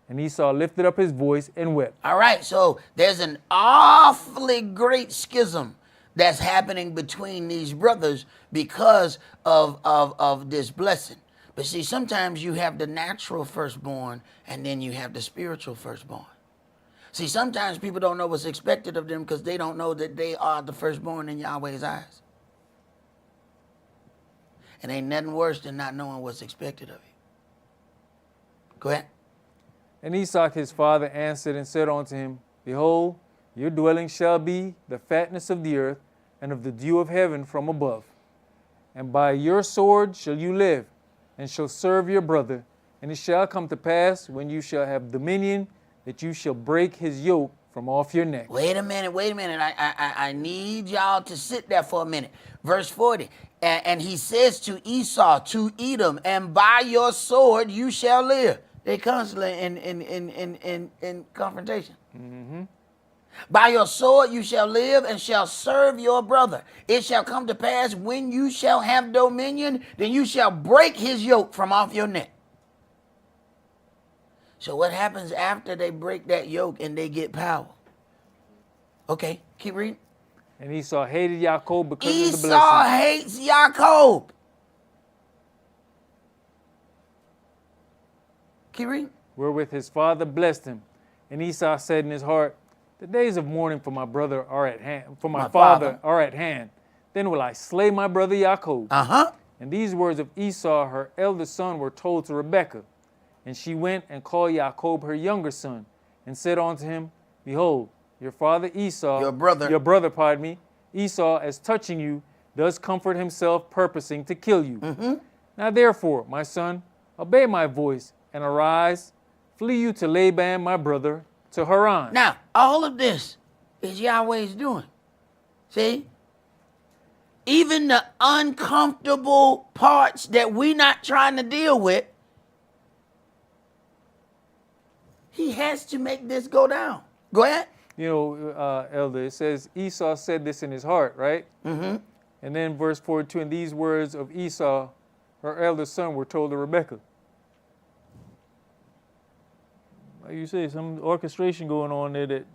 And Esau lifted up his voice and wept. All right, so there's an awfully great schism that's happening between these brothers because of this blessing. But see, sometimes you have the natural firstborn, and then you have the spiritual firstborn. See, sometimes people don't know what's expected of them because they don't know that they are the firstborn in Yahweh's eyes. And ain't nothing worse than not knowing what's expected of you. Go ahead. And Esau his father answered and said unto him, "Behold, your dwelling shall be the fatness of the earth, and of the dew of heaven from above. And by your sword shall you live, and shall serve your brother. And it shall come to pass, when you shall have dominion, that you shall break his yoke from off your neck." Wait a minute. I need y'all to sit there for a minute. Verse 40. And he says to Esau, to Edom, "And by your sword you shall live." They constantly in confrontation. By your sword you shall live and shall serve your brother. It shall come to pass when you shall have dominion, then you shall break his yoke from off your neck. So what happens after they break that yoke and they get power? Okay, keep reading. And Esau hated Yaakov because of the Esau blessing. hates Yaakov. Keep reading. Wherewith his father blessed him. And Esau said in his heart, the days of mourning for my brother are at hand, for my father are at hand. Then will I slay my brother Yaakov. And these words of Esau, her eldest son, were told to Rebekah. And she went and called Yaakov her younger son, and said unto him, behold, your father Esau, your brother, pardon me, Esau, as touching you, does comfort himself, purposing to kill you. Now therefore, my son, obey my voice, and arise, flee you to Laban my brother, to Haran. Now, all of this is Yahweh's doing. See? Even the uncomfortable parts that we're not trying to deal with, he has to make this go down. Go ahead. You know, Elder, it says Esau said this in his heart, right? And then verse 42, and these words of Esau, her eldest son, were told to Rebekah. Like you say, some orchestration going on there that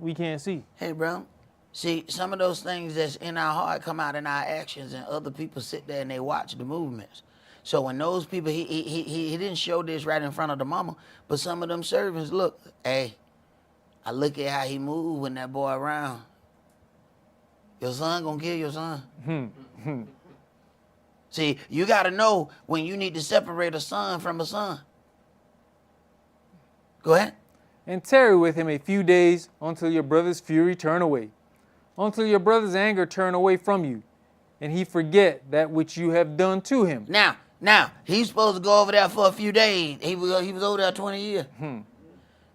we can't see. Hey, bro. See, some of those things that's in our heart come out in our actions, and other people sit there and they watch the movements. So when those people, he didn't show this right in front of the mama, but some of them servants, look, hey, I look at how he moved when that boy around. Your son gonna kill your son. See, you gotta know when you need to separate a son from a son. Go ahead. And tarry with him a few days until your brother's fury turn away, until your brother's anger turn away from you, and he forget that which you have done to him. Now, he's supposed to go over there for a few days. He was over there 20 years.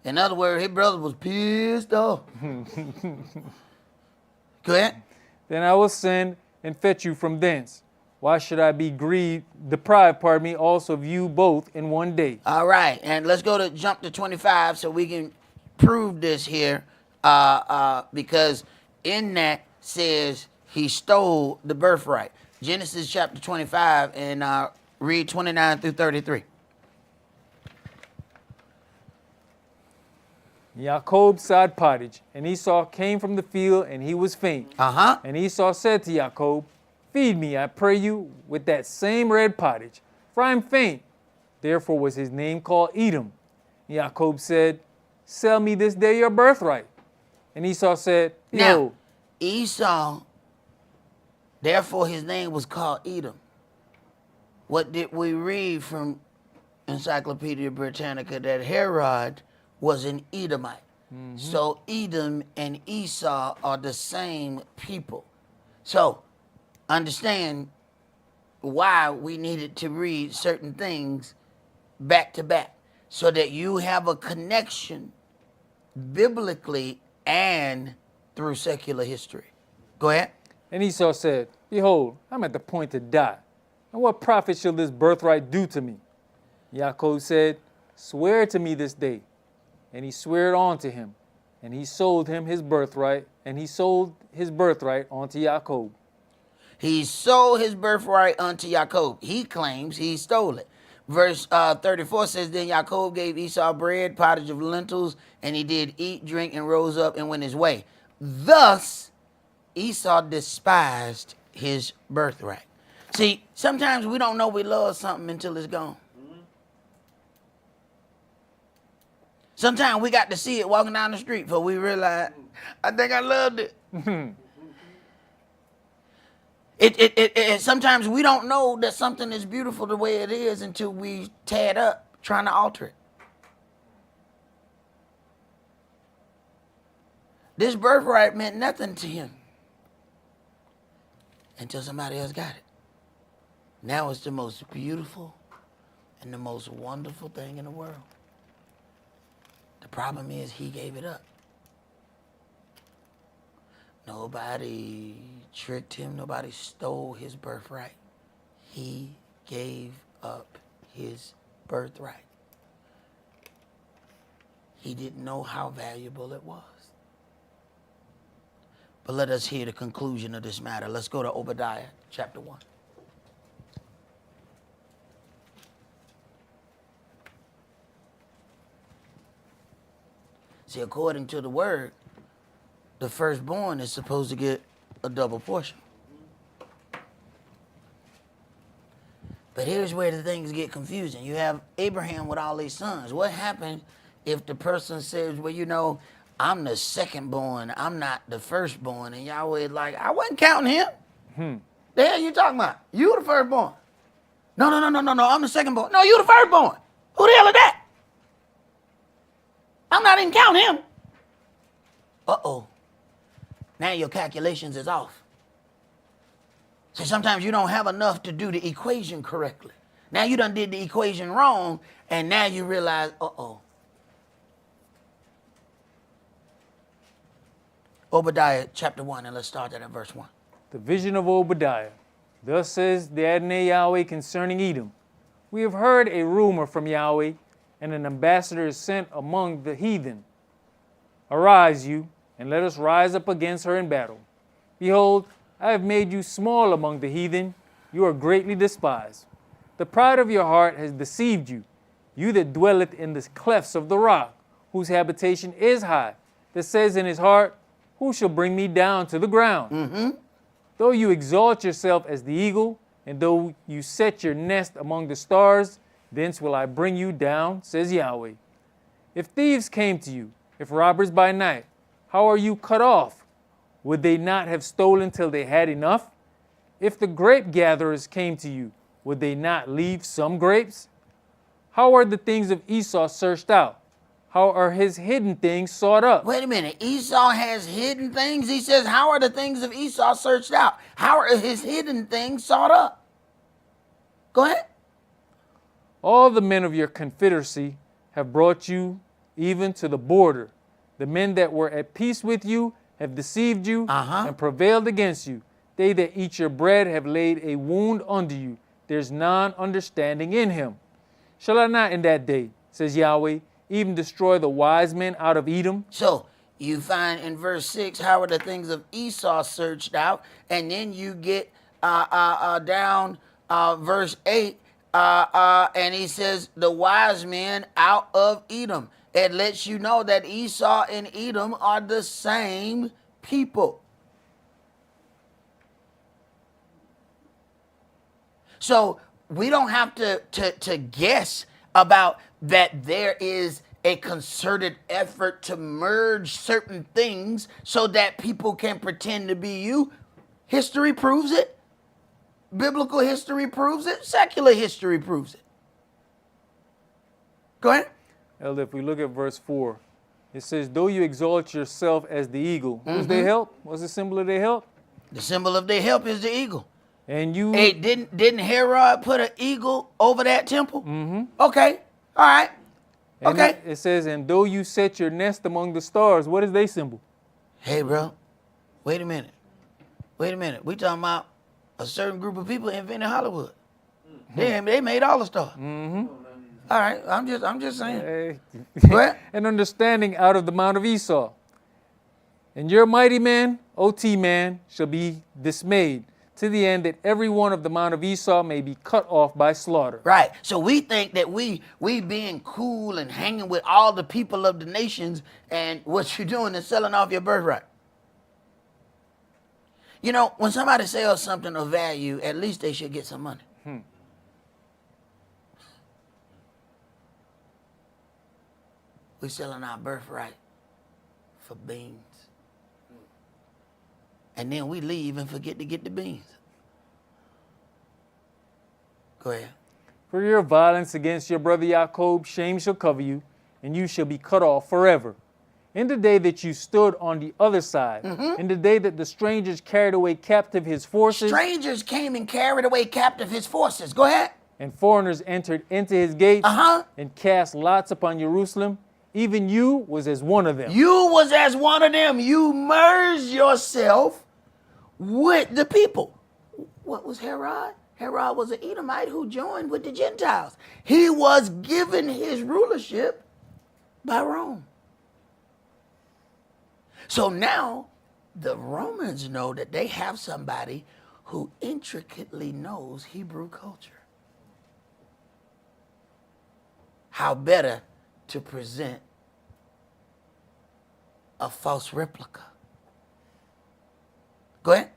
In other words, his brother was pissed off. Go ahead. Then I will send and fetch you from thence. Why should I be deprived, also of you both in one day? All right, and let's jump to 25 so we can prove this here, because in that says he stole the birthright. Genesis chapter 25, and read 29 through 33. Yaakov sod pottage, and Esau came from the field, and he was faint. And Esau said to Yaakov, feed me, I pray you, with that same red pottage, for I am faint. Therefore was his name called Edom. Yaakov said, sell me this day your birthright. And Esau said, now, Esau, therefore his name was called Edom. What did we read from Encyclopedia Britannica? That Herod was an Edomite. So Edom and Esau are the same people. So understand why we needed to read certain things back to back, so that you have a connection biblically and through secular history. Go ahead. And Esau said, behold, I'm at the point to die. And what profit shall this birthright do to me? Yaakov said, swear to me this day. And he swore unto him. And he sold him his birthright. And he sold his birthright unto Yaakov. He sold his birthright unto Yaakov. He claims he stole it. Verse 34 says, then Yaakov gave Esau bread, pottage of lentils, and he did eat, drink, and rose up and went his way. Thus, Esau despised his birthright. See, sometimes we don't know we love something until it's gone. Sometimes we got to see it walking down the street before we realize, I think I loved it. Sometimes we don't know that something is beautiful the way it is until we tear it up trying to alter it. This birthright meant nothing to him until somebody else got it. Now it's the most beautiful and the most wonderful thing in the world. The problem is he gave it up. Nobody tricked him. Nobody stole his birthright. He gave up his birthright. He didn't know how valuable it was. But let us hear the conclusion of this matter. Let's go to Obadiah chapter 1. See, according to the word, the firstborn is supposed to get a double portion. But here's where the things get confusing. You have Abraham with all these sons. What happened if the person says, well, you know, I'm the secondborn, I'm not the firstborn, and Yahweh is like, I wasn't counting him. The hell you talking about? You the firstborn. No, I'm the secondborn. No, you the firstborn. Who the hell is that? I'm not even counting him. Uh-oh. Now your calculations is off. See, sometimes you don't have enough to do the equation correctly. Now you done did the equation wrong, and now you realize, uh-oh. Obadiah chapter 1, and let's start at verse 1. The vision of Obadiah. Thus says the Adonai Yahweh concerning Edom. We have heard a rumor from Yahweh, and an ambassador is sent among the heathen. Arise you, and let us rise up against her in battle. Behold, I have made you small among the heathen. You are greatly despised. The pride of your heart has deceived you, you that dwelleth in the clefts of the rock, whose habitation is high, that says in his heart, who shall bring me down to the ground? Though you exalt yourself as the eagle, and though you set your nest among the stars, thence will I bring you down, says Yahweh. If thieves came to you, if robbers by night, how are you cut off? Would they not have stolen till they had enough? If the grape gatherers came to you, would they not leave some grapes? How are the things of Esau searched out? How are his hidden things sought up? Wait a minute. Esau has hidden things? He says, how are the things of Esau searched out? How are his hidden things sought up? Go ahead. All the men of your confederacy have brought you even to the border. The men that were at peace with you have deceived you and prevailed against you. They that eat your bread have laid a wound under you. There's none understanding in him. Shall I not in that day, says Yahweh, even destroy the wise men out of Edom? So you find in verse 6, how are the things of Esau searched out? And then you get down verse 8, and he says, the wise men out of Edom. It lets you know that Esau and Edom are the same people. So we don't have to guess about that there is a concerted effort to merge certain things so that people can pretend to be you. History proves it. Biblical history proves it. Secular history proves it. Go ahead. Elder, if we look at verse 4, it says, though you exalt yourself as the eagle. Who's their help? What's the symbol of their help? The symbol of their help is the eagle. And you... Hey, didn't Herod put an eagle over that temple? Okay. All right. Okay. It says, and though you set your nest among the stars, what is their symbol? Hey, bro. Wait a minute. We talking about a certain group of people invented Hollywood. They made all the stars. All right. I'm just saying. What? An understanding out of the mount of Esau. And your mighty man, OT man, shall be dismayed, to the end that every one of the mount of Esau may be cut off by slaughter. Right. So we think that we being cool and hanging with all the people of the nations, and what you're doing is selling off your birthright. You know, when somebody sells something of value, at least they should get some money. We're selling our birthright for beans. And then we leave and forget to get the beans. Go ahead. For your violence against your brother Jacob, shame shall cover you, and you shall be cut off forever. In the day that you stood on the other side, in the day that the strangers carried away captive his forces. Strangers came and carried away captive his forces. Go ahead. And foreigners entered into his gates and cast lots upon Jerusalem. Even you was as one of them. You was as one of them. You merged yourself with the people. What was Herod? Herod was an Edomite who joined with the Gentiles. He was given his rulership by Rome. So now the Romans know that they have somebody who intricately knows Hebrew culture. How better to present a false replica? Go ahead.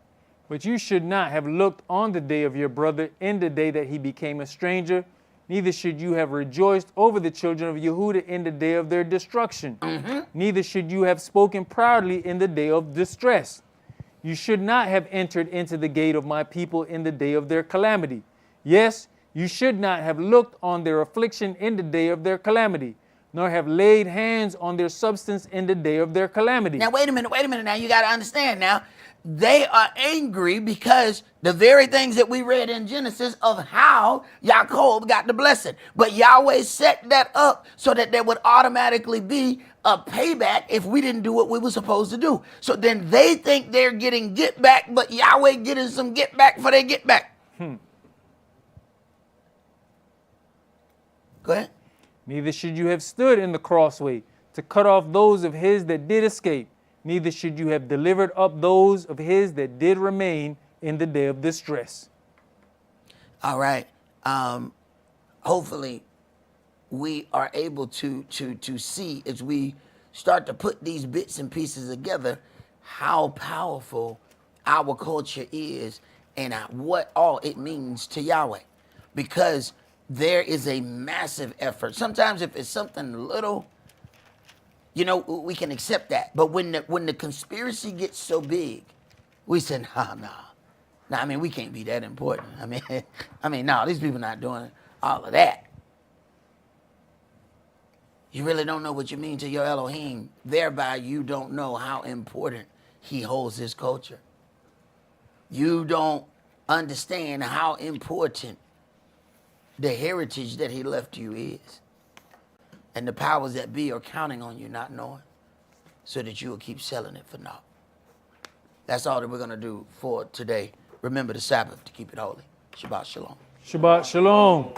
But you should not have looked on the day of your brother in the day that he became a stranger, neither should you have rejoiced over the children of Yehuda in the day of their destruction. Neither should you have spoken proudly in the day of distress. You should not have entered into the gate of my people in the day of their calamity. Yes, you should not have looked on their affliction in the day of their calamity, nor have laid hands on their substance in the day of their calamity. Now, wait a minute. Now, you got to understand now. They are angry because the very things that we read in Genesis of how Yaakov got the blessing. But Yahweh set that up so that there would automatically be a payback if we didn't do what we were supposed to do. So then they think they're getting get back, but Yahweh getting some get back for their get back. Go ahead. Neither should you have stood in the crossway to cut off those of his that did escape. Neither should you have delivered up those of his that did remain in the day of distress. All right. Hopefully, we are able to see as we start to put these bits and pieces together how powerful our culture is and what all it means to Yahweh. Because there is a massive effort. Sometimes if it's something little, you know, we can accept that. But when the conspiracy gets so big, we say, nah. I mean, we can't be that important. I mean, no, these people not doing all of that. You really don't know what you mean to your Elohim. Thereby, you don't know how important he holds his culture. You don't understand how important the heritage that he left you is. And the powers that be are counting on you not knowing so that you will keep selling it for naught. That's all that we're going to do for today. Remember the Sabbath to keep it holy. Shabbat shalom. Shabbat shalom.